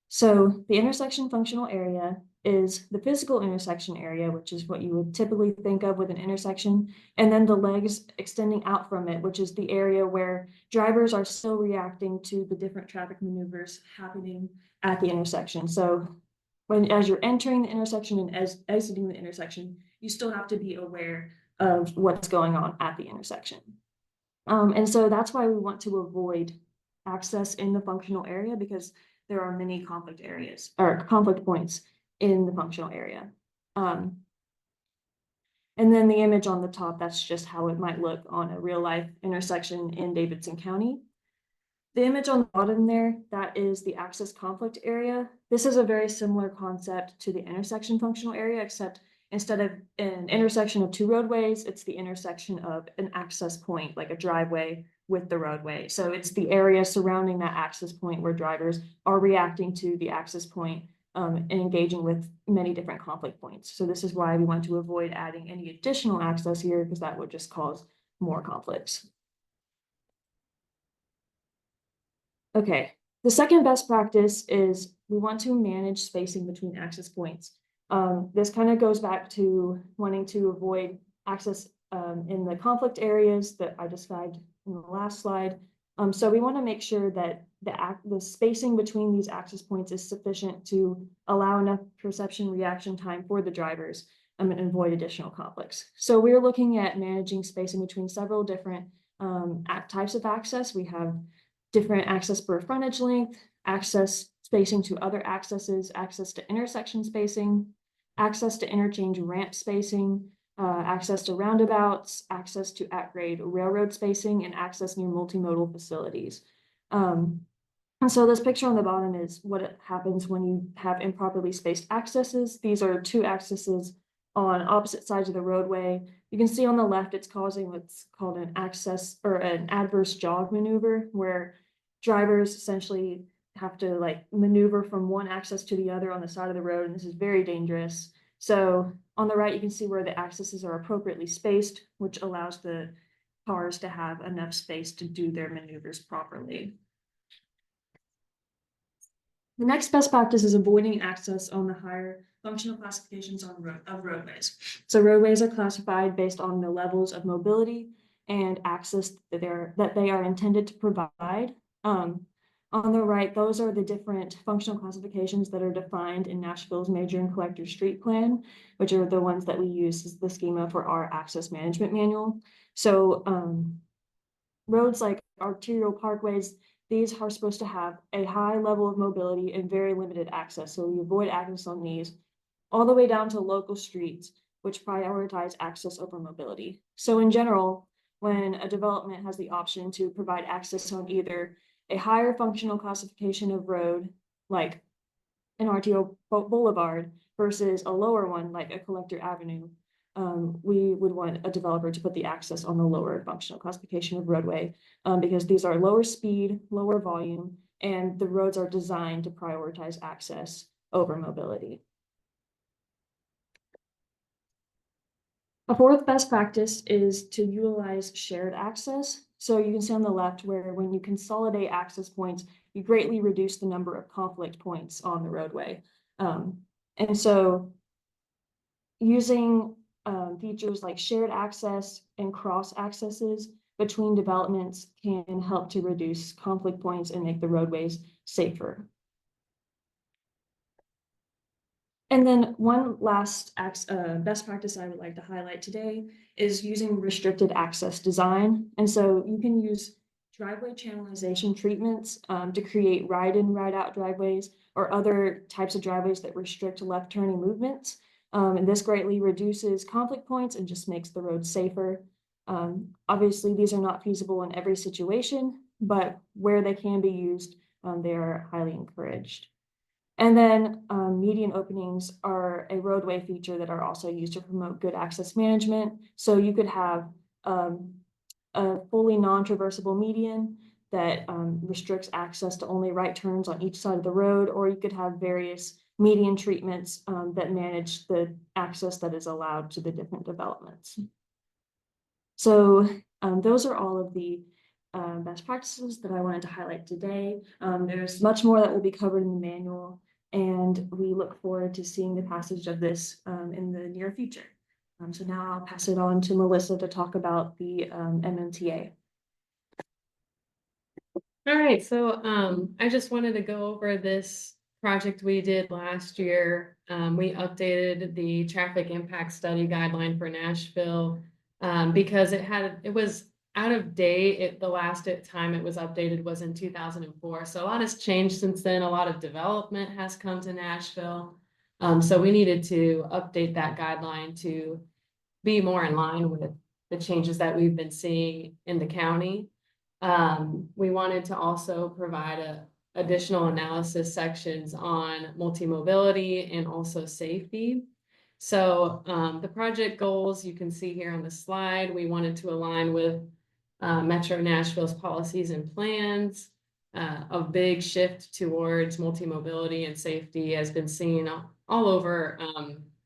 So the intersection functional area is the physical intersection area, which is what you would typically think of with an intersection, and then the legs extending out from it, which is the area where drivers are still reacting to the different traffic maneuvers happening at the intersection. So as you're entering the intersection and as exiting the intersection, you still have to be aware of what's going on at the intersection. And so that's why we want to avoid access in the functional area, because there are many conflict areas or conflict points in the functional area. And then the image on the top, that's just how it might look on a real life intersection in Davidson County. The image on the bottom there, that is the access conflict area. This is a very similar concept to the intersection functional area, except instead of an intersection of two roadways, it's the intersection of an access point, like a driveway with the roadway. So it's the area surrounding that access point where drivers are reacting to the access point and engaging with many different conflict points. So this is why we want to avoid adding any additional access here, because that would just cause more conflicts. Okay, the second best practice is we want to manage spacing between access points. This kind of goes back to wanting to avoid access in the conflict areas that I described in the last slide. So we want to make sure that the spacing between these access points is sufficient to allow enough perception reaction time for the drivers and avoid additional conflicts. So we're looking at managing spacing between several different types of access. We have different access per frontage length, access spacing to other accesses, access to intersection spacing, access to interchange ramp spacing, access to roundabouts, access to at-grade railroad spacing, and access near multimodal facilities. And so this picture on the bottom is what happens when you have improperly spaced accesses. These are two accesses on opposite sides of the roadway. You can see on the left, it's causing what's called an access or an adverse jog maneuver, where drivers essentially have to like maneuver from one access to the other on the side of the road, and this is very dangerous. So on the right, you can see where the accesses are appropriately spaced, which allows the cars to have enough space to do their maneuvers properly. The next best practice is avoiding access on the higher functional classifications of roadways. So roadways are classified based on the levels of mobility and access that they are intended to provide. On the right, those are the different functional classifications that are defined in Nashville's Major and Collector Street Plan, which are the ones that we use as the schema for our access management manual. So roads like arterial parkways, these are supposed to have a high level of mobility and very limited access. So we avoid access on these all the way down to local streets, which prioritize access over mobility. So in general, when a development has the option to provide access on either a higher functional classification of road, like an RTO boulevard, versus a lower one, like a collector avenue, we would want a developer to put the access on the lower functional classification of roadway, because these are lower speed, lower volume, and the roads are designed to prioritize access over mobility. A fourth best practice is to utilize shared access. So you can see on the left where when you consolidate access points, you greatly reduce the number of conflict points on the roadway. And so using features like shared access and cross accesses between developments can help to reduce conflict points and make the roadways safer. And then one last best practice I would like to highlight today is using restricted access design. And so you can use driveway channelization treatments to create ride-in, ride-out driveways or other types of driveways that restrict left turning movements. And this greatly reduces conflict points and just makes the road safer. Obviously, these are not feasible in every situation, but where they can be used, they are highly encouraged. And then median openings are a roadway feature that are also used to promote good access management. So you could have a fully non-traversable median that restricts access to only right turns on each side of the road, or you could have various median treatments that manage the access that is allowed to the different developments. So those are all of the best practices that I wanted to highlight today. There's much more that will be covered in the manual, and we look forward to seeing the passage of this in the near future. So now I'll pass it on to Melissa to talk about the MMTA. All right, so I just wanted to go over this project we did last year. We updated the traffic impact study guideline for Nashville because it was out of date. The last time it was updated was in 2004. So a lot has changed since then. A lot of development has come to Nashville. So we needed to update that guideline to be more in line with the changes that we've been seeing in the county. We wanted to also provide additional analysis sections on multi-mobility and also safety. So the project goals you can see here on the slide, we wanted to align with Metro Nashville's policies and plans. A big shift towards multi-mobility and safety has been seen all over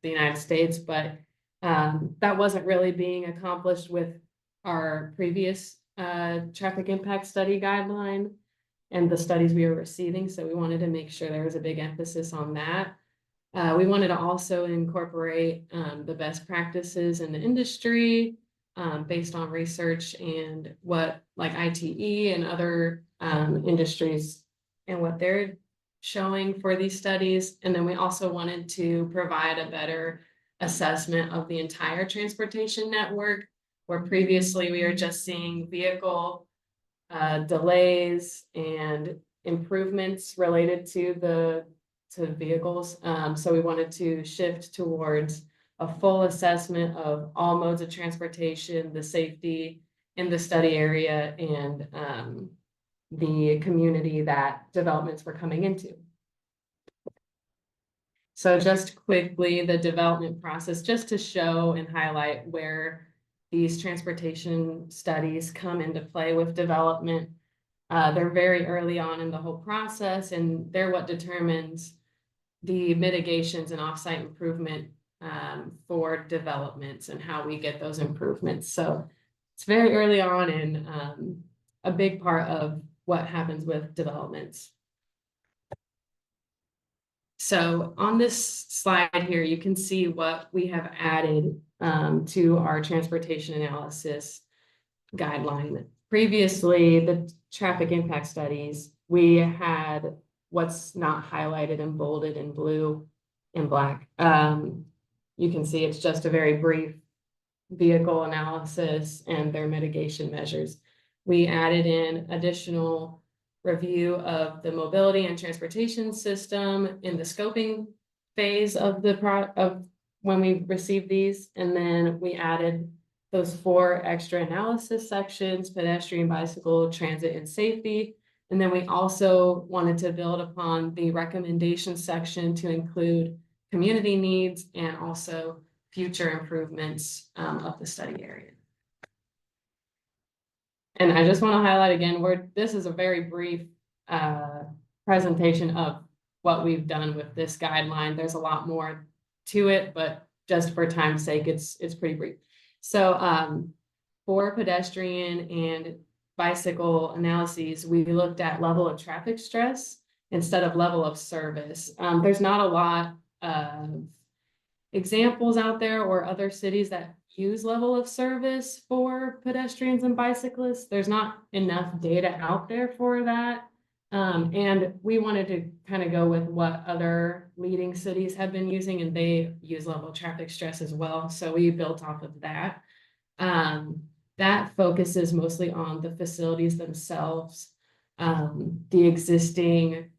the United States, but that wasn't really being accomplished with our previous traffic impact study guideline and the studies we were receiving. So we wanted to make sure there was a big emphasis on that. We wanted to also incorporate the best practices in the industry based on research and what like ITE and other industries and what they're showing for these studies. And then we also wanted to provide a better assessment of the entire transportation network, where previously we were just seeing vehicle delays and improvements related to vehicles. So we wanted to shift towards a full assessment of all modes of transportation, the safety in the study area, and the community that developments were coming into. So just quickly, the development process, just to show and highlight where these transportation studies come into play with development. They're very early on in the whole process, and they're what determines the mitigations and offsite improvement for developments and how we get those improvements. So it's very early on and a big part of what happens with developments. So on this slide here, you can see what we have added to our transportation analysis guideline. Previously, the traffic impact studies, we had what's not highlighted and bolded in blue and black. You can see it's just a very brief vehicle analysis and their mitigation measures. We added in additional review of the mobility and transportation system in the scoping phase of when we received these. And then we added those 4 extra analysis sections: pedestrian, bicycle, transit, and safety. And then we also wanted to build upon the recommendation section to include community needs and also future improvements of the study area. And I just want to highlight again, this is a very brief presentation of what we've done with this guideline. There's a lot more to it, but just for time's sake, it's pretty brief. So for pedestrian and bicycle analyses, we looked at level of traffic stress instead of level of service. There's not a lot of examples out there or other cities that use level of service for pedestrians and bicyclists. There's not enough data out there for that. And we wanted to kind of go with what other leading cities have been using, and they use level of traffic stress as well. So we built off of that. That focuses mostly on the facilities themselves, the existing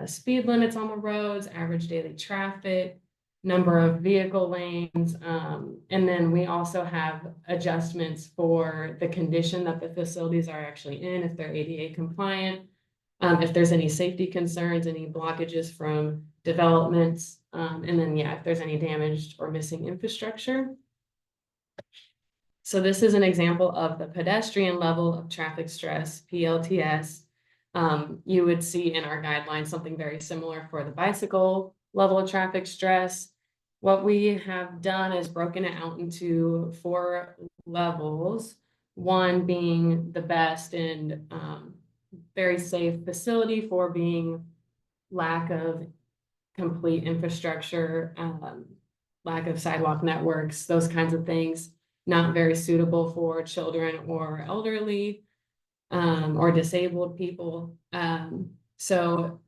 speed limits on the roads, average daily traffic, number of vehicle lanes, and then we also have adjustments for the condition that the facilities are actually in, if they're ADA compliant, if there's any safety concerns, any blockages from developments, and then if there's any damaged or missing infrastructure. So this is an example of the pedestrian level of traffic stress, PLTS. You would see in our guidelines something very similar for the bicycle level of traffic stress. What we have done is broken it out into 4 levels, one being the best and very safe facility, 4 being lack of complete infrastructure, lack of sidewalk networks, those kinds of things, not very suitable for children or elderly or disabled people. So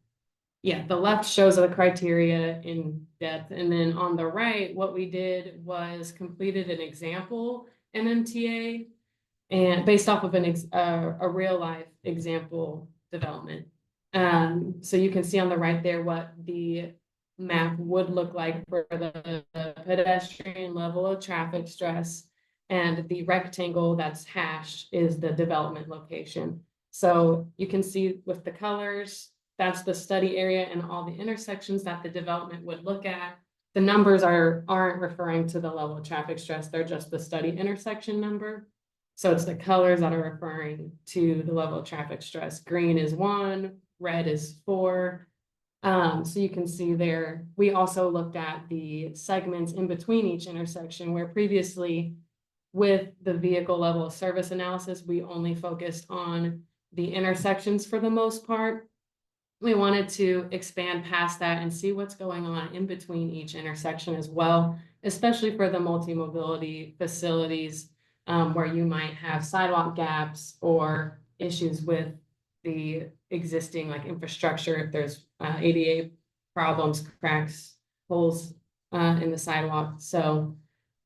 the left shows the criteria in depth. And then on the right, what we did was completed an example MMTA and based off of a real life example development. So you can see on the right there what the map would look like for the pedestrian level of traffic stress, and the rectangle that's hashed is the development location. So you can see with the colors, that's the study area and all the intersections that the development would look at. The numbers aren't referring to the level of traffic stress, they're just the study intersection number. So it's the colors that are referring to the level of traffic stress. Green is 1, red is 4. So you can see there, we also looked at the segments in between each intersection, where previously with the vehicle level of service analysis, we only focused on the intersections for the most part. We wanted to expand past that and see what's going on in between each intersection as well, especially for the multi-mobility facilities where you might have sidewalk gaps or issues with the existing infrastructure. If there's ADA problems, cracks, holes in the sidewalk. So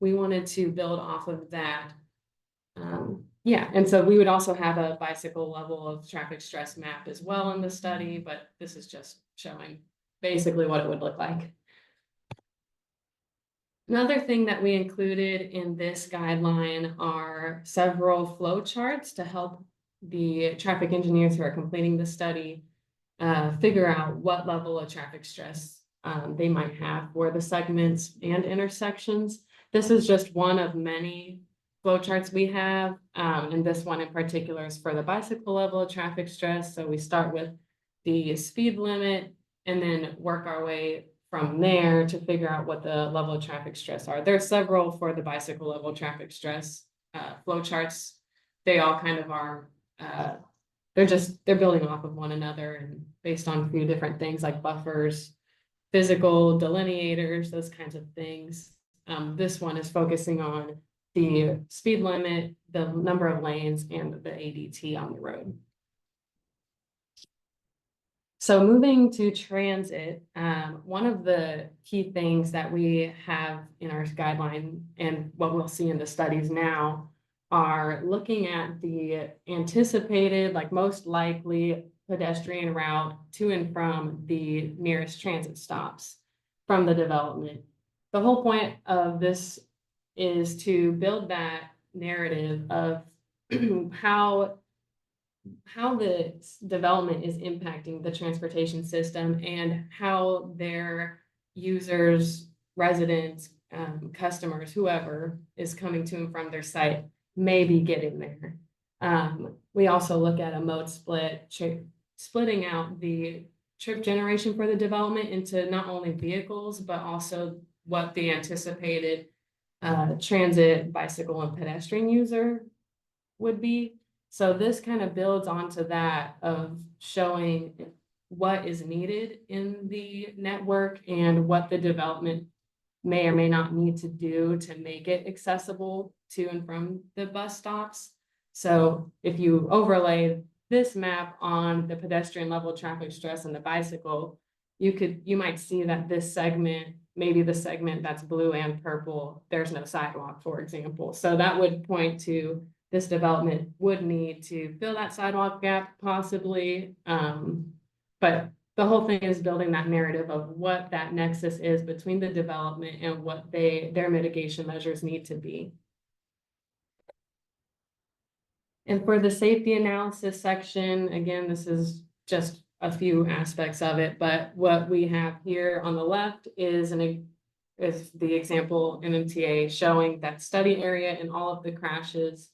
we wanted to build off of that. And so we would also have a bicycle level of traffic stress map as well in the study, but this is just showing basically what it would look like. Another thing that we included in this guideline are several flow charts to help the traffic engineers who are completing the study figure out what level of traffic stress they might have for the segments and intersections. This is just one of many flowcharts we have, and this one in particular is for the bicycle level of traffic stress. So we start with the speed limit and then work our way from there to figure out what the level of traffic stress are. There's several for the bicycle level traffic stress flowcharts. They all kind of are, they're building off of one another and based on a few different things like buffers, physical delineators, those kinds of things. This one is focusing on the speed limit, the number of lanes, and the ADT on the road. So moving to transit, one of the key things that we have in our guideline and what we'll see in the studies now are looking at the anticipated, like most likely pedestrian route to and from the nearest transit stops from the development. The whole point of this is to build that narrative of how the development is impacting the transportation system and how their users, residents, customers, whoever is coming to and from their site may be getting there. We also look at a mode split, splitting out the trip generation for the development into not only vehicles, but also what the anticipated transit, bicycle, and pedestrian user would be. So this kind of builds onto that of showing what is needed in the network and what the development may or may not need to do to make it accessible to and from the bus stops. So if you overlay this map on the pedestrian level traffic stress and the bicycle, you might see that this segment, maybe the segment that's blue and purple, there's no sidewalk, for example. So that would point to this development would need to fill that sidewalk gap possibly. But the whole thing is building that narrative of what that nexus is between the development and what their mitigation measures need to be. And for the safety analysis section, again, this is just a few aspects of it, but what we have here on the left is the example MMTA showing that study area and all of the crashes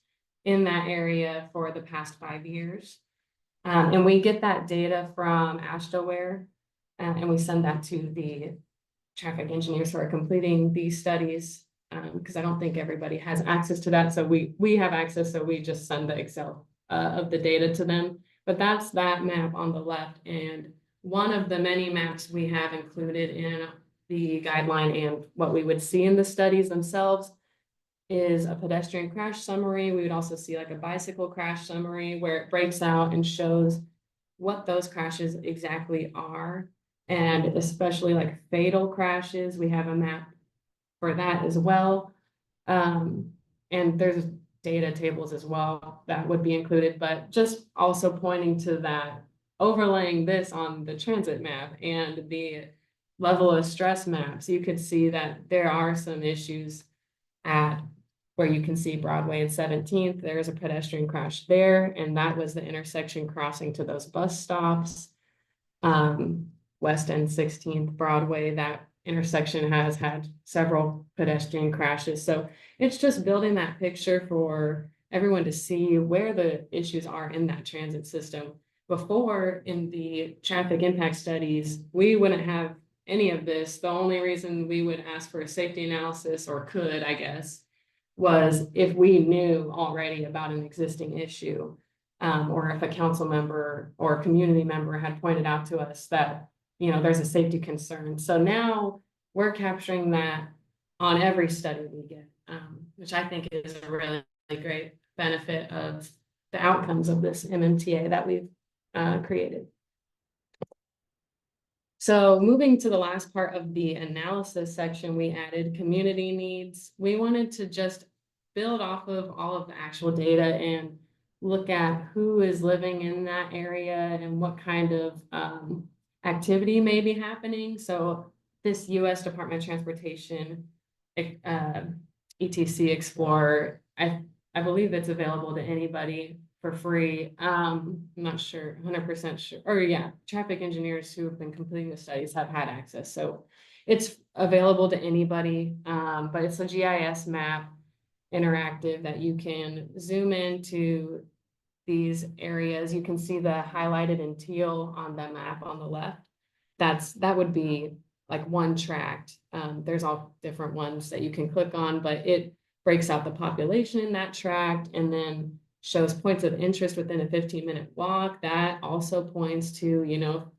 in that area for the past 5 years. And we get that data from AASHTOWare, and we send that to the traffic engineers who are completing these studies, because I don't think everybody has access to that. So we have access, so we just send the Excel of the data to them. But that's that map on the left, and one of the many maps we have included in the guideline and what we would see in the studies themselves is a pedestrian crash summary. We would also see like a bicycle crash summary where it breaks out and shows what those crashes exactly are. And especially like fatal crashes, we have a map for that as well. And there's data tables as well that would be included, but just also pointing to that, overlaying this on the transit map and the level of stress maps, you could see that there are some issues at where you can see Broadway and 17th, there's a pedestrian crash there, and that was the intersection crossing to those bus stops. West End 16th, Broadway, that intersection has had several pedestrian crashes. So it's just building that picture for everyone to see where the issues are in that transit system. Before, in the traffic impact studies, we wouldn't have any of this. The only reason we would ask for a safety analysis, or could, I guess, was if we knew already about an existing issue, or if a council member or a community member had pointed out to us that, you know, there's a safety concern. So now we're capturing that on every study we get, which I think is a really great benefit of the outcomes of this MMTA that we've created. So moving to the last part of the analysis section, we added community needs. We wanted to just build off of all of the actual data and look at who is living in that area and what kind of activity may be happening. So this U.S. Department of Transportation ETC Explorer, I believe it's available to anybody for free. I'm not sure, 100% sure. Or yeah, traffic engineers who have been completing the studies have had access. So it's available to anybody, but it's a GIS map, interactive, that you can zoom into these areas. You can see the highlighted in teal on the map on the left. That would be like one tract. There's all different ones that you can click on, but it breaks out the population in that tract and then shows points of interest within a 15-minute walk. That also points to, you know,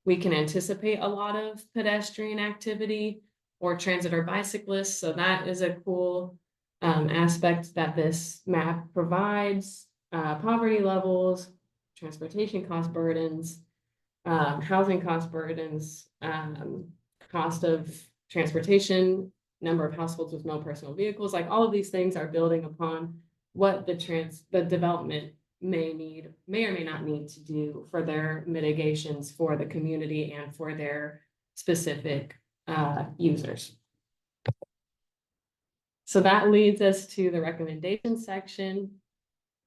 we can anticipate a lot of pedestrian activity or transit or bicyclists. So that is a cool aspect that this map provides. Poverty levels, transportation cost burdens, housing cost burdens, cost of transportation, number of households with no personal vehicles, like all of these things are building upon what the development may or may not need to do for their mitigations for the community and for their specific users. So that leads us to the recommendation section.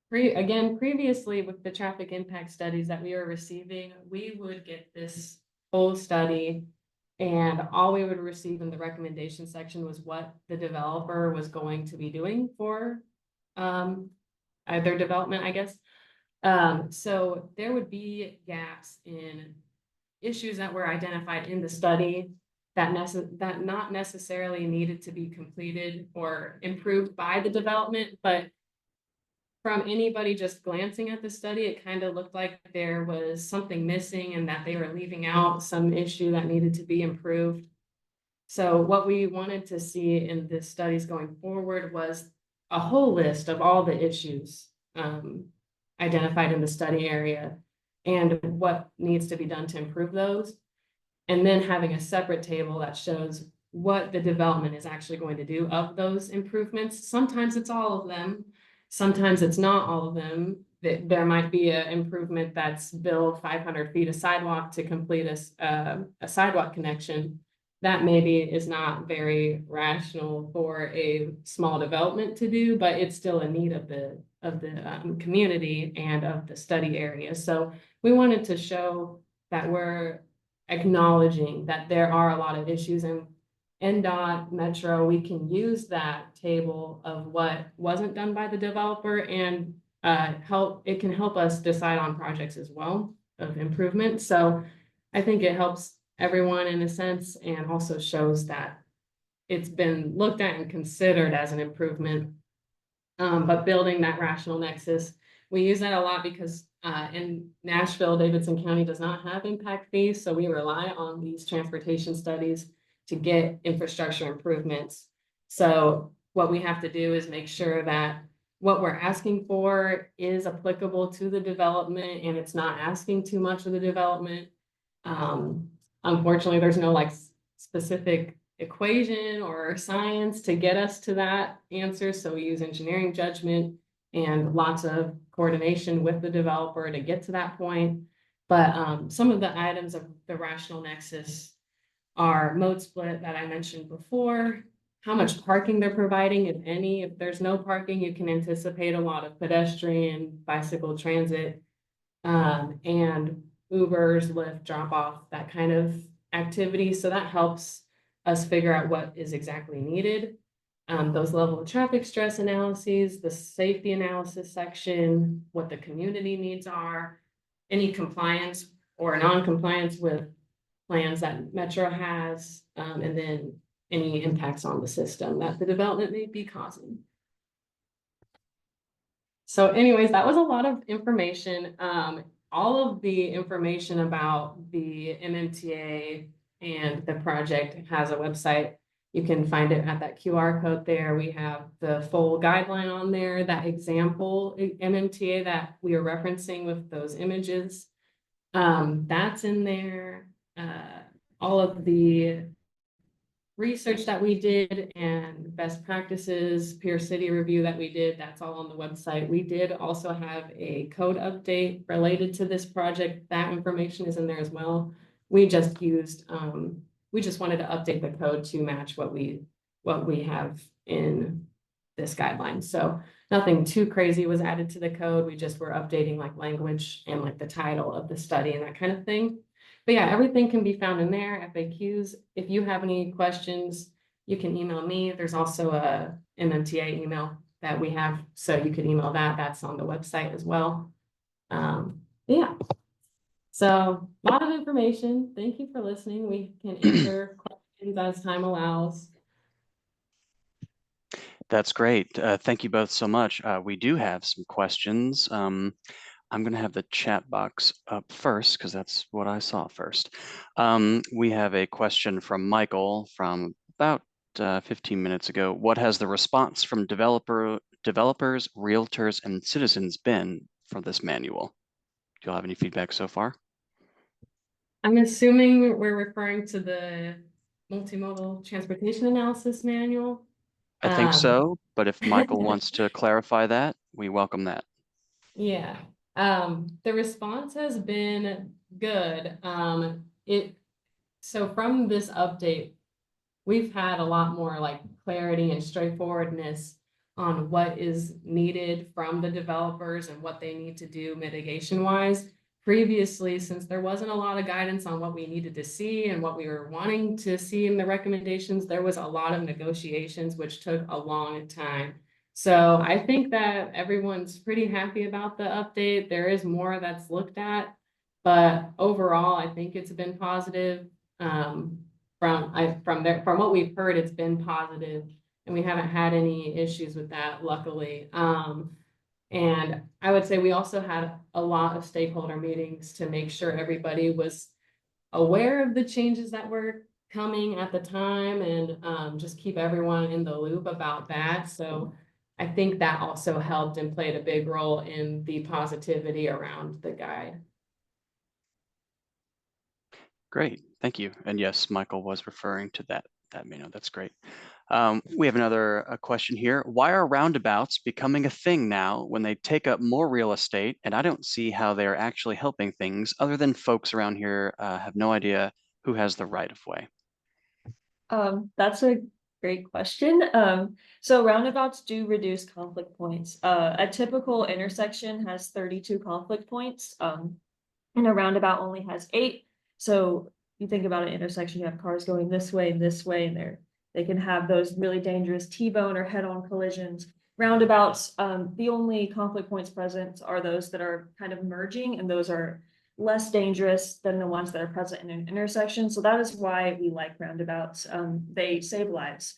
Previously with the traffic impact studies that we were receiving, we would get this whole study and all we would receive in the recommendation section was what the developer was going to be doing for their development, I guess. So there would be gaps in issues that were identified in the study that not necessarily needed to be completed or improved by the development, but from anybody just glancing at the study, it kind of looked like there was something missing and that they were leaving out some issue that needed to be improved. So what we wanted to see in the studies going forward was a whole list of all the issues identified in the study area and what needs to be done to improve those. And then having a separate table that shows what the development is actually going to do of those improvements. Sometimes it's all of them. Sometimes it's not all of them. There might be an improvement that's build 500 feet of sidewalk to complete a sidewalk connection. That maybe is not very rational for a small development to do, but it's still a need of the community and of the study area. So we wanted to show that we're acknowledging that there are a lot of issues, and NDOT, Metro, we can use that table of what wasn't done by the developer and it can help us decide on projects as well of improvement. So I think it helps everyone in a sense and also shows that it's been looked at and considered as an improvement. But building that rational nexus, we use that a lot because in Nashville, Davidson County does not have impact fees. So we rely on these transportation studies to get infrastructure improvements. So what we have to do is make sure that what we're asking for is applicable to the development and it's not asking too much of the development. Unfortunately, there's no like specific equation or science to get us to that answer. So we use engineering judgment and lots of coordination with the developer to get to that point. But some of the items of the rational nexus are mode split that I mentioned before, how much parking they're providing, if any. If there's no parking, you can anticipate a lot of pedestrian, bicycle transit, and Ubers, Lyft, drop off, that kind of activity. So that helps us figure out what is exactly needed. Those level of traffic stress analyses, the safety analysis section, what the community needs are, any compliance or non-compliance with plans that Metro has, and then any impacts on the system that the development may be causing. So anyways, that was a lot of information. All of the information about the MMTA and the project has a website. You can find it at that QR code there. We have the full guideline on there, that example MMTA that we are referencing with those images. That's in there. All of the research that we did and best practices, peer city review that we did, that's all on the website. We did also have a code update related to this project. That information is in there as well. We just used, we just wanted to update the code to match what we have in this guideline. So nothing too crazy was added to the code. We just were updating like language and like the title of the study and that kind of thing. But yeah, everything can be found in there, FAQs. If you have any questions, you can email me. There's also a MMTA email that we have, so you can email that. That's on the website as well. Yeah. So a lot of information. Thank you for listening. We can answer questions as time allows. That's great. Thank you both so much. We do have some questions. I'm going to have the chat box up first because that's what I saw first. We have a question from Michael from about 15 minutes ago. What has the response from developers, realtors, and citizens been for this manual? Do you have any feedback so far? I'm assuming we're referring to the multimodal transportation analysis manual. I think Um, so, but if Michael wants to clarify that, we welcome that. Yeah, the response has been good. So from this update, we've had a lot more like clarity and straightforwardness on what is needed from the developers and what they need to do mitigation wise. Previously, since there wasn't a lot of guidance on what we needed to see and what we were wanting to see in the recommendations, there was a lot of negotiations, which took a long time. So I think that everyone's pretty happy about the update. There is more that's looked at, but overall, I think it's been positive. From what we've heard, it's been positive, and we haven't had any issues with that, luckily. And I would say we also had a lot of stakeholder meetings to make sure everybody was aware of the changes that were coming at the time, and just keep everyone in the loop about that. So I think that also helped and played a big role in the positivity around the guide. Great, thank you. And yes, Michael was referring to that menu. That's great. We have another question here. Why are roundabouts becoming a thing now when they take up more real estate? And I don't see how they're actually helping things other than folks around here have no idea who has the right of way. That's a great question. So roundabouts do reduce conflict points. A typical intersection has 32 conflict points, and a roundabout only has 8. So you think about an intersection, you have cars going this way, and they can have those really dangerous T-bone or head-on collisions. Roundabouts, the only conflict points present are those that are kind of merging, and those are less dangerous than the ones that are present in an intersection. So that is why we like roundabouts. They save lives.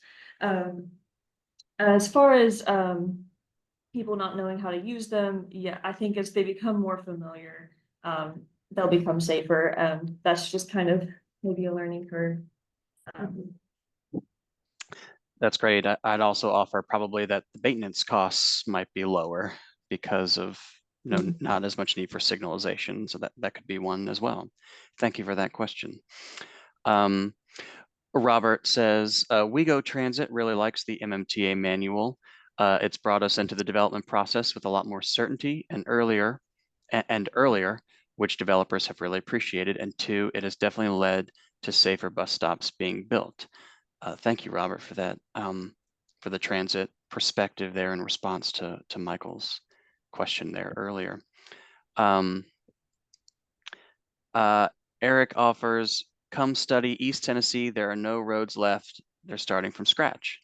As far as people not knowing how to use them, yeah, I think as they become more familiar, they'll become safer. That's just kind of maybe a learning curve. That's great. I'd also offer probably that the maintenance costs might be lower because of not as much need for signalization. So that could be one as well. Thank you for that question. Robert says, WeGo Transit really likes the MMTA manual. It's brought us into the development process with a lot more certainty and earlier, which developers have really appreciated. And 2, it has definitely led to safer bus stops being built. Thank you, Robert, for that, for the transit perspective there in response to Michael's question there earlier. Eric offers, come study East Tennessee. There are no roads left. They're starting from scratch.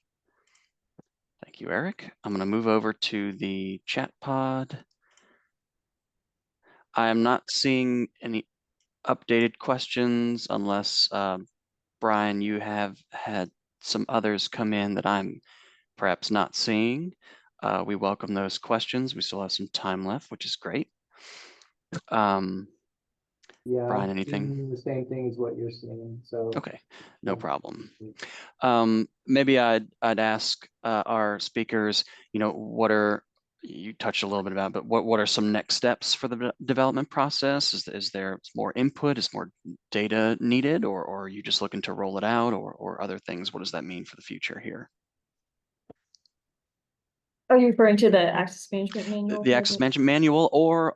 Thank you, Eric. I'm going to move over to the chat pod. I am not seeing any updated questions unless Brian, you have had some others come in that I'm perhaps not seeing. We welcome those questions. We still have some time left, which is great. Yeah, Brian, anything? the same thing as what you're seeing. So okay, no problem. Maybe I'd ask our speakers, you touched a little bit about, but what are some next steps for the development process? Is there more input? Is more data needed, or are you just looking to roll it out, or other things? What does that mean for the future here? Are you referring to the access management manual? The access management manual, or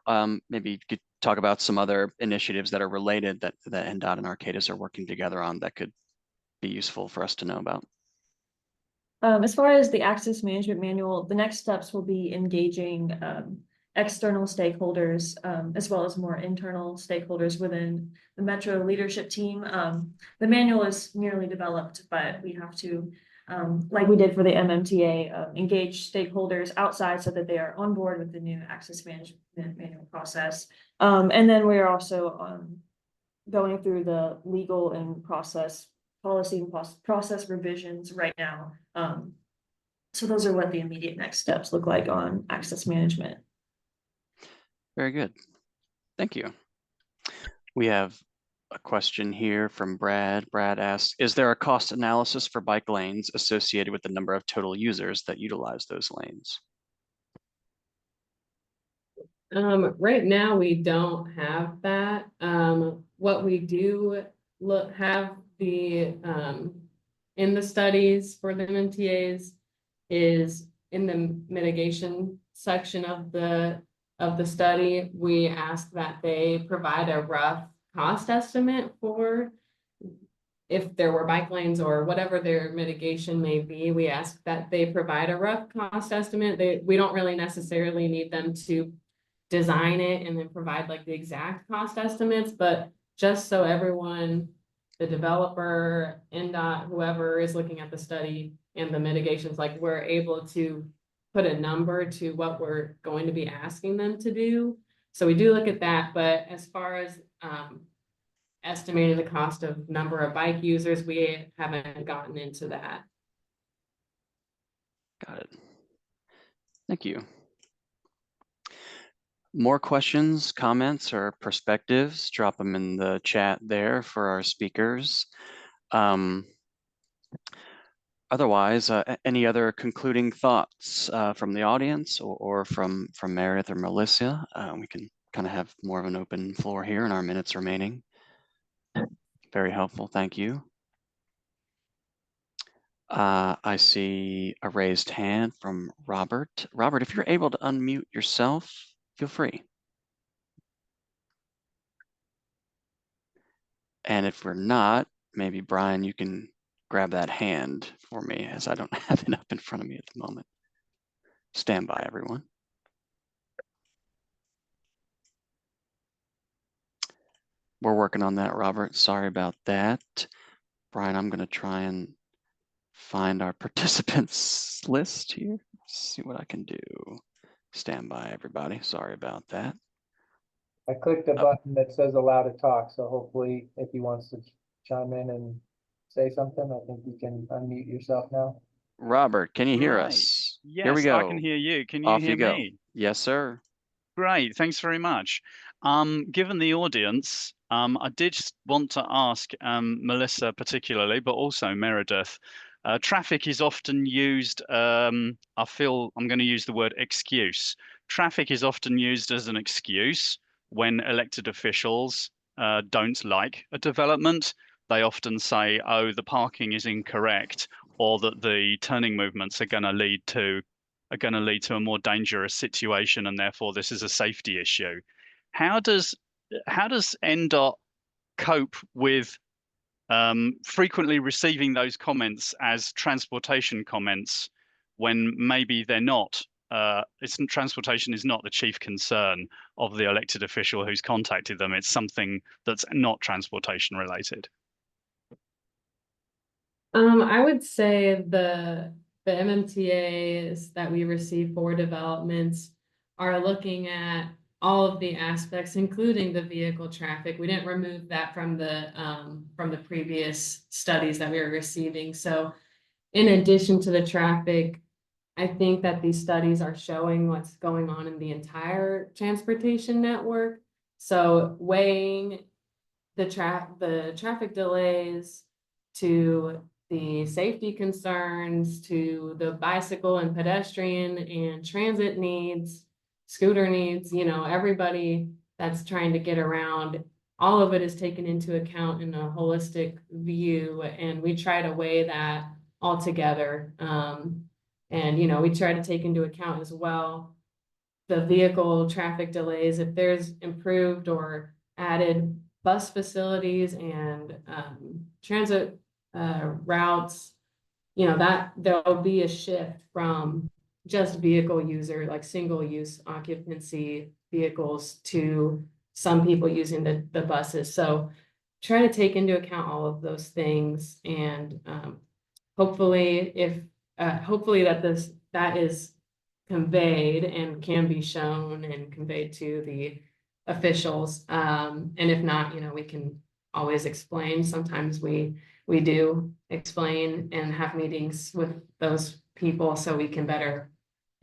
maybe you could talk about some other initiatives that are related that NDOT and Arcadis are working together on that could be useful for us to know about. As far as the access management manual, the next steps will be engaging external stakeholders, as well as more internal stakeholders within the Metro leadership team. The manual is nearly developed, but we have to, like we did for the MMTA, engage stakeholders outside so that they are on board with the new access management manual process. And then we're also going through the legal and policy and process revisions right now. So those are what the immediate next steps look like on access management. Very good. Thank you. We have a question here from Brad. Brad asks, is there a cost analysis for bike lanes associated with the number of total users that utilize those lanes? Right now, we don't have that. What we do have the in the studies for the MMTAs is in the mitigation section of the study, we ask that they provide a rough cost estimate for if there were bike lanes or whatever their mitigation may be. We ask that they provide a rough cost estimate. We don't really necessarily need them to design it and then provide like the exact cost estimates, but just so everyone, the developer, NDOT, whoever is looking at the study and the mitigations, like we're able to put a number to what we're going to be asking them to do. So we do look at that, but as far as estimating the cost of number of bike users, we haven't gotten into that. Got it. Thank you. More questions, comments, or perspectives, drop them in the chat there for our speakers. Otherwise, any other concluding thoughts from the audience or from Meredith or Melisa? We can kind of have more of an open floor here in our minutes remaining. Very helpful, thank you. I see a raised hand from Robert. Robert, if you're able to unmute yourself, feel free. And if we're not, maybe Brian, you can grab that hand for me as I don't have it up in front of me at the moment. Stand by, everyone. We're working on that, Robert. Sorry about that. Brian, I'm going to try and find our participants list here. See what I can do. Stand by, everybody. Sorry about that. I clicked the button that says allow to talk, so hopefully if he wants to chime in and say something, I think you can unmute yourself now. Robert, can you hear Right. us? Yes, Here we go. I can hear you. Can you Off hear you go. me? Yes, sir. Great, thanks very much. Given the audience, I did want to ask Melisa particularly, but also Meredith. Traffic is often used, I feel I'm going to use the word excuse. Traffic is often used as an excuse when elected officials don't like a development. They often say, oh, the parking is incorrect, or that the turning movements are going to lead to a more dangerous situation, and therefore this is a safety issue. How does NDOT cope with frequently receiving those comments as transportation comments when maybe they're not? Transportation is not the chief concern of the elected official who's contacted them. It's something that's not transportation related. I would say the MMTAs that we receive for developments are looking at all of the aspects, including the vehicle traffic. We didn't remove that from the previous studies that we were receiving. So in addition to the traffic, I think that these studies are showing what's going on in the entire transportation network. So weighing the traffic delays to the safety concerns, to the bicycle and pedestrian and transit needs, scooter needs, you know, everybody that's trying to get around, all of it is taken into account in a holistic view. And we try to weigh that all together. And, you know, we try to take into account as well the vehicle traffic delays. If there's improved or added bus facilities and transit routes, you know, that there'll be a shift from just vehicle user, like single use occupancy vehicles, to some people using the buses. So try to take into account all of those things, and hopefully that is conveyed and can be shown and conveyed to the officials. And if not, you know, we can always explain. Sometimes we do explain and have meetings with those people so we can better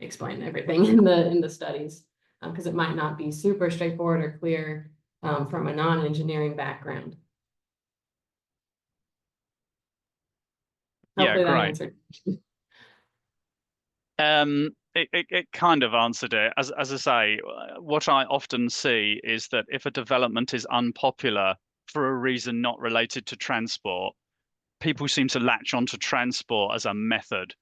explain everything in the studies, because it might not be super straightforward or clear from a non-engineering background. Yeah, Hopefully that great. answered. It kind of answered it. As I say, what I often see is that if a development is unpopular for a reason not related to transport, people seem to latch onto transport as a method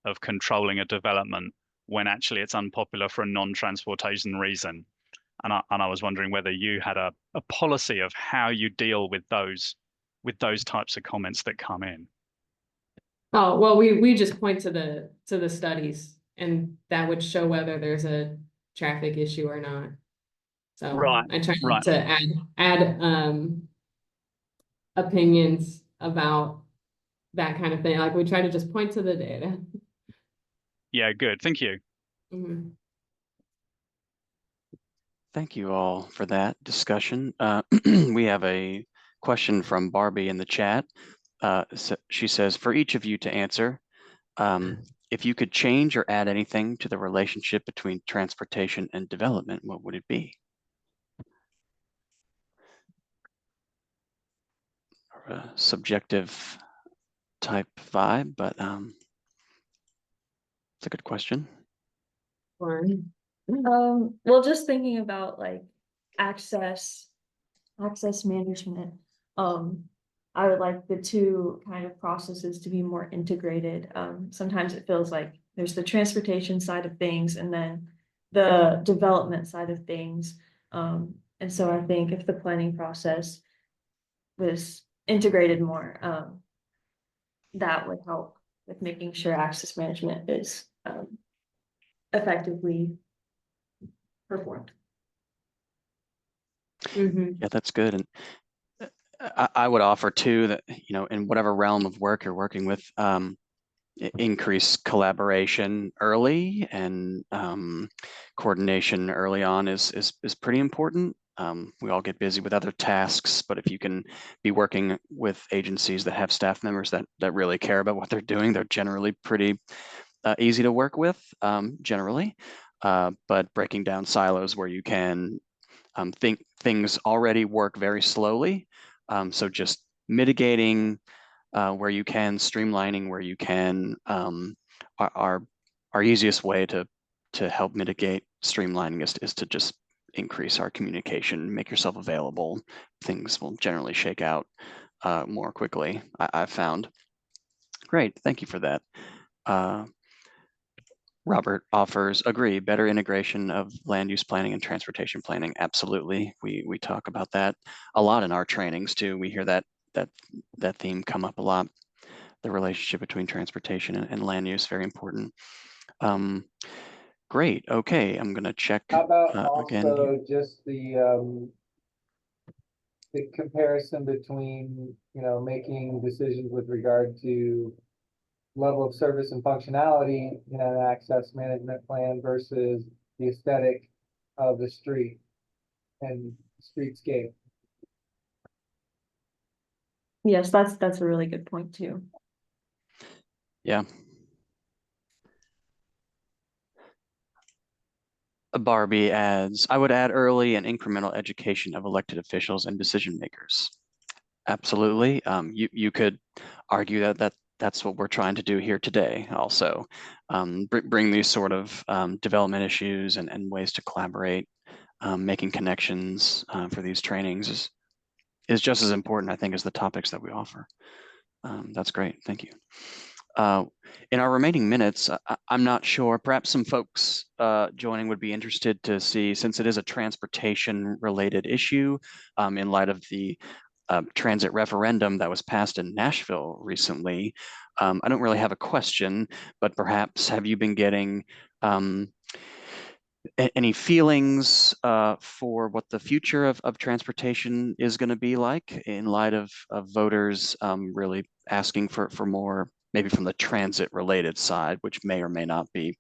of controlling a development when actually it's unpopular for a non-transportation reason. And I was wondering whether you had a policy of how you deal with those types of comments that come in. Oh, well, we just point to the studies, and that would show whether there's a traffic issue or not. So Right, I try right. to add opinions about that kind of thing. Like we try to just point to the data. Yeah, good. Thank you. Mhm. Thank you all for that discussion. We have a question from Barbie in the chat. So she says, for each of you to answer, if you could change or add anything to the relationship between transportation and development, what would it be? Or a subjective type vibe, but it's a good question. Well, just thinking about like access management, I would like the two kind of processes to be more integrated. Sometimes it feels like there's the transportation side of things and then the development side of things. And so I think if the planning process was integrated more, that would help with making sure access management is effectively performed. Yeah, that's good. And I would offer too that, in whatever realm of work you're working with, increase collaboration early and coordination early on is pretty important. We all get busy with other tasks, but if you can be working with agencies that have staff members that really care about what they're doing, they're generally pretty easy to work with, generally. But breaking down silos where you can, think things already work very slowly. So just mitigating where you can, streamlining where you can. Our easiest way to help mitigate streamlining is to just increase our communication, make yourself available. Things will generally shake out more quickly, I've found. Great, thank you for that. Robert offers, agree, better integration of land use planning and transportation planning. Absolutely. We talk about that a lot in our trainings too. We hear that theme come up a lot. The relationship between transportation and land use, very important. Great. Okay, I'm going to check How about again. also just the comparison between, making decisions with regard to level of service and functionality in an access management plan versus the aesthetic of the street and streetscape. Yes, that's a really good point too. Yeah. Barbie adds, I would add early and incremental education of elected officials and decision makers. Absolutely. You could argue that's what we're trying to do here today also. Bring these sort of development issues and ways to collaborate, making connections for these trainings is just as important, I think, as the topics that we offer. That's great. Thank you. In our remaining minutes, I'm not sure, perhaps some folks joining would be interested to see, since it is a transportation related issue, in light of the transit referendum that was passed in Nashville recently. I don't really have a question, but perhaps have you been getting any feelings for what the future of transportation is going to be like in light of voters really asking for more, maybe from the transit related side, which may or may not be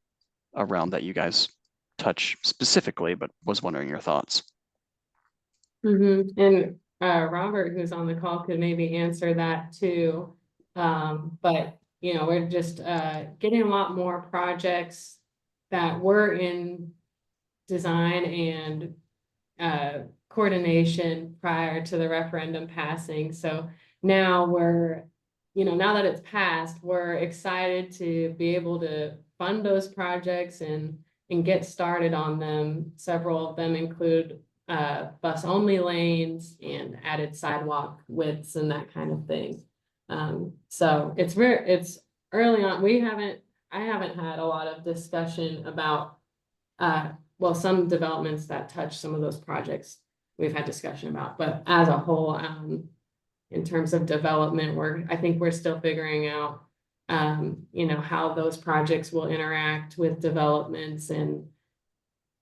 a realm that you guys touch specifically, but was wondering your thoughts. And Robert, who's on the call, could maybe answer that too. But we're just getting a lot more projects that were in design and coordination prior to the referendum passing. So now we're, now that it's passed, we're excited to be able to fund those projects and get started on them. Several of them include bus only lanes and added sidewalk widths and that kind of thing. So it's early on. We haven't I haven't had a lot of discussion about, well, some developments that touch some of those projects we've had discussion about, but as a whole, in terms of development, I think we're still figuring out, you know, how those projects will interact with developments and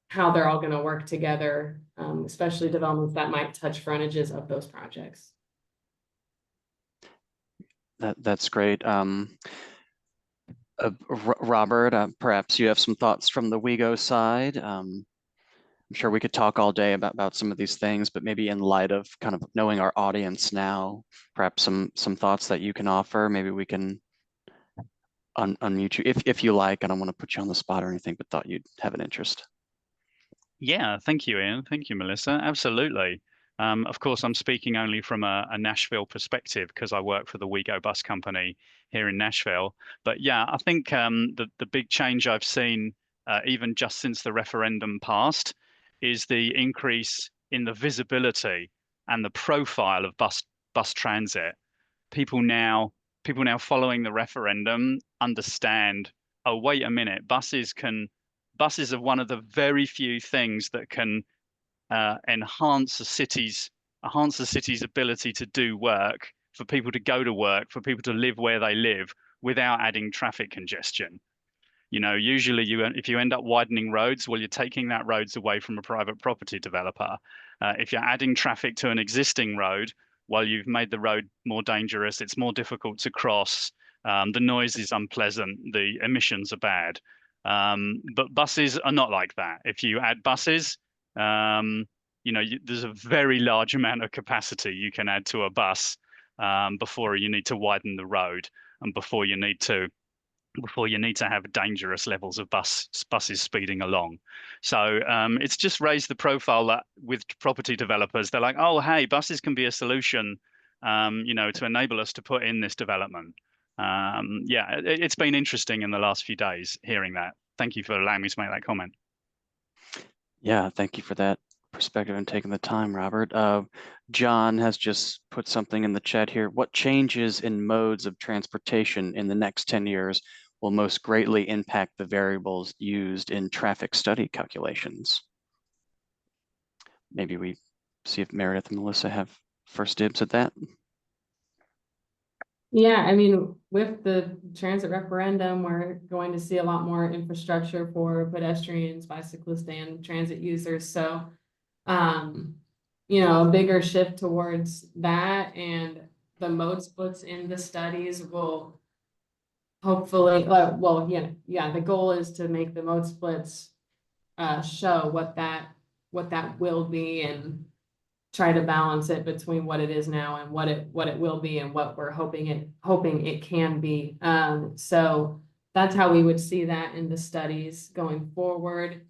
how they're all going to work together, especially developments that might touch frontages of those projects. That's great. Robert, perhaps you have some thoughts from the WeGo side. I'm sure we could talk all day about some of these things, but maybe in light of kind of knowing our audience now, perhaps some thoughts that you can offer. Maybe we can unmute you if you like. I don't want to put you on the spot or anything, but thought you'd have an interest. Yeah, thank you, Ian. Thank you, Melissa. Absolutely. Of course, I'm speaking only from a Nashville perspective because I work for the WeGo bus company here in Nashville. But yeah, I think the big change I've seen, even just since the referendum passed, is the increase in the visibility and the profile of bus transit. People now following the referendum understand, oh, wait a minute, buses are one of the very few things that can enhance the city's ability to do work, for people to go to work, for people to live where they live without adding traffic congestion. You know, usually if you end up widening roads, well, you're taking that roads away from a private property developer. If you're adding traffic to an existing road, well, you've made the road more dangerous. It's more difficult to cross. The noise is unpleasant. The emissions are bad. But buses are not like that. If you add buses, you know, there's a very large amount of capacity you can add to a bus before you need to widen the road and before you need to have dangerous levels of buses speeding along. So it's just raised the profile that with property developers, they're like, oh, hey, buses can be a solution, you know, to enable us to put in this development. Yeah, it's been interesting in the last few days hearing that. Thank you for allowing me to make that comment. Yeah, thank you for that perspective and taking the time, Robert. John has just put something in the chat here. What changes in modes of transportation in the next 10 years will most greatly impact the variables used in traffic study calculations? Maybe we see if Meredith and Melissa have first dibs at that. Yeah, I mean, with the transit referendum, we're going to see a lot more infrastructure for pedestrians, bicyclists, and transit users. So, you know, a bigger shift towards that, and the mode splits in the studies will hopefully, well, yeah, the goal is to make the mode splits show what that will be, and try to balance it between what it is now and what it will be and what we're hoping it can be. So that's how we would see that in the studies going forward.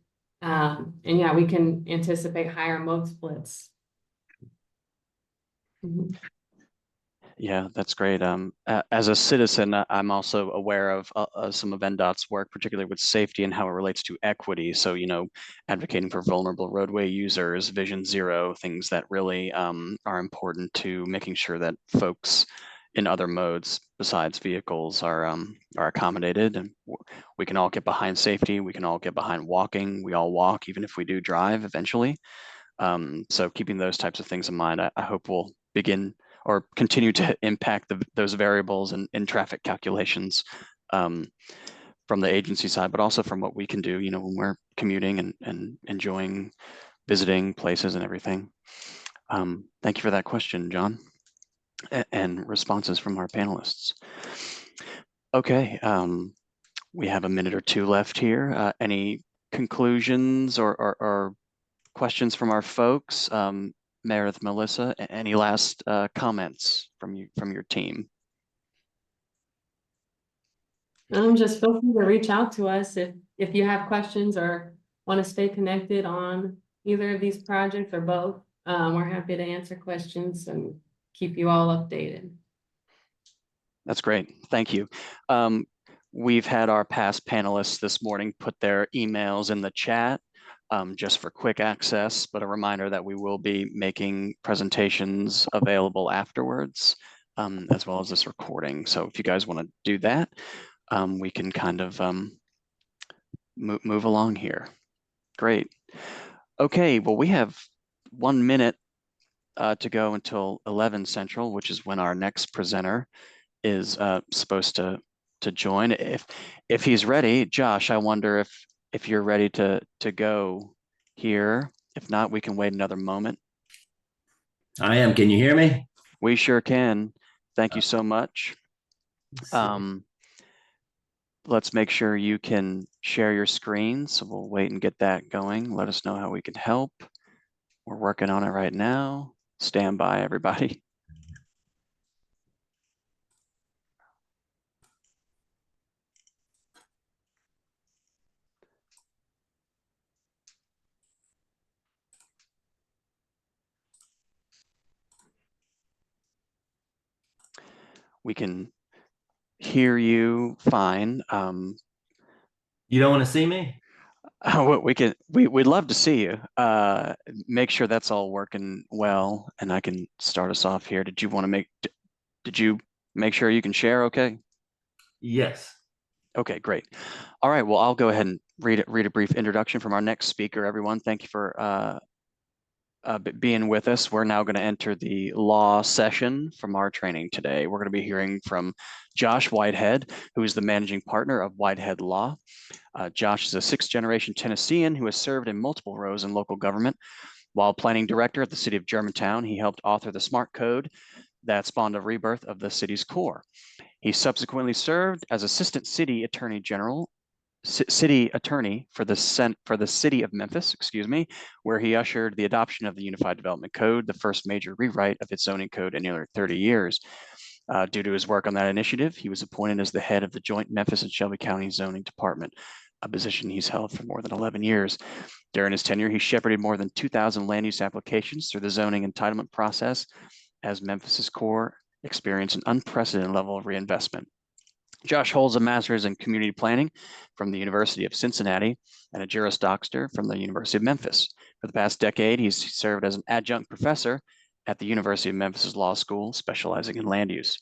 And yeah, we can anticipate higher mode splits. Mm-hmm. Yeah, that's great. As a citizen, I'm also aware of some of NDOT's work, particularly with safety and how it relates to equity. So, you know, advocating for vulnerable roadway users, Vision Zero, things that really are important to making sure that folks in other modes besides vehicles are accommodated. And we can all get behind safety. We can all get behind walking. We all walk, even if we do drive eventually. So keeping those types of things in mind, I hope we'll begin or continue to impact those variables in traffic calculations from the agency side, but also from what we can do, you know, when we're commuting and enjoying visiting places and everything. Thank you for that question, John, and responses from our panelists. Okay, we have a minute or two left here. Any conclusions or questions from our folks? Meredith, Melissa, any last comments from your team? Just feel free to reach out to us if you have questions or want to stay connected on either of these projects or both. We're happy to answer questions and keep you all updated. That's great. Thank you. We've had our past panelists this morning put their emails in the chat. Just for quick access, but a reminder that we will be making presentations available afterwards, as well as this recording. So if you guys want to do that, we can kind of move along here. Great. Okay, well, we have 1 minute to go until 11 Central, which is when our next presenter is supposed to join. If he's ready, Josh, I wonder if you're ready to go here. If not, we can wait another moment. I am. Can you hear me? We sure can. Thank you so much. Let's make sure you can share your screen. So we'll wait and get that going. Let us know how we can help. We're working on it right now. Stand by, everybody. We can hear you fine. You don't want to see me? We'd love to see you. Make sure that's all working well, and I can start us off here. Did you make sure you can share okay? Yes. Okay, great. All right, well, I'll go ahead and read a brief introduction from our next speaker, everyone. Thank you for being with us. We're now going to enter the law session from our training today. We're going to be hearing from Josh Whitehead, who is the managing partner of Whitehead Law. Josh is a 6th-generation Tennessean who has served in multiple roles in local government. While planning director at the City of Germantown, he helped author the SmartCode that spawned a rebirth of the city's core. He subsequently served as assistant city attorney for the City of Memphis, where he ushered the adoption of the Unified Development Code, the first major rewrite of its zoning code in nearly 30 years. Due to his work on that initiative, he was appointed as the head of the joint Memphis and Shelby County zoning department, a position he's held for more than 11 years. During his tenure, he shepherded more than 2,000 land use applications through the zoning entitlement process as Memphis's core experienced an unprecedented level of reinvestment. Josh holds a master's in community planning from the University of Cincinnati and a Juris Doctor from the University of Memphis. For the past decade, he's served as an adjunct professor at the University of Memphis Law School, specializing in land use.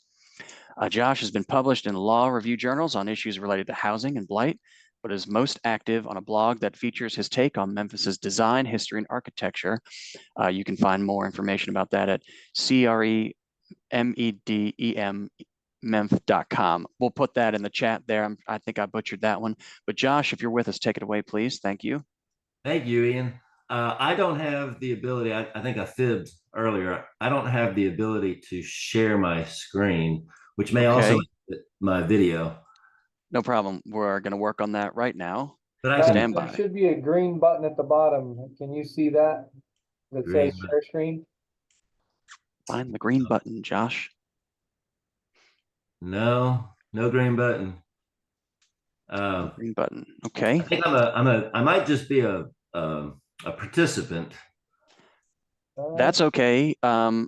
Josh has been published in law review journals on issues related to housing and blight, but is most active on a blog that features his take on Memphis's design, history, and architecture. You can find more information about that at CREMEDEM.com. We'll put that in the chat there. I think I butchered that one. But Josh, if you're with us, take it away, please. Thank you. Thank you, Ian. I don't have the ability, I think I fibbed earlier. I don't have the ability to share my screen, which may also be my video. No problem. We're going to work on that right now. But I can stand by. There should be a green button at the bottom. Can you see that? That Green says share screen? Find the green button, Josh. No green button. Green button. Okay. I think I might just be a participant. That's okay. I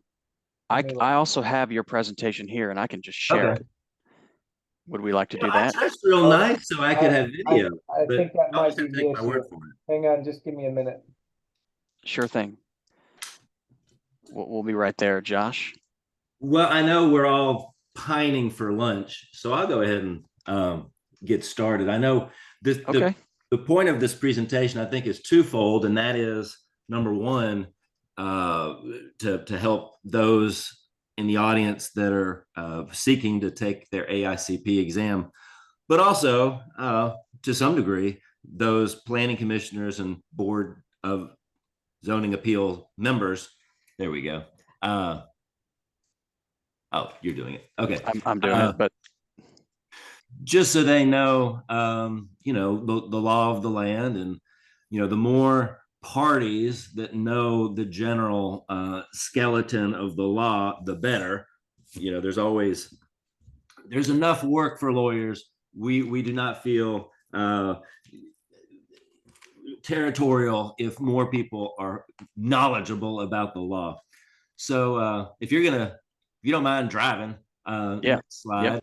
also have your presentation here, and I can just share it. Would we like to do that? That's real nice, so I could have video. I think that might be the my word issue. for it. Hang on, just give me a minute. Sure thing. We'll be right there, Josh. Well, I know we're all pining for lunch, so I'll go ahead and get started. I know this. Okay. The point of this presentation, I think, is twofold, and that is, number one, to help those in the audience that are seeking to take their AICP exam, but also, to some degree, those planning commissioners and board of zoning appeal members. There we go. Oh, you're doing it. Okay. I'm doing it, but just so they know, the law of the land, and, the more parties that know the general skeleton of the law, the better. There's enough work for lawyers. We do not feel territorial if more people are knowledgeable about the law. So if you don't mind driving, next slide. Yeah.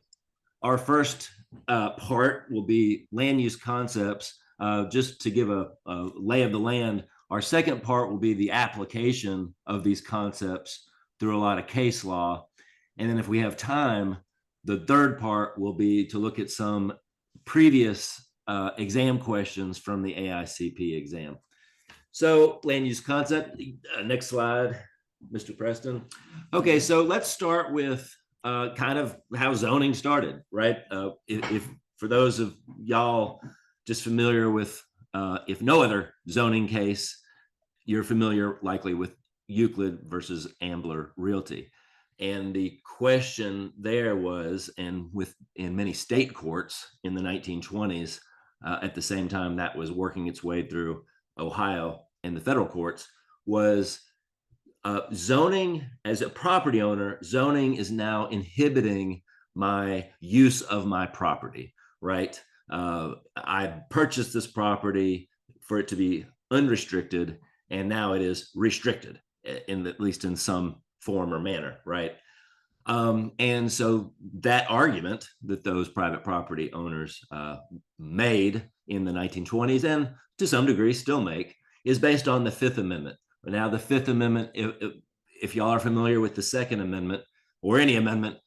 Our first part will be land use concepts. Just to give a lay of the land, our second part will be the application of these concepts through a lot of case law. And then if we have time, the third part will be to look at some previous exam questions from the AICP exam. So land use concept, next slide, Mr. Preston. Okay, so let's start with kind of how zoning started, right? If for those of y'all just familiar with, if no other zoning case, you're familiar likely with Euclid versus Ambler Realty. And the question there was, and in many state courts in the 1920s, at the same time that was working its way through Ohio and the federal courts, was zoning. As a property owner, zoning is now inhibiting my use of my property, right? I purchased this property for it to be unrestricted, and now it is restricted, at least in some form or manner, right? And so that argument that those private property owners made in the 1920s, and to some degree still make, is based on the Fifth Amendment. Now, the Fifth Amendment, if y'all are familiar with the Second Amendment or any amendment,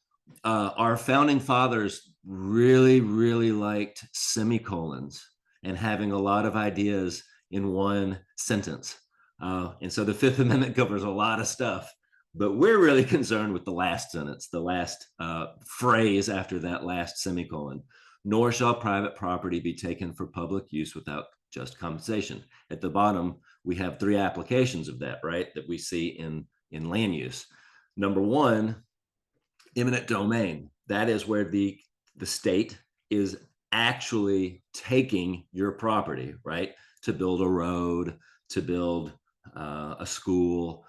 our founding fathers really, really liked semicolons and having a lot of ideas in one sentence. And so the Fifth Amendment covers a lot of stuff, but we're really concerned with the last sentence, the last phrase after that last semicolon. Nor shall private property be taken for public use without just compensation. At the bottom, we have three applications of that, right, that we see in land use. Number one, eminent domain. That is where the state is actually taking your property, right, to build a road, to build a school,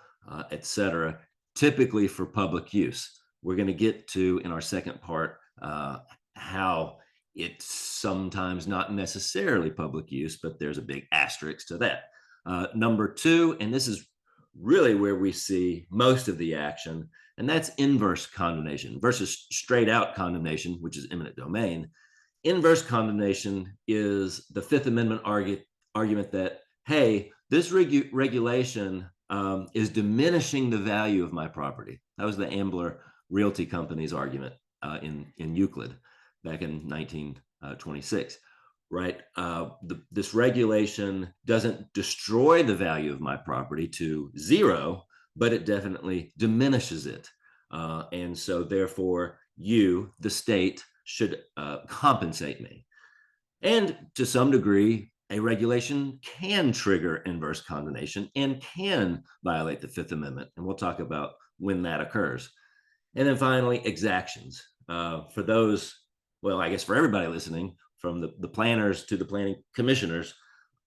etc., typically for public use. We're going to get to, in our second part, how it's sometimes not necessarily public use, but there's a big asterisk to that. Number two, and this is really where we see most of the action, and that's inverse condemnation versus straight out condemnation, which is eminent domain. Inverse condemnation is the Fifth Amendment argument that, hey, this regulation is diminishing the value of my property. That was the Ambler Realty Company's argument in Euclid back in 1926, right? This regulation doesn't destroy the value of my property to zero, but it definitely diminishes it. And so therefore, you, the state, should compensate me. And to some degree, a regulation can trigger inverse condemnation and can violate the Fifth Amendment. And we'll talk about when that occurs. And then finally, exactions. For those, well, I guess for everybody listening, from the planners to the planning commissioners,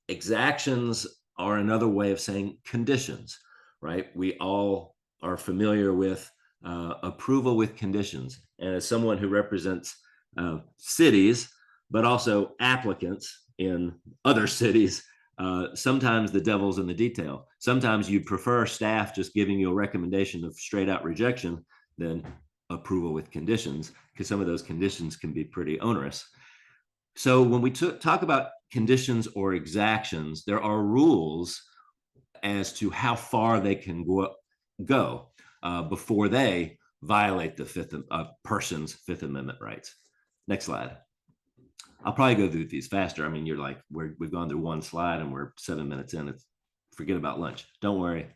exactions are another way of saying conditions, right? We all are familiar with approval with conditions. And as someone who represents cities, but also applicants in other cities, sometimes the devil's in the detail. Sometimes you prefer staff just giving you a recommendation of straight out rejection than approval with conditions, because some of those conditions can be pretty onerous. So when we talk about conditions or exactions, there are rules as to how far they can go before they violate the person's Fifth Amendment rights. Next slide. I'll probably go through these faster. I mean, you're like, we've gone through one slide and we're 7 minutes in. Forget about lunch. Don't worry,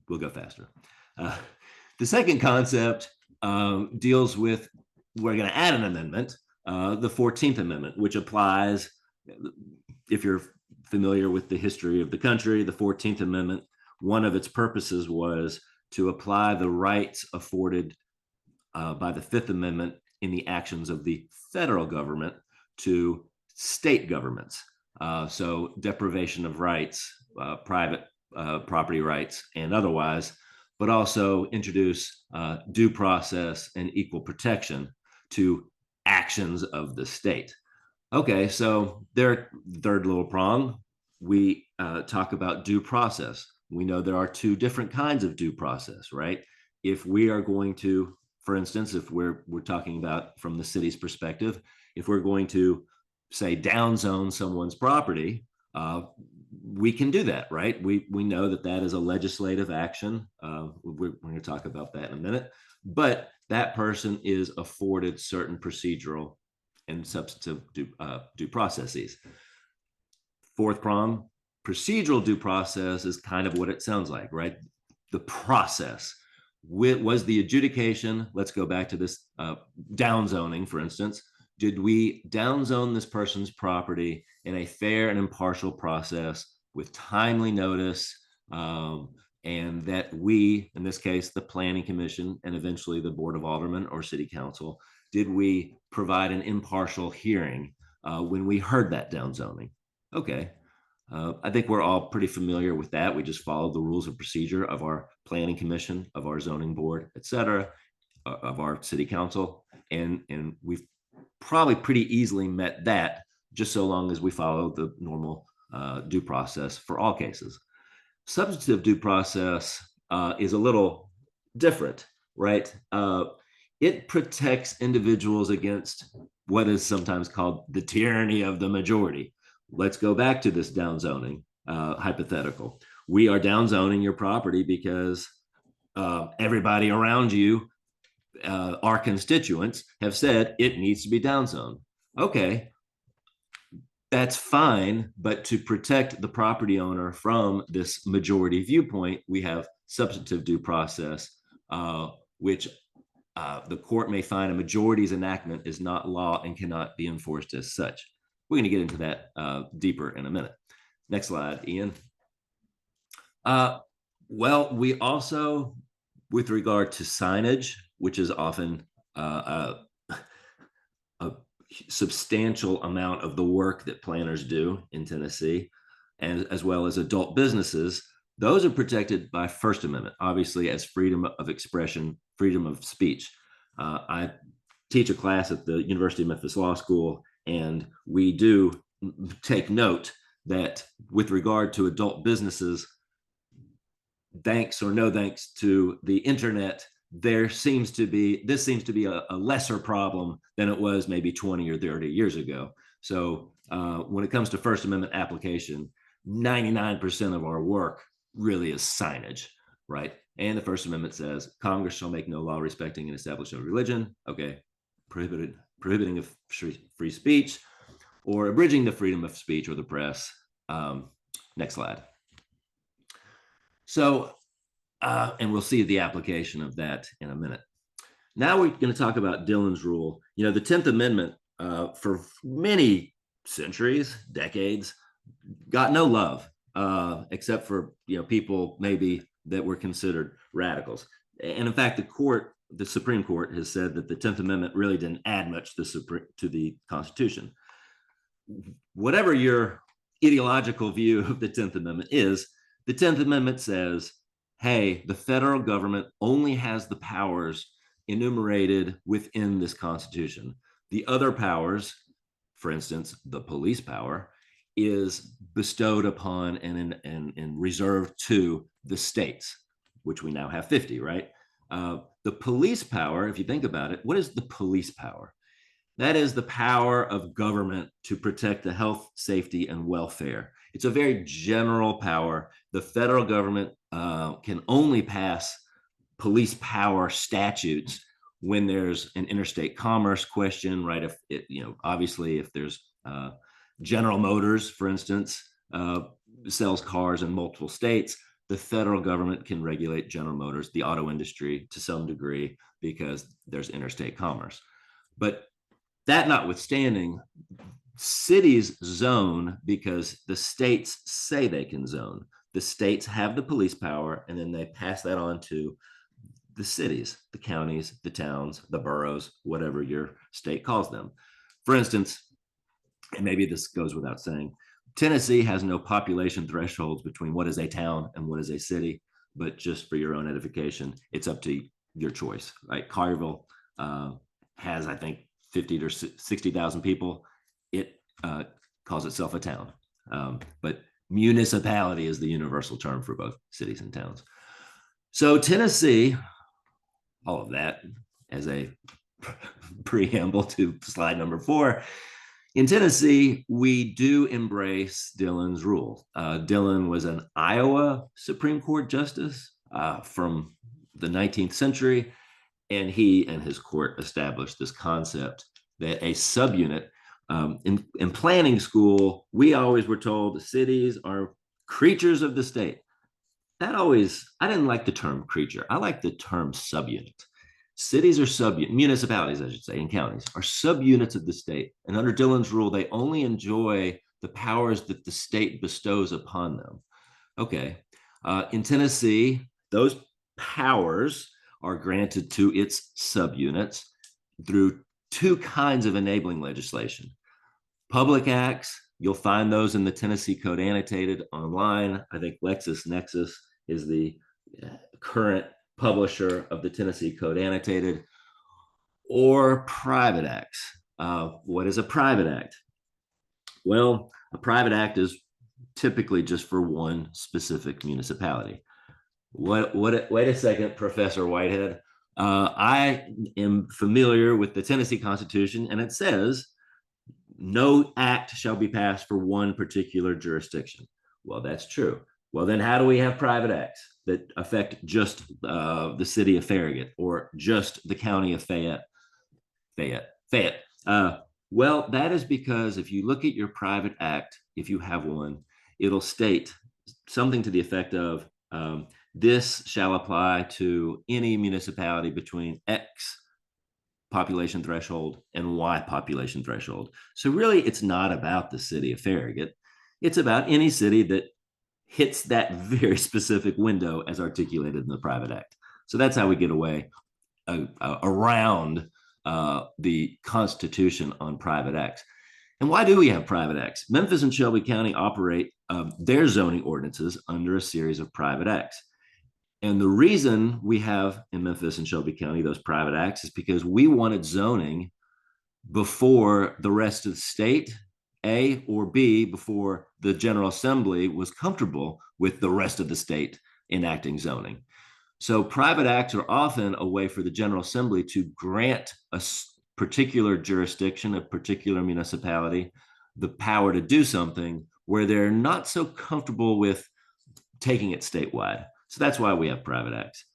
we'll go faster. The second concept deals with, we're going to add an amendment, the 14th Amendment, which applies, if you're familiar with the history of the country, the 14th Amendment, one of its purposes was to apply the rights afforded by the Fifth Amendment in the actions of the federal government to state governments. So deprivation of rights, private property rights and otherwise, but also introduce due process and equal protection to actions of the state. Okay, so their third little prong, we talk about due process. We know there are two different kinds of due process, right? If we are going to, for instance, if we're talking about from the city's perspective, if we're going to say downzone someone's property, we can do that, right? We know that that is a legislative action. We're going to talk about that in a minute, but that person is afforded certain procedural and substantive due processes. Fourth prong, procedural due process is kind of what it sounds like, right? The process. Was the adjudication, let's go back to this downzoning, for instance. Did we downzone this person's property in a fair and impartial process with timely notice, and that we, in this case, the Planning Commission, and eventually the Board of Aldermen or City Council, did we provide an impartial hearing when we heard that downzoning? Okay. I think we're all pretty familiar with that. We just follow the rules of procedure of our Planning Commission, of our Zoning Board, et cetera, of our City Council. And we've probably pretty easily met that, just so long as we follow the normal due process for all cases. Substantive due process is a little different, right? It protects individuals against what is sometimes called the tyranny of the majority. Let's go back to this downzoning hypothetical. We are downzoning your property because everybody around you, our constituents, have said it needs to be downzoned. Okay, that's fine, but to protect the property owner from this majority viewpoint, we have substantive due process, which the court may find a majority's enactment is not law and cannot be enforced as such. We're going to get into that deeper in a minute. Next slide, Ian. Well, we also, with regard to signage, which is often a substantial amount of the work that planners do in Tennessee, and as well as adult businesses, those are protected by First Amendment, obviously, as freedom of expression, freedom of speech. I teach a class at the University of Memphis Law School, and we do take note that with regard to adult businesses, thanks or no thanks to the internet, this seems to be a lesser problem than it was maybe 20 or 30 years ago. So when it comes to First Amendment application, 99% of our work really is signage, right? And the First Amendment says Congress shall make no law respecting an establishment of religion. Okay, prohibiting of free speech or abridging the freedom of speech or the press. Next slide. So, and we'll see the application of that in a minute. Now we're going to talk about Dillon's rule. You know, the 10th Amendment for many centuries, decades, got no love, except for, people maybe that were considered radicals. And in fact, the Supreme Court has said that the 10th Amendment really didn't add much to the Constitution. Whatever your ideological view of the 10th Amendment is, the 10th Amendment says, hey, the federal government only has the powers enumerated within this Constitution. The other powers, for instance, the police power, is bestowed upon and reserved to the states, which we now have 50, right? The police power, if you think about it, what is the police power? That is the power of government to protect the health, safety, and welfare. It's a very general power. The federal government can only pass police power statutes when there's an interstate commerce question, right? If it, obviously, if there's General Motors, for instance, sells cars in multiple states, the federal government can regulate General Motors, the auto industry, to some degree because there's interstate commerce. But that notwithstanding, cities zone because the states say they can zone. The states have the police power, and then they pass that on to the cities, the counties, the towns, the boroughs, whatever your state calls them. For instance, and maybe this goes without saying, Tennessee has no population thresholds between what is a town and what is a city, but just for your own edification, it's up to your choice, right? Collierville has, I think, 50 to 60,000 people. It calls itself a town, but municipality is the universal term for both cities and towns. So Tennessee, all of that as a preamble to slide number 4. In Tennessee, we do embrace Dillon's rule. Dillon was an Iowa Supreme Court justice from the 19th century, and he and his court established this concept a subunit. In planning school, we always were told the cities are creatures of the state. I didn't like the term creature. I like the term subunit. Cities are subunits, municipalities, I should say, and counties are subunits of the state. And under Dillon's rule, they only enjoy the powers that the state bestows upon them. Okay. In Tennessee, those powers are granted to its subunits through two kinds of enabling legislation. Public acts, you'll find those in the Tennessee Code annotated online. I think LexisNexis is the current publisher of the Tennessee Code annotated, or private acts. What is a private act? Well, a private act is typically just for one specific municipality. Wait a second, Professor Whitehead. I am familiar with the Tennessee Constitution, and it says no act shall be passed for one particular jurisdiction. Well, that's true. Well, then how do we have private acts that affect just the city of Farragut or just the county of Fayette? Well, that is because if you look at your private act, if you have one, it'll state something to the effect of this shall apply to any municipality between X population threshold and Y population threshold. So really, it's not about the city of Farragut. It's about any city that hits that very specific window as articulated in the private act. So that's how we get away around the Constitution on private acts. And why do we have private acts? Memphis and Shelby County operate their zoning ordinances under a series of private acts. And the reason we have in Memphis and Shelby County those private acts is because we wanted zoning before the rest of the state, A, or B, before the General Assembly was comfortable with the rest of the state enacting zoning. So private acts are often a way for the General Assembly to grant a particular jurisdiction, a particular municipality, the power to do something where they're not so comfortable with taking it statewide. So that's why we have private acts.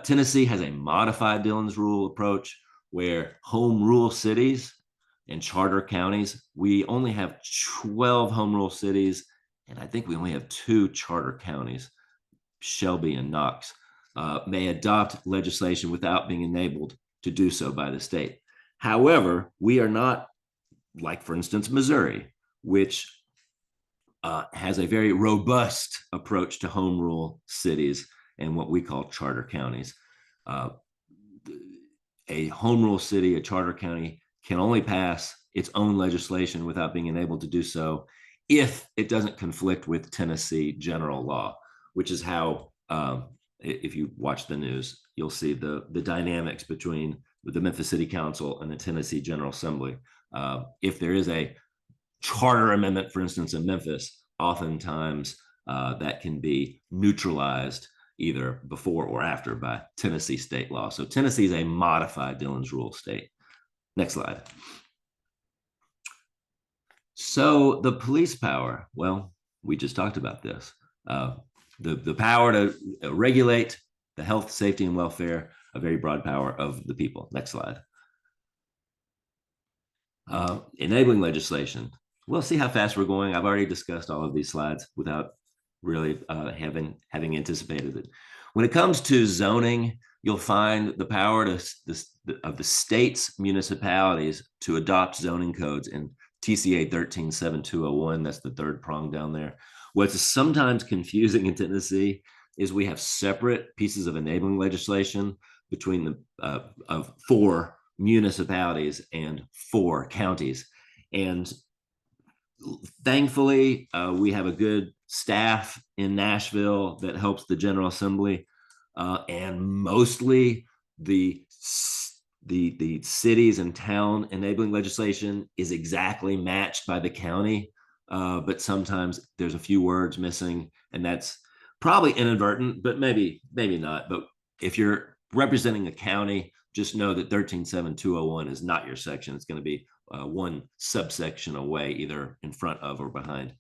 Tennessee has a modified Dillon's rule approach where home rule cities and charter counties, we only have 12 home rule cities, and I think we only have 2 charter counties, Shelby and Knox, may adopt legislation without being enabled to do so by the state. However, we are not like, for instance, Missouri, which has a very robust approach to home rule cities and what we call charter counties. A home rule city, a charter county, can only pass its own legislation without being enabled to do so if it doesn't conflict with Tennessee general law, which is how, if you watch the news, you'll see the dynamics between the Memphis City Council and the Tennessee General Assembly. If there is a charter amendment, for instance, in Memphis, oftentimes that can be neutralized either before or after by Tennessee state law. So Tennessee is a modified Dillon's rule state. Next slide. So the police power, well, we just talked about this. The power to regulate the health, safety, and welfare, a very broad power of the people. Next slide. Enabling legislation. We'll see how fast we're going. I've already discussed all of these slides without really having anticipated it. When it comes to zoning, you'll find the power of the state's municipalities to adopt zoning codes in TCA 137201. That's the third prong down there. What's sometimes confusing in Tennessee is we have separate pieces of enabling legislation between of 4 municipalities and 4 counties. And thankfully, we have a good staff in Nashville that helps the General Assembly, and mostly the cities and town enabling legislation is exactly matched by the county, but sometimes there's a few words missing, and that's probably inadvertent, but maybe not. But if you're representing a county, just know that 137201 is not your section. It's going to be one subsection away, either in front of or behind.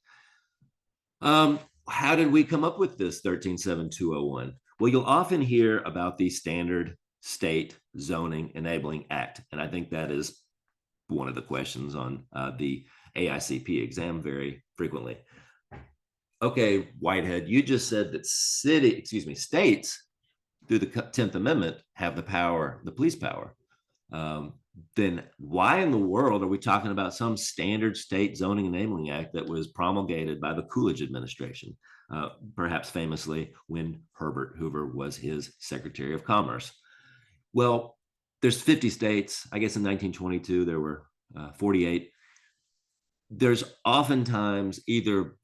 How did we come up with this 137201? Well, you'll often hear about the standard state zoning enabling act. And I think that is one of the questions on the AICP exam very frequently. Okay, Whitehead, you just said that states through the 10th Amendment have the power, the police power. Then why in the world are we talking about some standard state zoning enabling act that was promulgated by the Coolidge administration, perhaps famously when Herbert Hoover was his Secretary of Commerce? Well, there's 50 states. I guess in 1922, there were 48. There's oftentimes either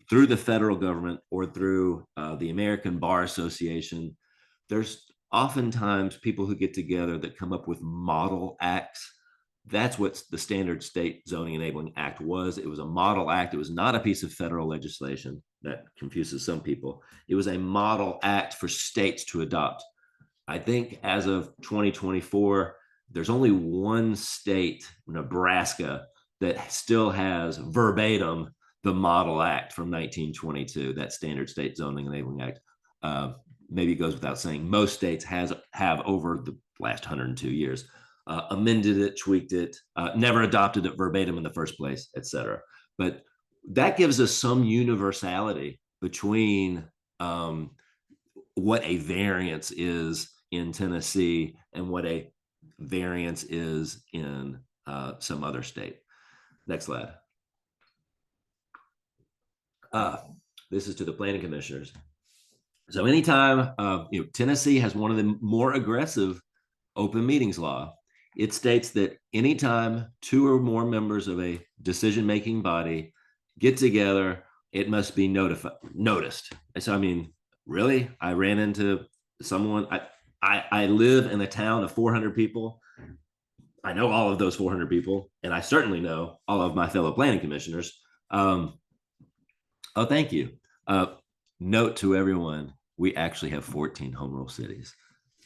through the federal government or through the American Bar Association, there's oftentimes people who get together that come up with model acts. That's what the standard state zoning enabling act was. It was a model act. It was not a piece of federal legislation. That confuses some people. It was a model act for states to adopt. I think as of 2024, there's only one state, Nebraska, that still has verbatim the model act from 1922, that standard state zoning enabling act. Maybe it goes without saying, most states have over the last 102 years amended it, tweaked it, never adopted it verbatim in the first place, et cetera. But that gives us some universality between what a variance is in Tennessee and what a variance is in some other state. Next slide. This is to the planning commissioners. So anytime, Tennessee has one of the more aggressive open meetings law. It states that anytime 2 or more members of a decision-making body get together, it must be noticed. So, I mean, really, I ran into someone, I live in a town of 400 people. I know all of those 400 people, and I certainly know all of my fellow planning commissioners. Oh, thank you. Note to everyone, we actually have 14 home rule cities,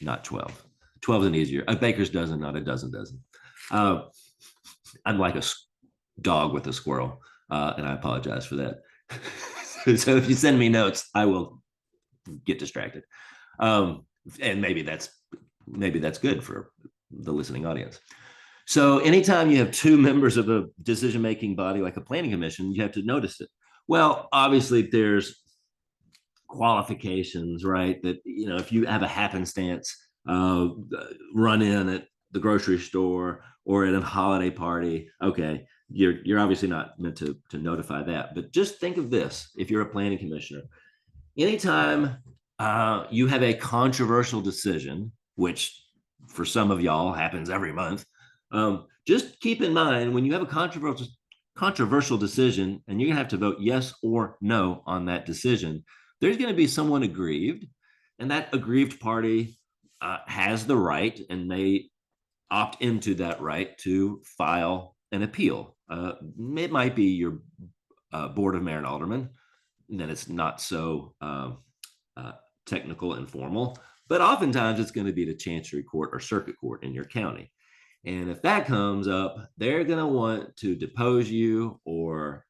not 12. 12 is an easier, a baker's dozen, not a dozen. I'm like a dog with a squirrel, and I apologize for that. So if you send me notes, I will get distracted. And maybe that's good for the listening audience. So anytime you have 2 members of a decision-making body like a planning commission, you have to notice it. Well, obviously there's qualifications, right? That, if you have a happenstance run in at the grocery store or at a holiday party, okay, you're obviously not meant to notify that. But just think of this: if you're a planning commissioner, anytime you have a controversial decision, which for some of y'all happens every month, just keep in mind when you have a controversial decision and you're gonna have to vote yes or no on that decision, there's going to be someone aggrieved, and that aggrieved party has the right and may opt into that right to file an appeal. It might be your board of mayor and aldermen, and then it's not so technical and formal, but oftentimes it's going to be the chancery court or circuit court in your county. And if that comes up, they're going to want to depose you or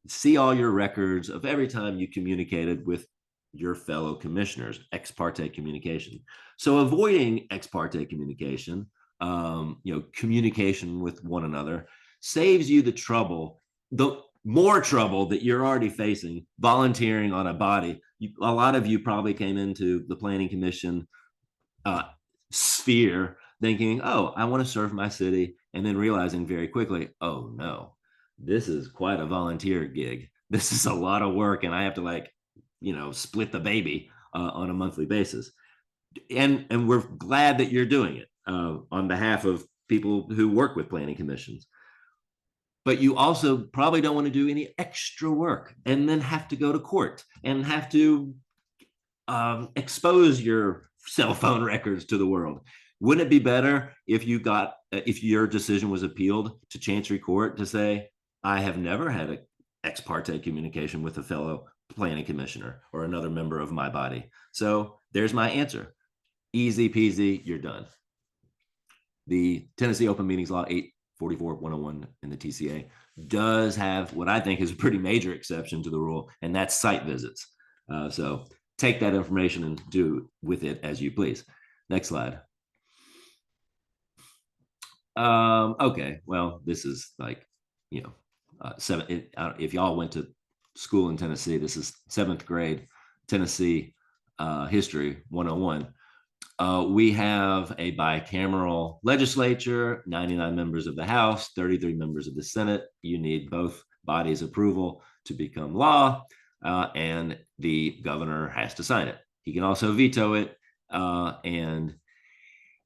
see all your records of every time you communicated with your fellow commissioners, ex parte communication. So avoiding ex parte communication, communication with one another, saves you the trouble, the more trouble that you're already facing volunteering on a body. A lot of you probably came into the planning commission sphere thinking, oh, I want to serve my city, and then realizing very quickly, oh no, this is quite a volunteer gig. This is a lot of work, and I have to split the baby on a monthly basis. And we're glad that you're doing it on behalf of people who work with planning commissions. But you also probably don't want to do any extra work and then have to go to court and have to expose your cell phone records to the world. Wouldn't it be better if your decision was appealed to Chancery Court to say, I have never had an ex parte communication with a fellow planning commissioner or another member of my body? So there's my answer. Easy peasy, you're done. The Tennessee Open Meetings Law 844-101 in the TCA does have what I think is a pretty major exception to the rule, and that's site visits. So take that information and do with it as you please. Next slide. Okay, well, this is like, you know, if y'all went to school in Tennessee, this is 7th grade Tennessee history 101. We have a bicameral legislature, 99 members of the House, 33 members of the Senate. You need both bodies' approval to become law, and the governor has to sign it. He can also veto it. And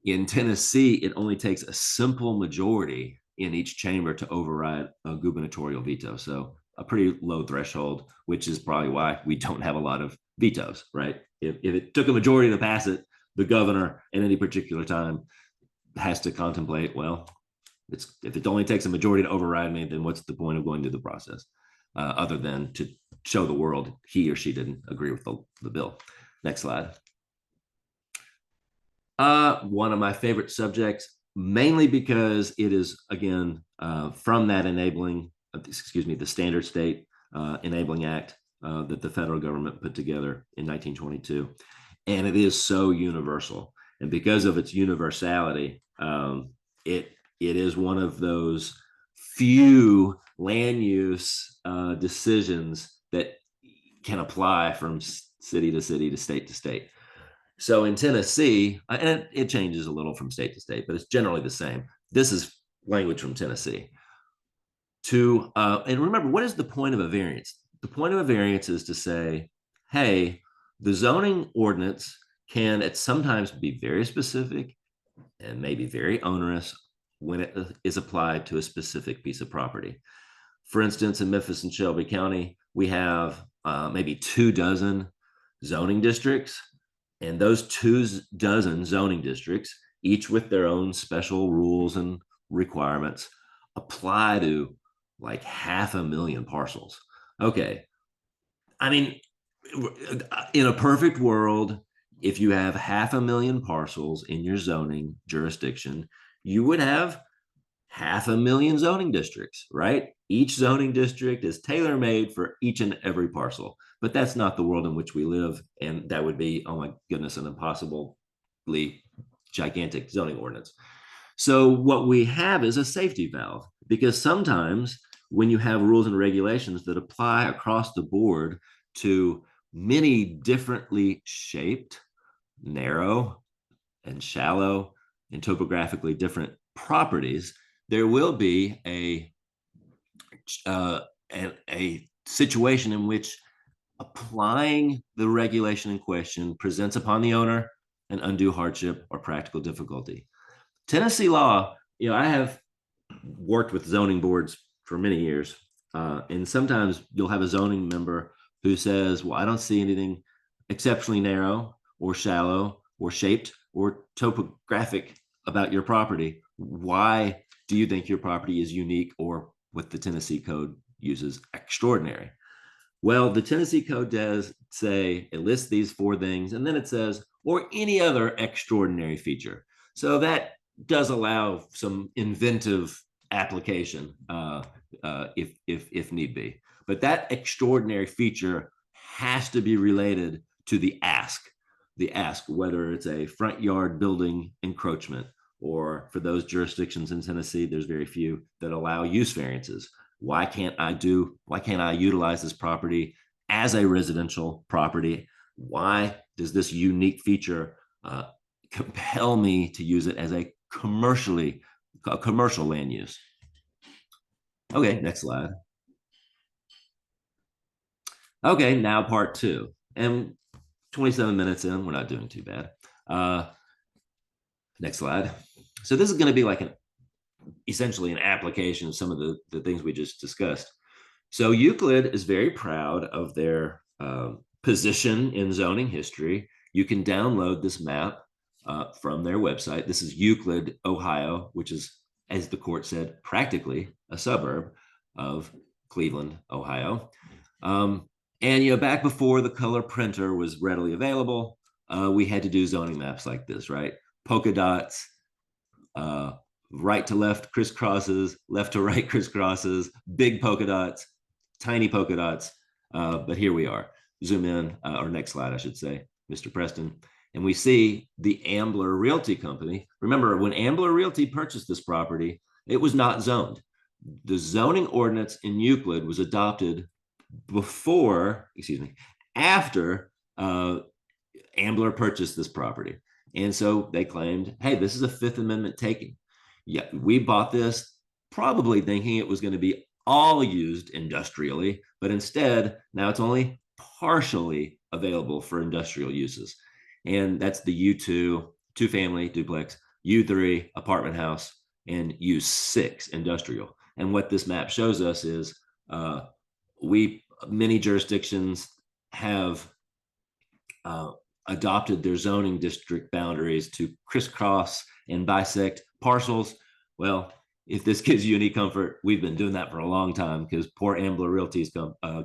in Tennessee, it only takes a simple majority in each chamber to override a gubernatorial veto. So a pretty low threshold, which is probably why we don't have a lot of vetoes, right? If it took a majority to pass it, the governor at any particular time has to contemplate, well, if it only takes a majority to override me, then what's the point of going through the process, other than to show the world he or she didn't agree with the bill. Next slide. One of my favorite subjects, mainly because it is, again, from that the Standard State Enabling Act that the federal government put together in 1922. And it is so universal. And because of its universality, it is one of those few land use decisions that can apply from city to city to state. So in Tennessee, and it changes a little from state to state, but it's generally the same. This is language from Tennessee. And remember, what is the point of a variance? The point of a variance is to say, hey, the zoning ordinance can at sometimes be very specific and maybe very onerous when it is applied to a specific piece of property. For instance, in Memphis and Shelby County, we have maybe 24 zoning districts, and those 24 zoning districts, each with their own special rules and requirements, apply to like 500,000 parcels. Okay, I mean, in a perfect world, if you have 500,000 parcels in your zoning jurisdiction, you would have 500,000 zoning districts, right? Each zoning district is tailor-made for each and every parcel. But that's not the world in which we live. And that would be, oh my goodness, an impossibly gigantic zoning ordinance. So what we have is a safety valve, because sometimes when you have rules and regulations that apply across the board to many differently shaped, narrow and shallow and topographically different properties, there will be a situation in which applying the regulation in question presents upon the owner an undue hardship or practical difficulty. Tennessee law, I have worked with zoning boards for many years, and sometimes you'll have a zoning member who says, well, I don't see anything exceptionally narrow or shallow or shaped or topographic about your property. Why do you think your property is unique, or what the Tennessee Code uses, extraordinary? Well, the Tennessee Code does say, it lists these 4 things, and then it says, or any other extraordinary feature. So that does allow some inventive application if need be. But that extraordinary feature has to be related to the ask, whether it's a front yard building encroachment, or for those jurisdictions in Tennessee, there's very few that allow use variances. Why can't I utilize this property as a residential property? Why does this unique feature compel me to use it as a commercial land use? Okay, next slide. Okay, now part 2. And 27 minutes in, we're not doing too bad. Next slide. So this is going to be like essentially an application of some of the things we just discussed. So Euclid is very proud of their position in zoning history. You can download this map from their website. This is Euclid, Ohio, which is, as the court said, practically a suburb of Cleveland, Ohio. And back before the color printer was readily available, we had to do zoning maps like this, right? Polka dots, right to left crisscrosses, left to right crisscrosses, big polka dots, tiny polka dots. But here we are. Zoom in, or next slide, I should say, Mr. Preston. And we see the Ambler Realty Company. Remember, when Ambler Realty purchased this property, it was not zoned. The zoning ordinance in Euclid was adopted after Ambler purchased this property. And so they claimed, hey, this is a Fifth Amendment taking. Yeah, we bought this probably thinking it was going to be all used industrially, but instead, now it's only partially available for industrial uses. And that's the U2, two-family duplex, U3 apartment house, and U6 industrial. And what this map shows us is many jurisdictions have adopted their zoning district boundaries to crisscross and bisect parcels. Well, if this gives you any comfort, we've been doing that for a long time, because poor Ambler Realty's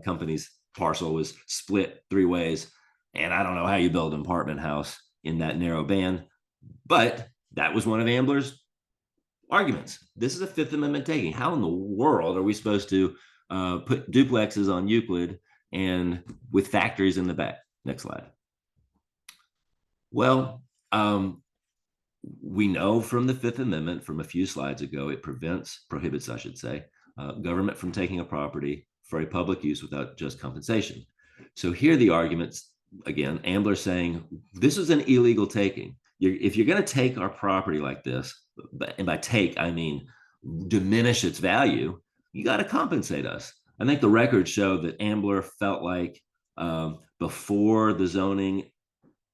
company's parcel was split 3 ways. And I don't know how you build an apartment house in that narrow band, but that was one of Ambler's arguments. This is a Fifth Amendment taking. How in the world are we supposed to put duplexes on Euclid and with factories in the back? Next slide. Well, we know from the Fifth Amendment from a few slides ago, it prohibits, I should say, government from taking a property for a public use without just compensation. So here are the arguments. Again, Ambler saying this is an illegal taking. If you're going to take our property like this, and by take, I mean diminish its value, you got to compensate us. I think the records show that Ambler felt like before the zoning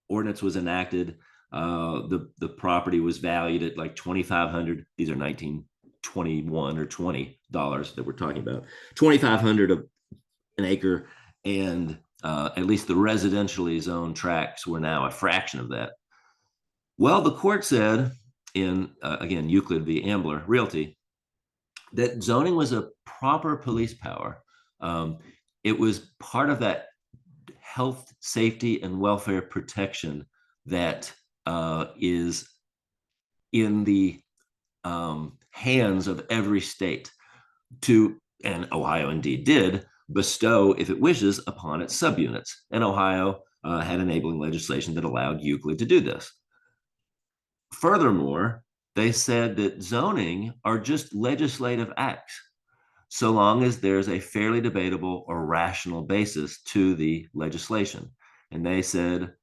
ordinance was enacted, the property was valued at like $2,500. These are 1921 or $20 that we're talking about. $2,500 an acre, and at least the residentially zoned tracts were now a fraction of that. Well, the court said in, again, Euclid v. Ambler Realty, that zoning was a proper police power. It was part of that health, safety, and welfare protection that is in the hands of every state to, and Ohio indeed did, bestow, if it wishes, upon its subunits. And Ohio had enabling legislation that allowed Euclid to do this. Furthermore, they said that zoning are just legislative acts, so long as there's a fairly debatable or rational basis to the legislation. And they said,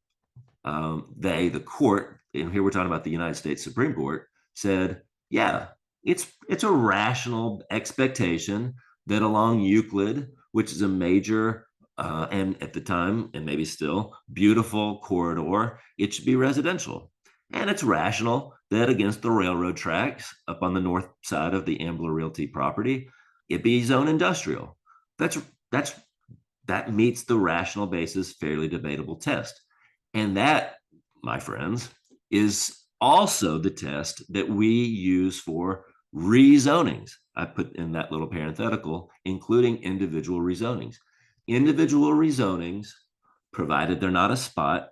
the court, and here we're talking about the United States Supreme Court, said, yeah, it's a rational expectation that along Euclid, which is a major, and at the time, and maybe still, beautiful corridor, it should be residential. And it's rational that against the railroad tracks up on the north side of the Ambler Realty property, it be zone industrial. That meets the rational basis, fairly debatable test. And that, my friends, is also the test that we use for rezonings. I put in that little parenthetical, including individual rezonings. Individual rezonings, provided they're not a spot,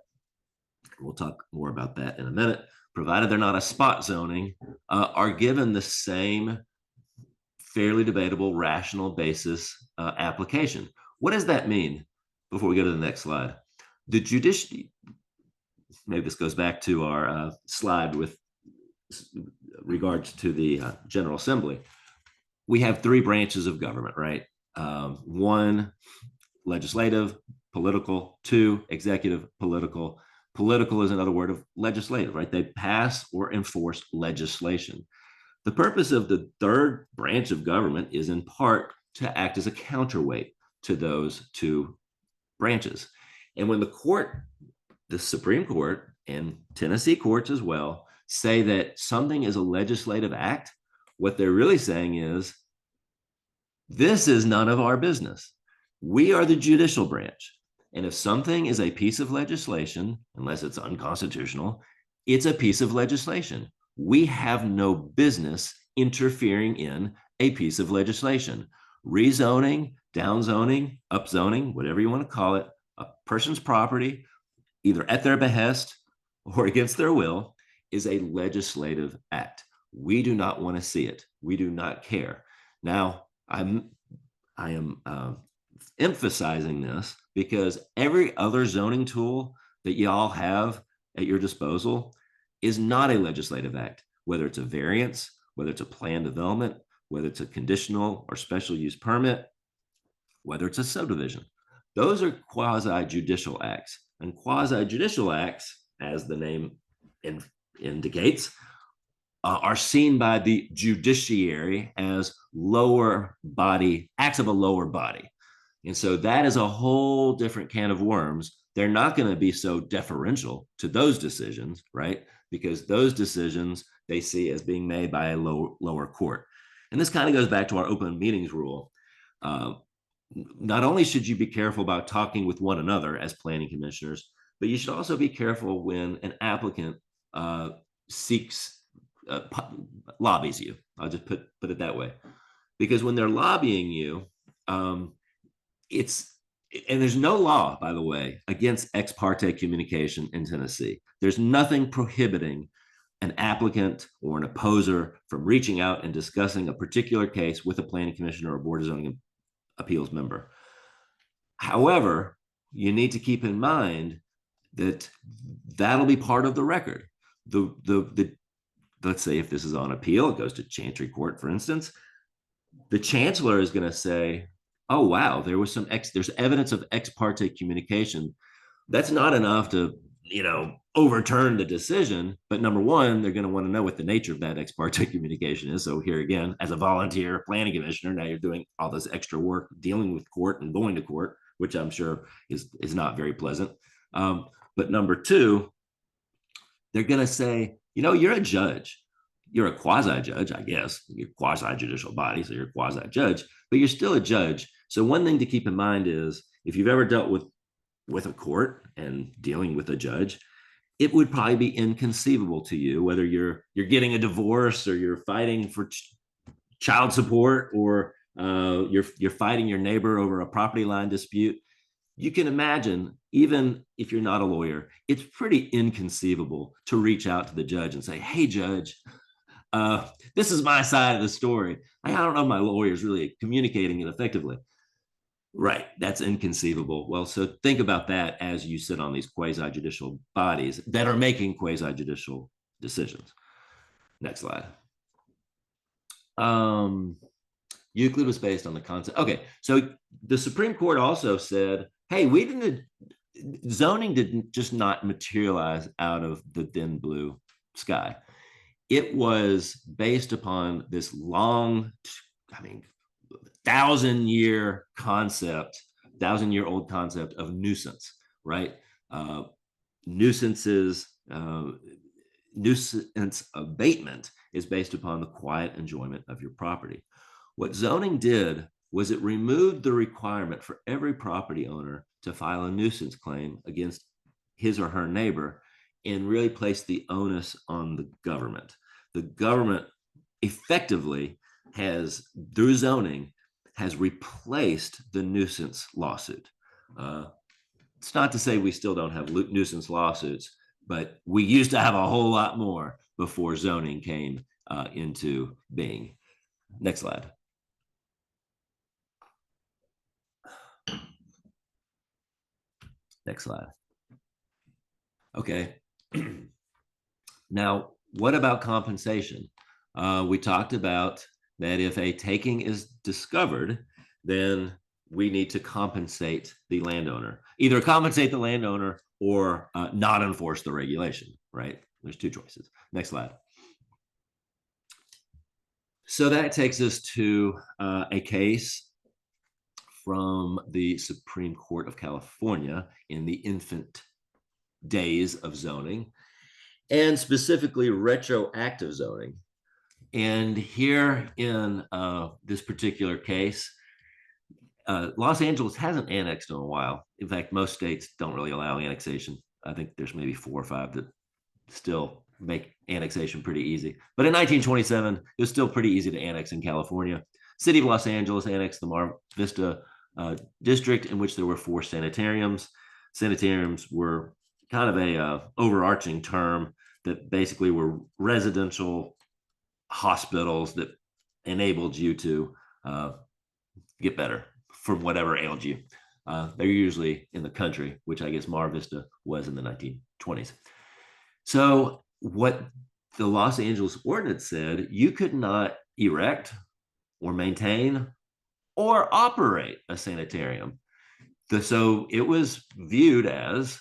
we'll talk more about that in a minute, provided they're not a spot zoning, are given the same fairly debatable rational basis application. What does that mean? Before we go to the next slide, the judiciary, maybe this goes back to our slide with regards to the General Assembly. We have 3 branches of government, right? 1, legislative, political, 2, executive, political. Political is another word of legislative, right? They pass or enforce legislation. The purpose of the 3rd branch of government is in part to act as a counterweight to those 2 branches. And when the court, the Supreme Court and Tennessee courts as well, say that something is a legislative act, what they're really saying is, this is none of our business. We are the judicial branch. And if something is a piece of legislation, unless it's unconstitutional, it's a piece of legislation. We have no business interfering in a piece of legislation. Rezoning, downzoning, upzoning, whatever you want to call it, a person's property, either at their behest or against their will, is a legislative act. We do not want to see it. We do not care. Now, I am emphasizing this because every other zoning tool that y'all have at your disposal is not a legislative act, whether it's a variance, whether it's a plan development, whether it's a conditional or special use permit, whether it's a subdivision. Those are quasi-judicial acts. And quasi-judicial acts, as the name indicates, are seen by the judiciary as lower body, acts of a lower body. And so that is a whole different can of worms. They're not going to be so deferential to those decisions, right? Because those decisions they see as being made by a lower court. And this kind of goes back to our open meetings rule. Not only should you be careful about talking with one another as planning commissioners, but you should also be careful when an applicant lobbies you. I'll just put it that way. Because when they're lobbying you, there's no law, by the way, against ex parte communication in Tennessee. There's nothing prohibiting an applicant or an opposer from reaching out and discussing a particular case with a planning commissioner or board of zoning appeals member. However, you need to keep in mind that that'll be part of the record. Let's say if this is on appeal, it goes to Chancery Court, for instance, the chancellor is going to say, oh, wow, there's evidence of ex parte communication. That's not enough to, overturn the decision. But number one, they're going to want to know what the nature of that ex parte communication is. So here again, as a volunteer planning commissioner, now you're doing all this extra work dealing with court and going to court, which I'm sure is not very pleasant. But number two, they're going to say, you're a judge. You're a quasi-judge, I guess. You're a quasi-judicial body, so you're a quasi-judge, but you're still a judge. So one thing to keep in mind is if you've ever dealt with a court and dealing with a judge, it would probably be inconceivable to you, whether you're getting a divorce or you're fighting for child support or you're fighting your neighbor over a property line dispute. You can imagine, even if you're not a lawyer, it's pretty inconceivable to reach out to the judge and say, hey, judge, this is my side of the story. I don't know if my lawyer is really communicating it effectively. Right, that's inconceivable. Well, so think about that as you sit on these quasi-judicial bodies that are making quasi-judicial decisions. Next slide. Euclid was based on the concept. Okay, so the Supreme Court also said, hey, zoning didn't just not materialize out of the thin blue sky. It was based upon this long, 1,000-year old concept of nuisance, right? Nuisance abatement is based upon the quiet enjoyment of your property. What zoning did was it removed the requirement for every property owner to file a nuisance claim against his or her neighbor and really placed the onus on the government. The government effectively through zoning, has replaced the nuisance lawsuit. It's not to say we still don't have nuisance lawsuits, but we used to have a whole lot more before zoning came into being. Next slide. Next slide. Okay. Now, what about compensation? We talked about that if a taking is discovered, then we need to compensate the landowner. Either compensate the landowner or not enforce the regulation, right? There's two choices. Next slide. So that takes us to a case from the Supreme Court of California in the infant days of zoning, and specifically retroactive zoning. And here in this particular case, Los Angeles hasn't annexed in a while. In fact, most states don't really allow annexation. I think there's maybe 4 or 5 that still make annexation pretty easy. But in 1927, it was still pretty easy to annex in California. City of Los Angeles annexed the Mar Vista district, in which there were 4 sanitariums. Sanitariums were kind of a overarching term that basically were residential hospitals that enabled you to get better from whatever ailed you. They're usually in the country, which I guess Mar Vista was in the 1920s. So what the Los Angeles ordinance said, you could not erect or maintain or operate a sanitarium. So it was viewed as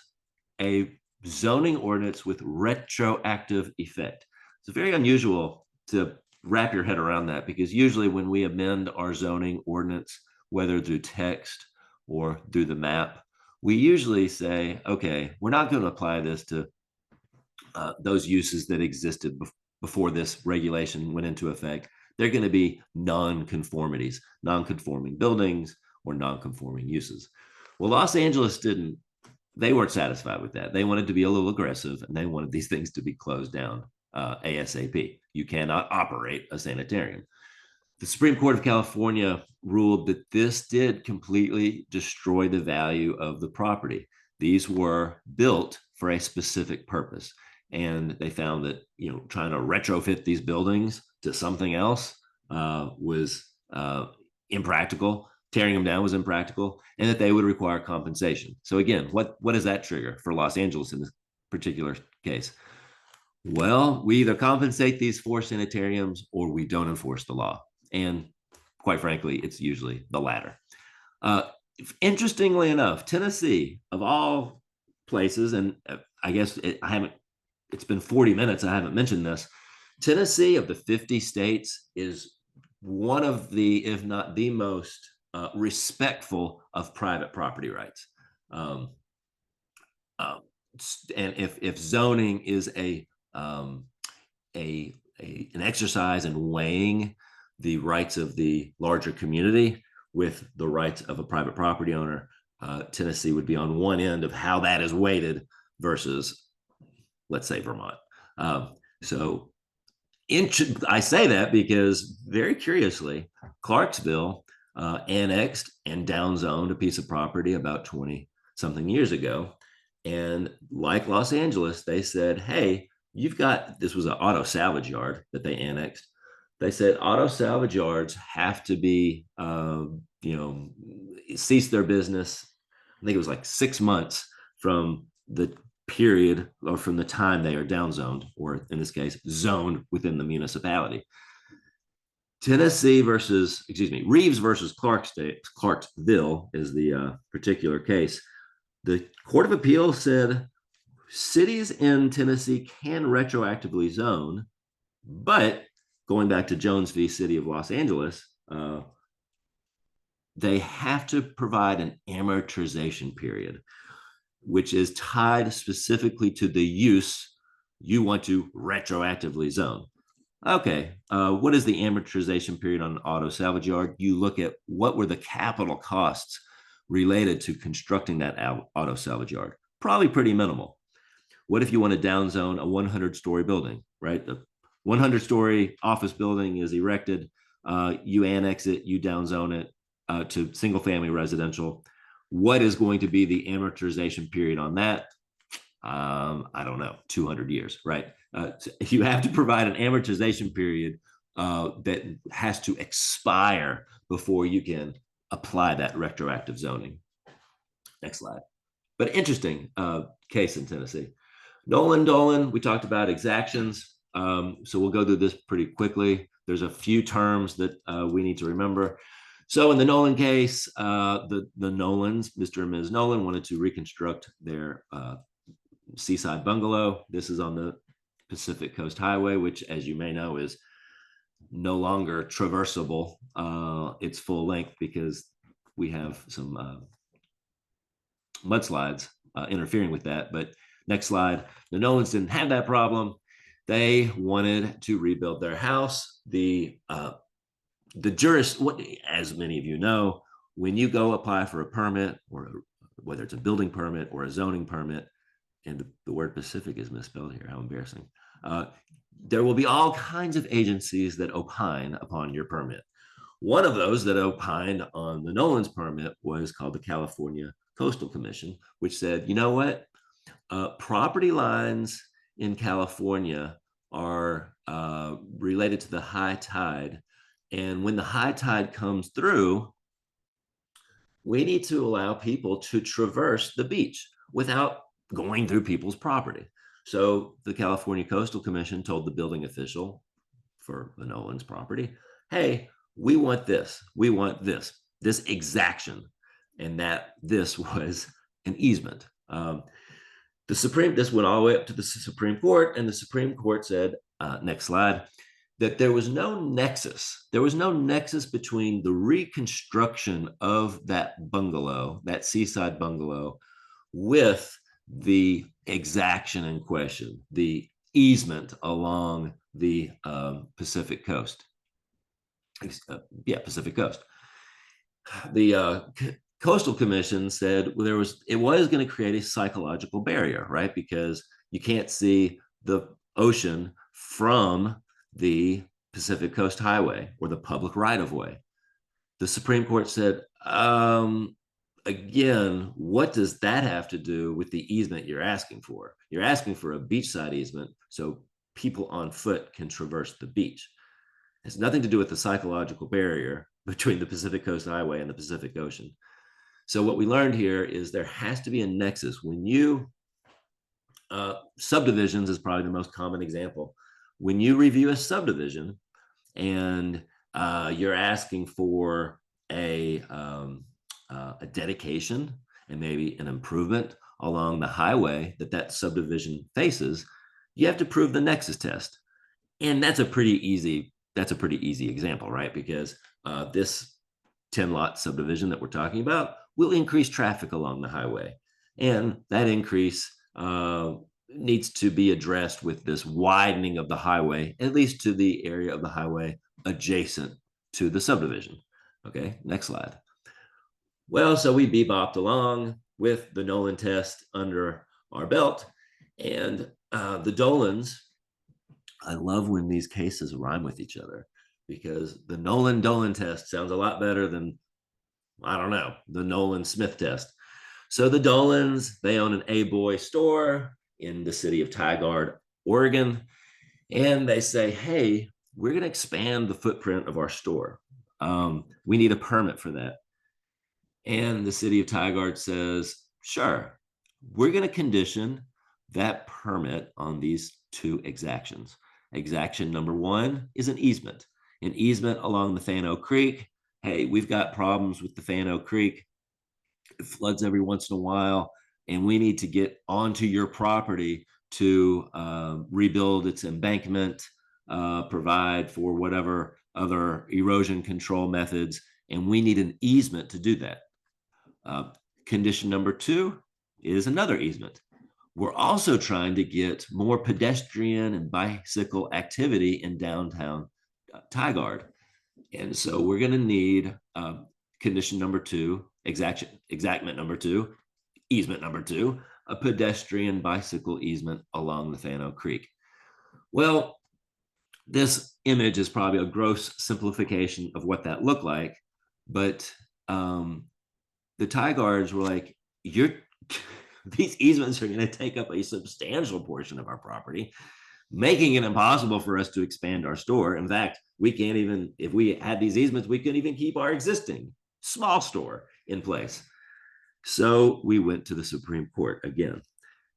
a zoning ordinance with retroactive effect. It's very unusual to wrap your head around that, because usually when we amend our zoning ordinance, whether through text or through the map, we usually say, okay, we're not going to apply this to those uses that existed before this regulation went into effect. They're going to be non-conformities, non-conforming buildings or non-conforming uses. Well, Los Angeles didn't, they weren't satisfied with that. They wanted to be a little aggressive, and they wanted these things to be closed down ASAP. You cannot operate a sanitarium. The Supreme Court of California ruled that this did completely destroy the value of the property. These were built for a specific purpose. And they found that, you know, trying to retrofit these buildings to something else was impractical. Tearing them down was impractical, and that they would require compensation. So again, what does that trigger for Los Angeles in this particular case? Well, we either compensate these 4 sanitariums or we don't enforce the law. And quite frankly, it's usually the latter. Interestingly enough, Tennessee, of all places, and I guess it's been 40 minutes, I haven't mentioned this. Tennessee, of the 50 states, is one of the, if not the most respectful of private property rights. And if zoning is an exercise in weighing the rights of the larger community with the rights of a private property owner, Tennessee would be on one end of how that is weighted versus, let's say, Vermont. I say that because, very curiously, Clarksville annexed and downzoned a piece of property about 20-something years ago. And like Los Angeles, they said, hey, this was an auto salvage yard that they annexed. They said auto salvage yards have to be, cease their business. I think it was like 6 months from the period or from the time they are downzoned, or in this case, zoned within the municipality. Reeves versus Clarksville is the particular case. The Court of Appeal said cities in Tennessee can retroactively zone, but going back to Jones v. City of Los Angeles, they have to provide an amortization period, which is tied specifically to the use you want to retroactively zone. Okay, what is the amortization period on an auto salvage yard? You look at what were the capital costs related to constructing that auto salvage yard. Probably pretty minimal. What if you want to downzone a 100-story building, right? The 100-story office building is erected, you annex it, you downzone it to single-family residential. What is going to be the amortization period on that? I don't know, 200 years, right? So you have to provide an amortization period that has to expire before you can apply that retroactive zoning. Next slide. But interesting case in Tennessee. Nolan, we talked about exactions. So we'll go through this pretty quickly. There's a few terms that we need to remember. So in the Nolan case, the Nolans, Mr. and Ms. Nolan, wanted to reconstruct their seaside bungalow. This is on the Pacific Coast Highway, which, as you may know, is no longer traversable its full length because we have some mudslides interfering with that. But next slide. The Nolans didn't have that problem. They wanted to rebuild their house. The juris, as many of you know, when you go apply for a permit, or whether it's a building permit or a zoning permit, and the word Pacific is misspelled here, how embarrassing. There will be all kinds of agencies that opine upon your permit. One of those that opined on the Nolan's permit was called the California Coastal Commission, which said, you know what? Property lines in California are related to the high tide. And when the high tide comes through, we need to allow people to traverse the beach without going through people's property. So the California Coastal Commission told the building official for the Nolan's property, hey, we want this exaction. And that this was an easement. This went all the way up to the Supreme Court, and the Supreme Court said, next slide, that there was no nexus. There was no nexus between the reconstruction of that bungalow, that seaside bungalow, with the exaction in question, the easement along the Pacific coast. Pacific coast. The Coastal Commission said it was going to create a psychological barrier, right? Because you can't see the ocean from the Pacific Coast Highway or the public right-of-way. The Supreme Court said, again, what does that have to do with the easement you're asking for? You're asking for a beachside easement so people on foot can traverse the beach. It has nothing to do with the psychological barrier between the Pacific Coast Highway and the Pacific Ocean. So what we learned here is there has to be a nexus. When you, subdivisions is probably the most common example. When you review a subdivision and you're asking for a dedication and maybe an improvement along the highway that subdivision faces, you have to prove the nexus test. And that's a pretty easy example, right? Because this 10-lot subdivision that we're talking about will increase traffic along the highway. And that increase needs to be addressed with this widening of the highway, at least to the area of the highway adjacent to the subdivision. Okay, next slide. Well, so we bebopped along with the Nolan test under our belt, and the Dolans, I love when these cases rhyme with each other, because the Nolan-Dolan test sounds a lot better than, I don't know, the Nolan-Smith test. So the Dolans, they own an A-Boy store in the city of Tigard, Oregon, and they say, hey, we're going to expand the footprint of our store. We need a permit for that. And the city of Tigard says, sure, we're going to condition that permit on these two exactions. Exaction number one is an easement along the Fano Creek. Hey, we've got problems with the Fano Creek. It floods every once in a while, and we need to get onto your property to rebuild its embankment, provide for whatever other erosion control methods, and we need an easement to do that. Condition number two is another easement. We're also trying to get more pedestrian and bicycle activity in downtown Tigard. And so we're going to need condition number two, exactment number two, easement number two, a pedestrian bicycle easement along the Fano Creek. Well, this image is probably a gross simplification of what that looked like, but the Tigards were like, these easements are going to take up a substantial portion of our property, making it impossible for us to expand our store. In fact, we can't even, if we had these easements, we couldn't even keep our existing small store in place. So we went to the Supreme Court again.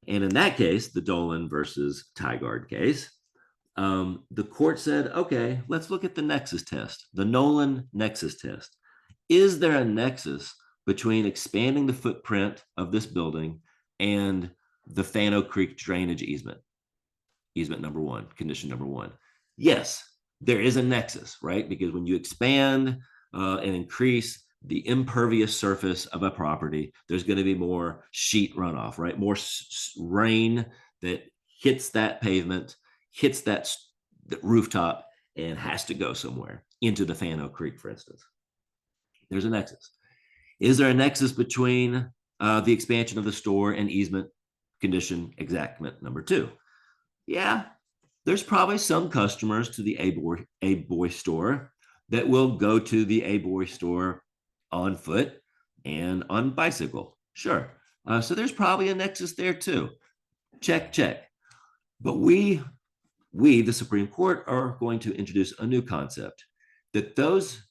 And in that case, the Dolan versus Tigard case, the court said, okay, let's look at the nexus test, the Nolan nexus test. Is there a nexus between expanding the footprint of this building and the Fano Creek drainage easement? Easement number one, condition number one. Yes, there is a nexus, right? Because when you expand and increase the impervious surface of a property, there's going to be more sheet runoff, right? More rain that hits that pavement, hits that rooftop, and has to go somewhere into the Fano Creek, for instance. There's a nexus. Is there a nexus between the expansion of the store and easement condition exactment number two? Yeah, there's probably some customers to the A-Boy store that will go to the A-Boy store on foot and on bicycle. Sure. So there's probably a nexus there too. Check, check. But we, the Supreme Court, are going to introduce a new concept that those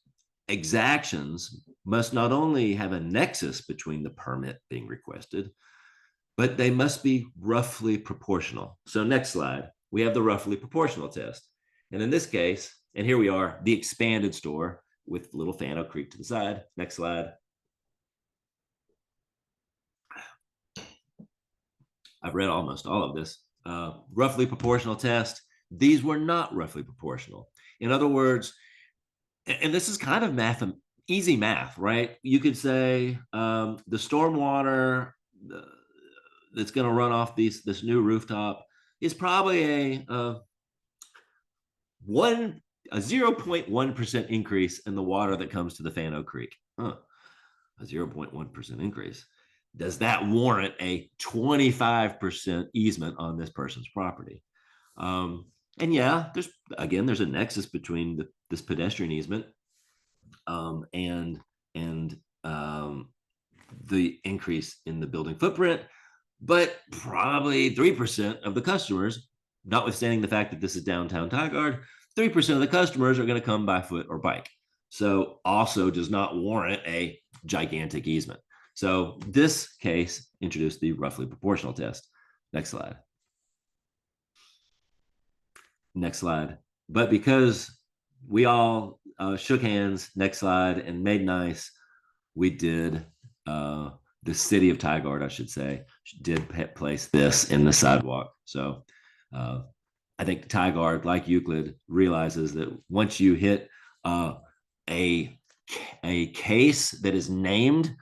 exactions must not only have a nexus between the permit being requested, but they must be roughly proportional. So next slide, we have the roughly proportional test. And in this case, and here we are, the expanded store with little Fano Creek to the side. Next slide. I've read almost all of this. Roughly proportional test. These were not roughly proportional. In other words, and this is kind of easy math, right? You could say the stormwater that's going to run off this new rooftop is probably a 0.1% increase in the water that comes to the Fano Creek. A 0.1% increase. Does that warrant a 25% easement on this person's property? And yeah, there's a nexus between this pedestrian easement and the increase in the building footprint, but probably 3% of the customers, notwithstanding the fact that this is downtown Tigard, 3% of the customers are going to come by foot or bike. So also does not warrant a gigantic easement. So this case introduced the roughly proportional test. Next slide. Next slide. But because we all shook hands, next slide, and made nice, we did, the city of Tigard, I should say, did place this in the sidewalk. So I think Tigard, like Euclid, realizes that once you hit a case that is named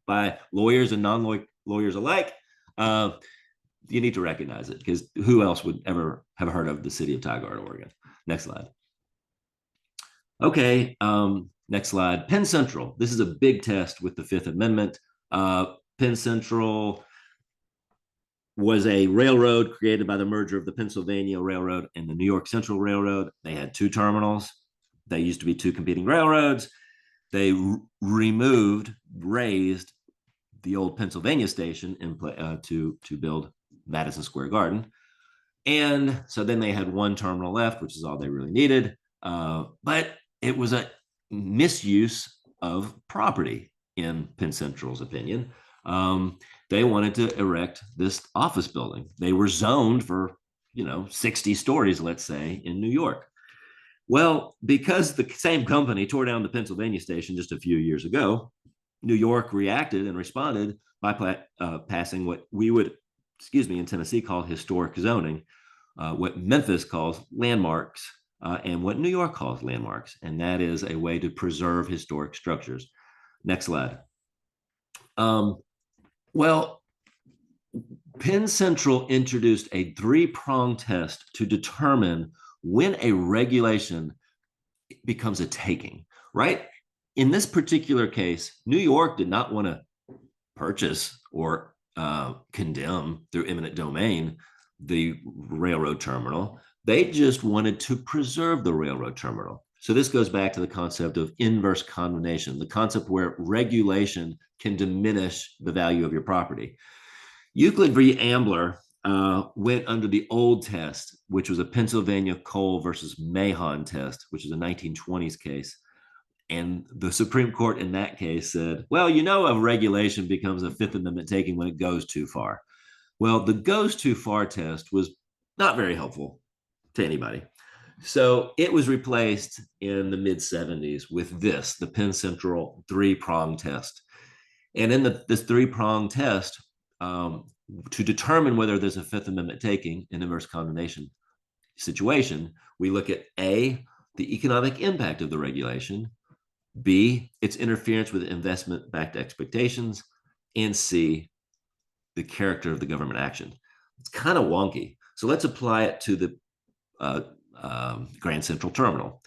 by lawyers and non-lawyers alike, you need to recognize it, because who else would ever have heard of the city of Tigard, Oregon? Next slide. Okay, next slide. Penn Central. This is a big test with the Fifth Amendment. Penn Central was a railroad created by the merger of the Pennsylvania Railroad and the New York Central Railroad. They had two terminals. They used to be two competing railroads. They raised the old Pennsylvania station to build Madison Square Garden. And so then they had one terminal left, which is all they really needed. But it was a misuse of property, in Penn Central's opinion. They wanted to erect this office building. They were zoned for, 60 stories, let's say, in New York. Well, because the same company tore down the Pennsylvania station just a few years ago, New York reacted and responded by passing what we would, in Tennessee call historic zoning, what Memphis calls landmarks, and what New York calls landmarks. And that is a way to preserve historic structures. Next slide. Well, Penn Central introduced a three-pronged test to determine when a regulation becomes a taking, right? In this particular case, New York did not want to purchase or condemn through eminent domain the railroad terminal. They just wanted to preserve the railroad terminal. So this goes back to the concept of inverse condemnation, the concept where regulation can diminish the value of your property. Euclid v. Ambler went under the old test, which was a Pennsylvania Coal versus Mahon test, which is a 1920s case. And the Supreme Court in that case said, well, a regulation becomes a Fifth Amendment taking when it goes too far. Well, the goes too far test was not very helpful to anybody. So it was replaced in the mid-70s with the Penn Central three-prong test. And in this three-prong test, to determine whether there's a Fifth Amendment taking in inverse condemnation situation, we look at A, the economic impact of the regulation, B, its interference with investment-backed expectations, and C, the character of the government action. It's kind of wonky. So let's apply it to the Grand Central Terminal.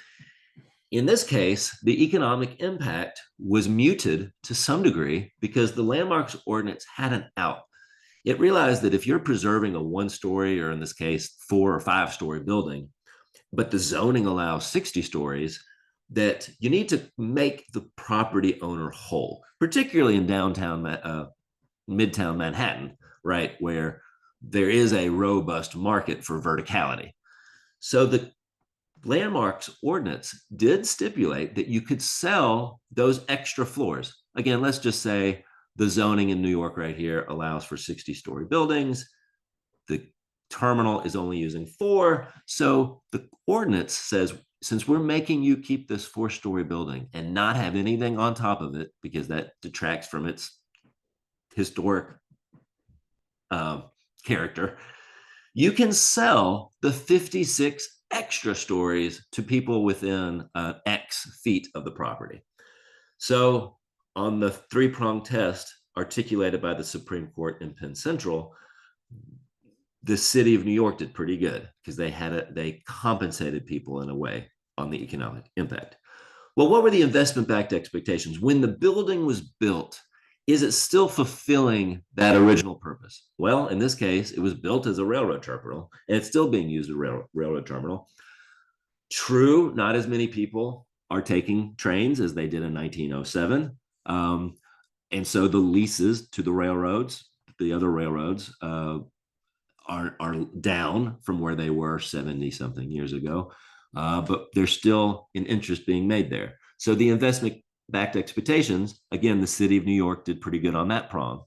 In this case, the economic impact was muted to some degree because the landmarks ordinance had an out. It realized that if you're preserving a one-story, or in this case, 4 or 5-story building, but the zoning allows 60 stories, that you need to make the property owner whole, particularly in downtown, Midtown Manhattan, right, where there is a robust market for verticality. So the landmarks ordinance did stipulate that you could sell those extra floors. Again, let's just say The zoning in New York right here allows for 60-story buildings. The terminal is only using 4. So the ordinance says, since we're making you keep this 4-story building and not have anything on top of it, because that detracts from its historic character, you can sell the 56 extra stories to people within X feet of the property. So on the 3-prong test articulated by the Supreme Court in Penn Central, the city of New York did pretty good because they compensated people in a way on the economic impact. Well, what were the investment-backed expectations? When the building was built, is it still fulfilling that original purpose? Well, in this case, it was built as a railroad terminal, and it's still being used as a railroad terminal. True, not as many people are taking trains as they did in 1907. And so the leases to the railroads, the other railroads, are down from where they were 70-something years ago. But there's still an interest being made there. So the investment-backed expectations, again, the city of New York did pretty good on that prong.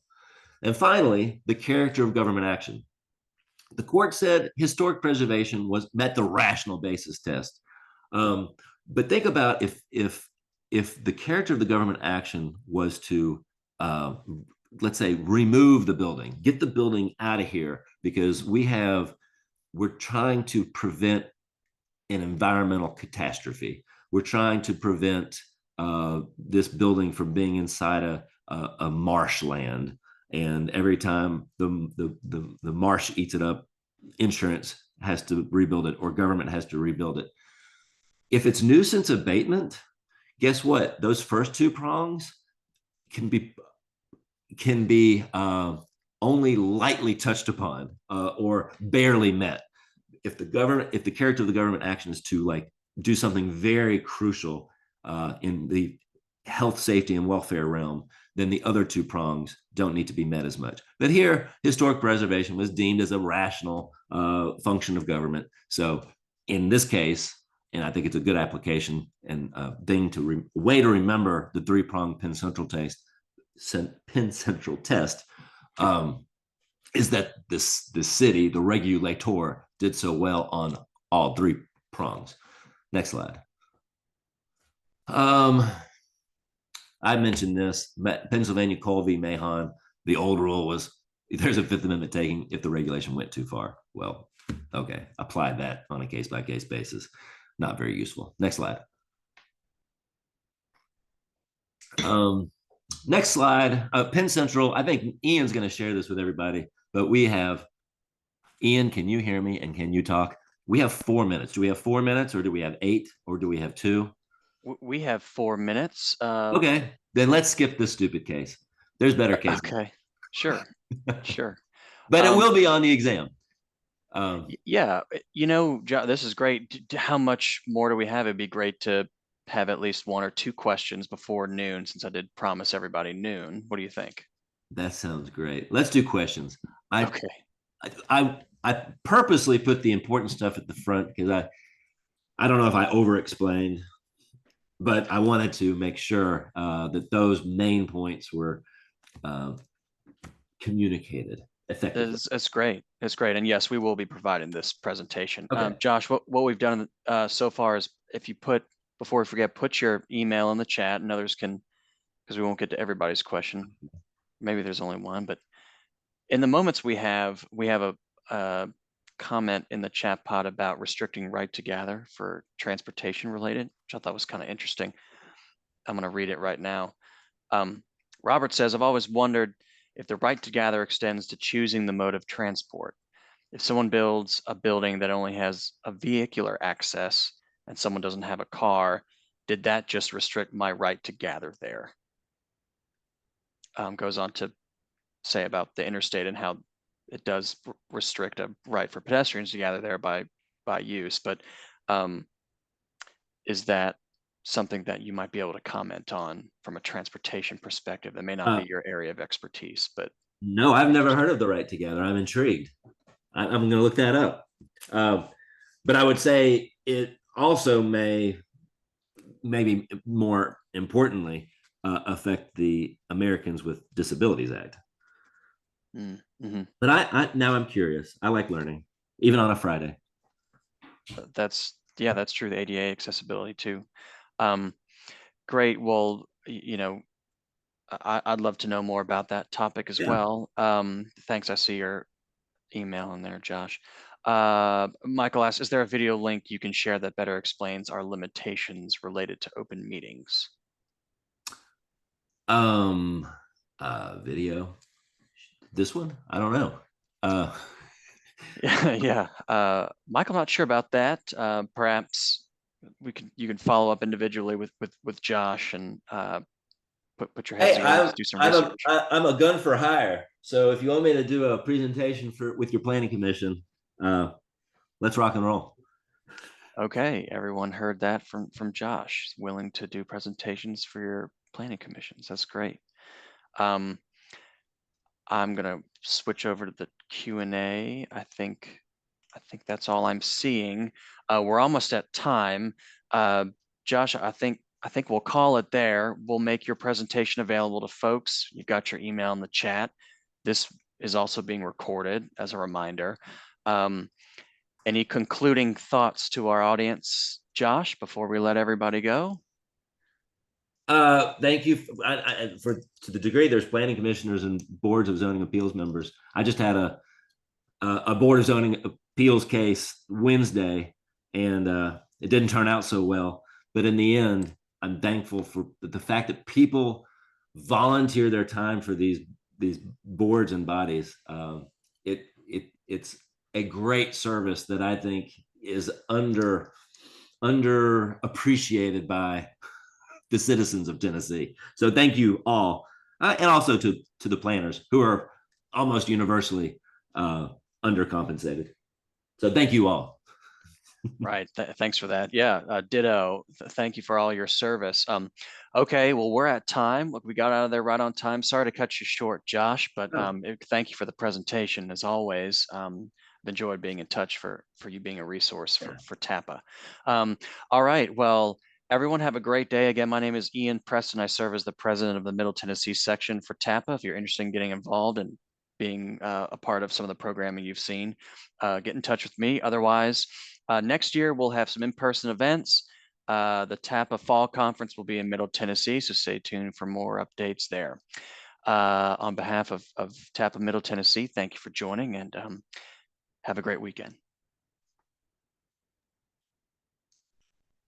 And finally, the character of government action. The court said historic preservation met the rational basis test. But think about if the character of the government action was to, let's say, remove the building, get the building out of here, because we're trying to prevent an environmental catastrophe. We're trying to prevent this building from being inside a marshland. And every time the marsh eats it up, insurance has to rebuild it or government has to rebuild it. If it's nuisance abatement, guess what? Those first 2 prongs can be only lightly touched upon or barely met. If the character of the government action is to do something very crucial in the health, safety, and welfare realm, then the other 2 prongs don't need to be met as much. But here, historic preservation was deemed as a rational function of government. So in this case, and I think it's a good application and way to remember the 3-prong Penn Central test, is that the city, the regulator, did so well on all 3 prongs. Next slide. I mentioned this, Pennsylvania Cole v. Mahon. The old rule was there's a 5th Amendment taking if the regulation went too far. Well, okay, apply that on a case-by-case basis. Not very useful. Next slide. Next slide, Penn Central. I think Ian's going to share this with everybody, but we have, Ian, can you hear me and can you talk? We have 4 minutes. Do we have 4 minutes or do we have 8 or do we have 2? We have 4 minutes. Okay, then let's skip this stupid case. There's better cases. Okay, sure, sure. But it will be on the exam. Yeah, this is great. How much more do we have? It'd be great to have at least 1 or 2 questions before noon, since I did promise everybody noon. What do you think? That sounds great. Let's do questions. Okay. I purposely put the important stuff at the front because I don't know if I over-explained, but I wanted to make sure that those main points were communicated effectively. It's great. It's great. And yes, we will be providing this presentation. Okay. Josh, what we've done so far is, if you before we forget, put your email in the chat, and others can, because we won't get to everybody's question. Maybe there's only one, but in the moments we have a comment in the chat pod about restricting right to gather for transportation related, which I thought was kind of interesting. I'm going to read it right now. Robert says, I've always wondered if the right to gather extends to choosing the mode of transport. If someone builds a building that only has a vehicular access and someone doesn't have a car, did that just restrict my right to gather there? Goes on to say about the interstate and how it does restrict a right for pedestrians to gather there by use. But is that something that you might be able to comment on from a transportation perspective? That may not be your area of expertise, but. No, I've never heard of the right to gather. I'm intrigued. I'm going to look that up. But I would say it also maybe more importantly, affect the Americans with Disabilities Act. Mm-hmm. But now I'm curious. I like learning, even on a Friday. That's true. The ADA accessibility too. Great. Well, I'd love to know more about that topic as well. Thanks. I see your email in there, Josh. Michael asks, is there a video link you can share that better explains our limitations related to open meetings? Video. This one? I don't know. Yeah. Michael, not sure about that. Perhaps you can follow up individually with Josh and put your heads together to do some research. I'm a gun for hire. So if you want me to do a presentation with your planning commission, let's rock and roll. Okay, everyone heard that from Josh. He's willing to do presentations for your planning commissions. That's great. I'm gonna switch over to the Q&A. I think that's all I'm seeing. We're almost at time. Josh, I think we'll call it there. We'll make your presentation available to folks. You've got your email in the chat. This is also being recorded as a reminder. Any concluding thoughts to our audience, Josh, before we let everybody go? Thank you. To the degree there's planning commissioners and boards of zoning appeals members. I just had a board of zoning appeals case Wednesday, and it didn't turn out so well. But in the end, I'm thankful for the fact that people volunteer their time for these boards and bodies. It's a great service that I think is underappreciated by the citizens of Tennessee. So thank you all, and also to the planners who are almost universally undercompensated. So thank you all. Right. Thanks for that. Yeah. Ditto. Thank you for all your service. Okay. Well, we're at time. Look, we got out of there right on time. Sorry to cut you short, Josh, but thank you for the presentation as always. I've enjoyed being in touch for you being a resource for TAPA. All right. Well, everyone have a great day. Again, my name is Ian Preston. I serve as the president of the Middle Tennessee section for TAPA. If you're interested in getting involved and being a part of some of the programming you've seen, get in touch with me. Otherwise, next year we'll have some in-person events. The TAPA Fall Conference will be in Middle Tennessee, so stay tuned for more updates there. On behalf of TAPA Middle Tennessee, thank you for joining, and have a great weekend.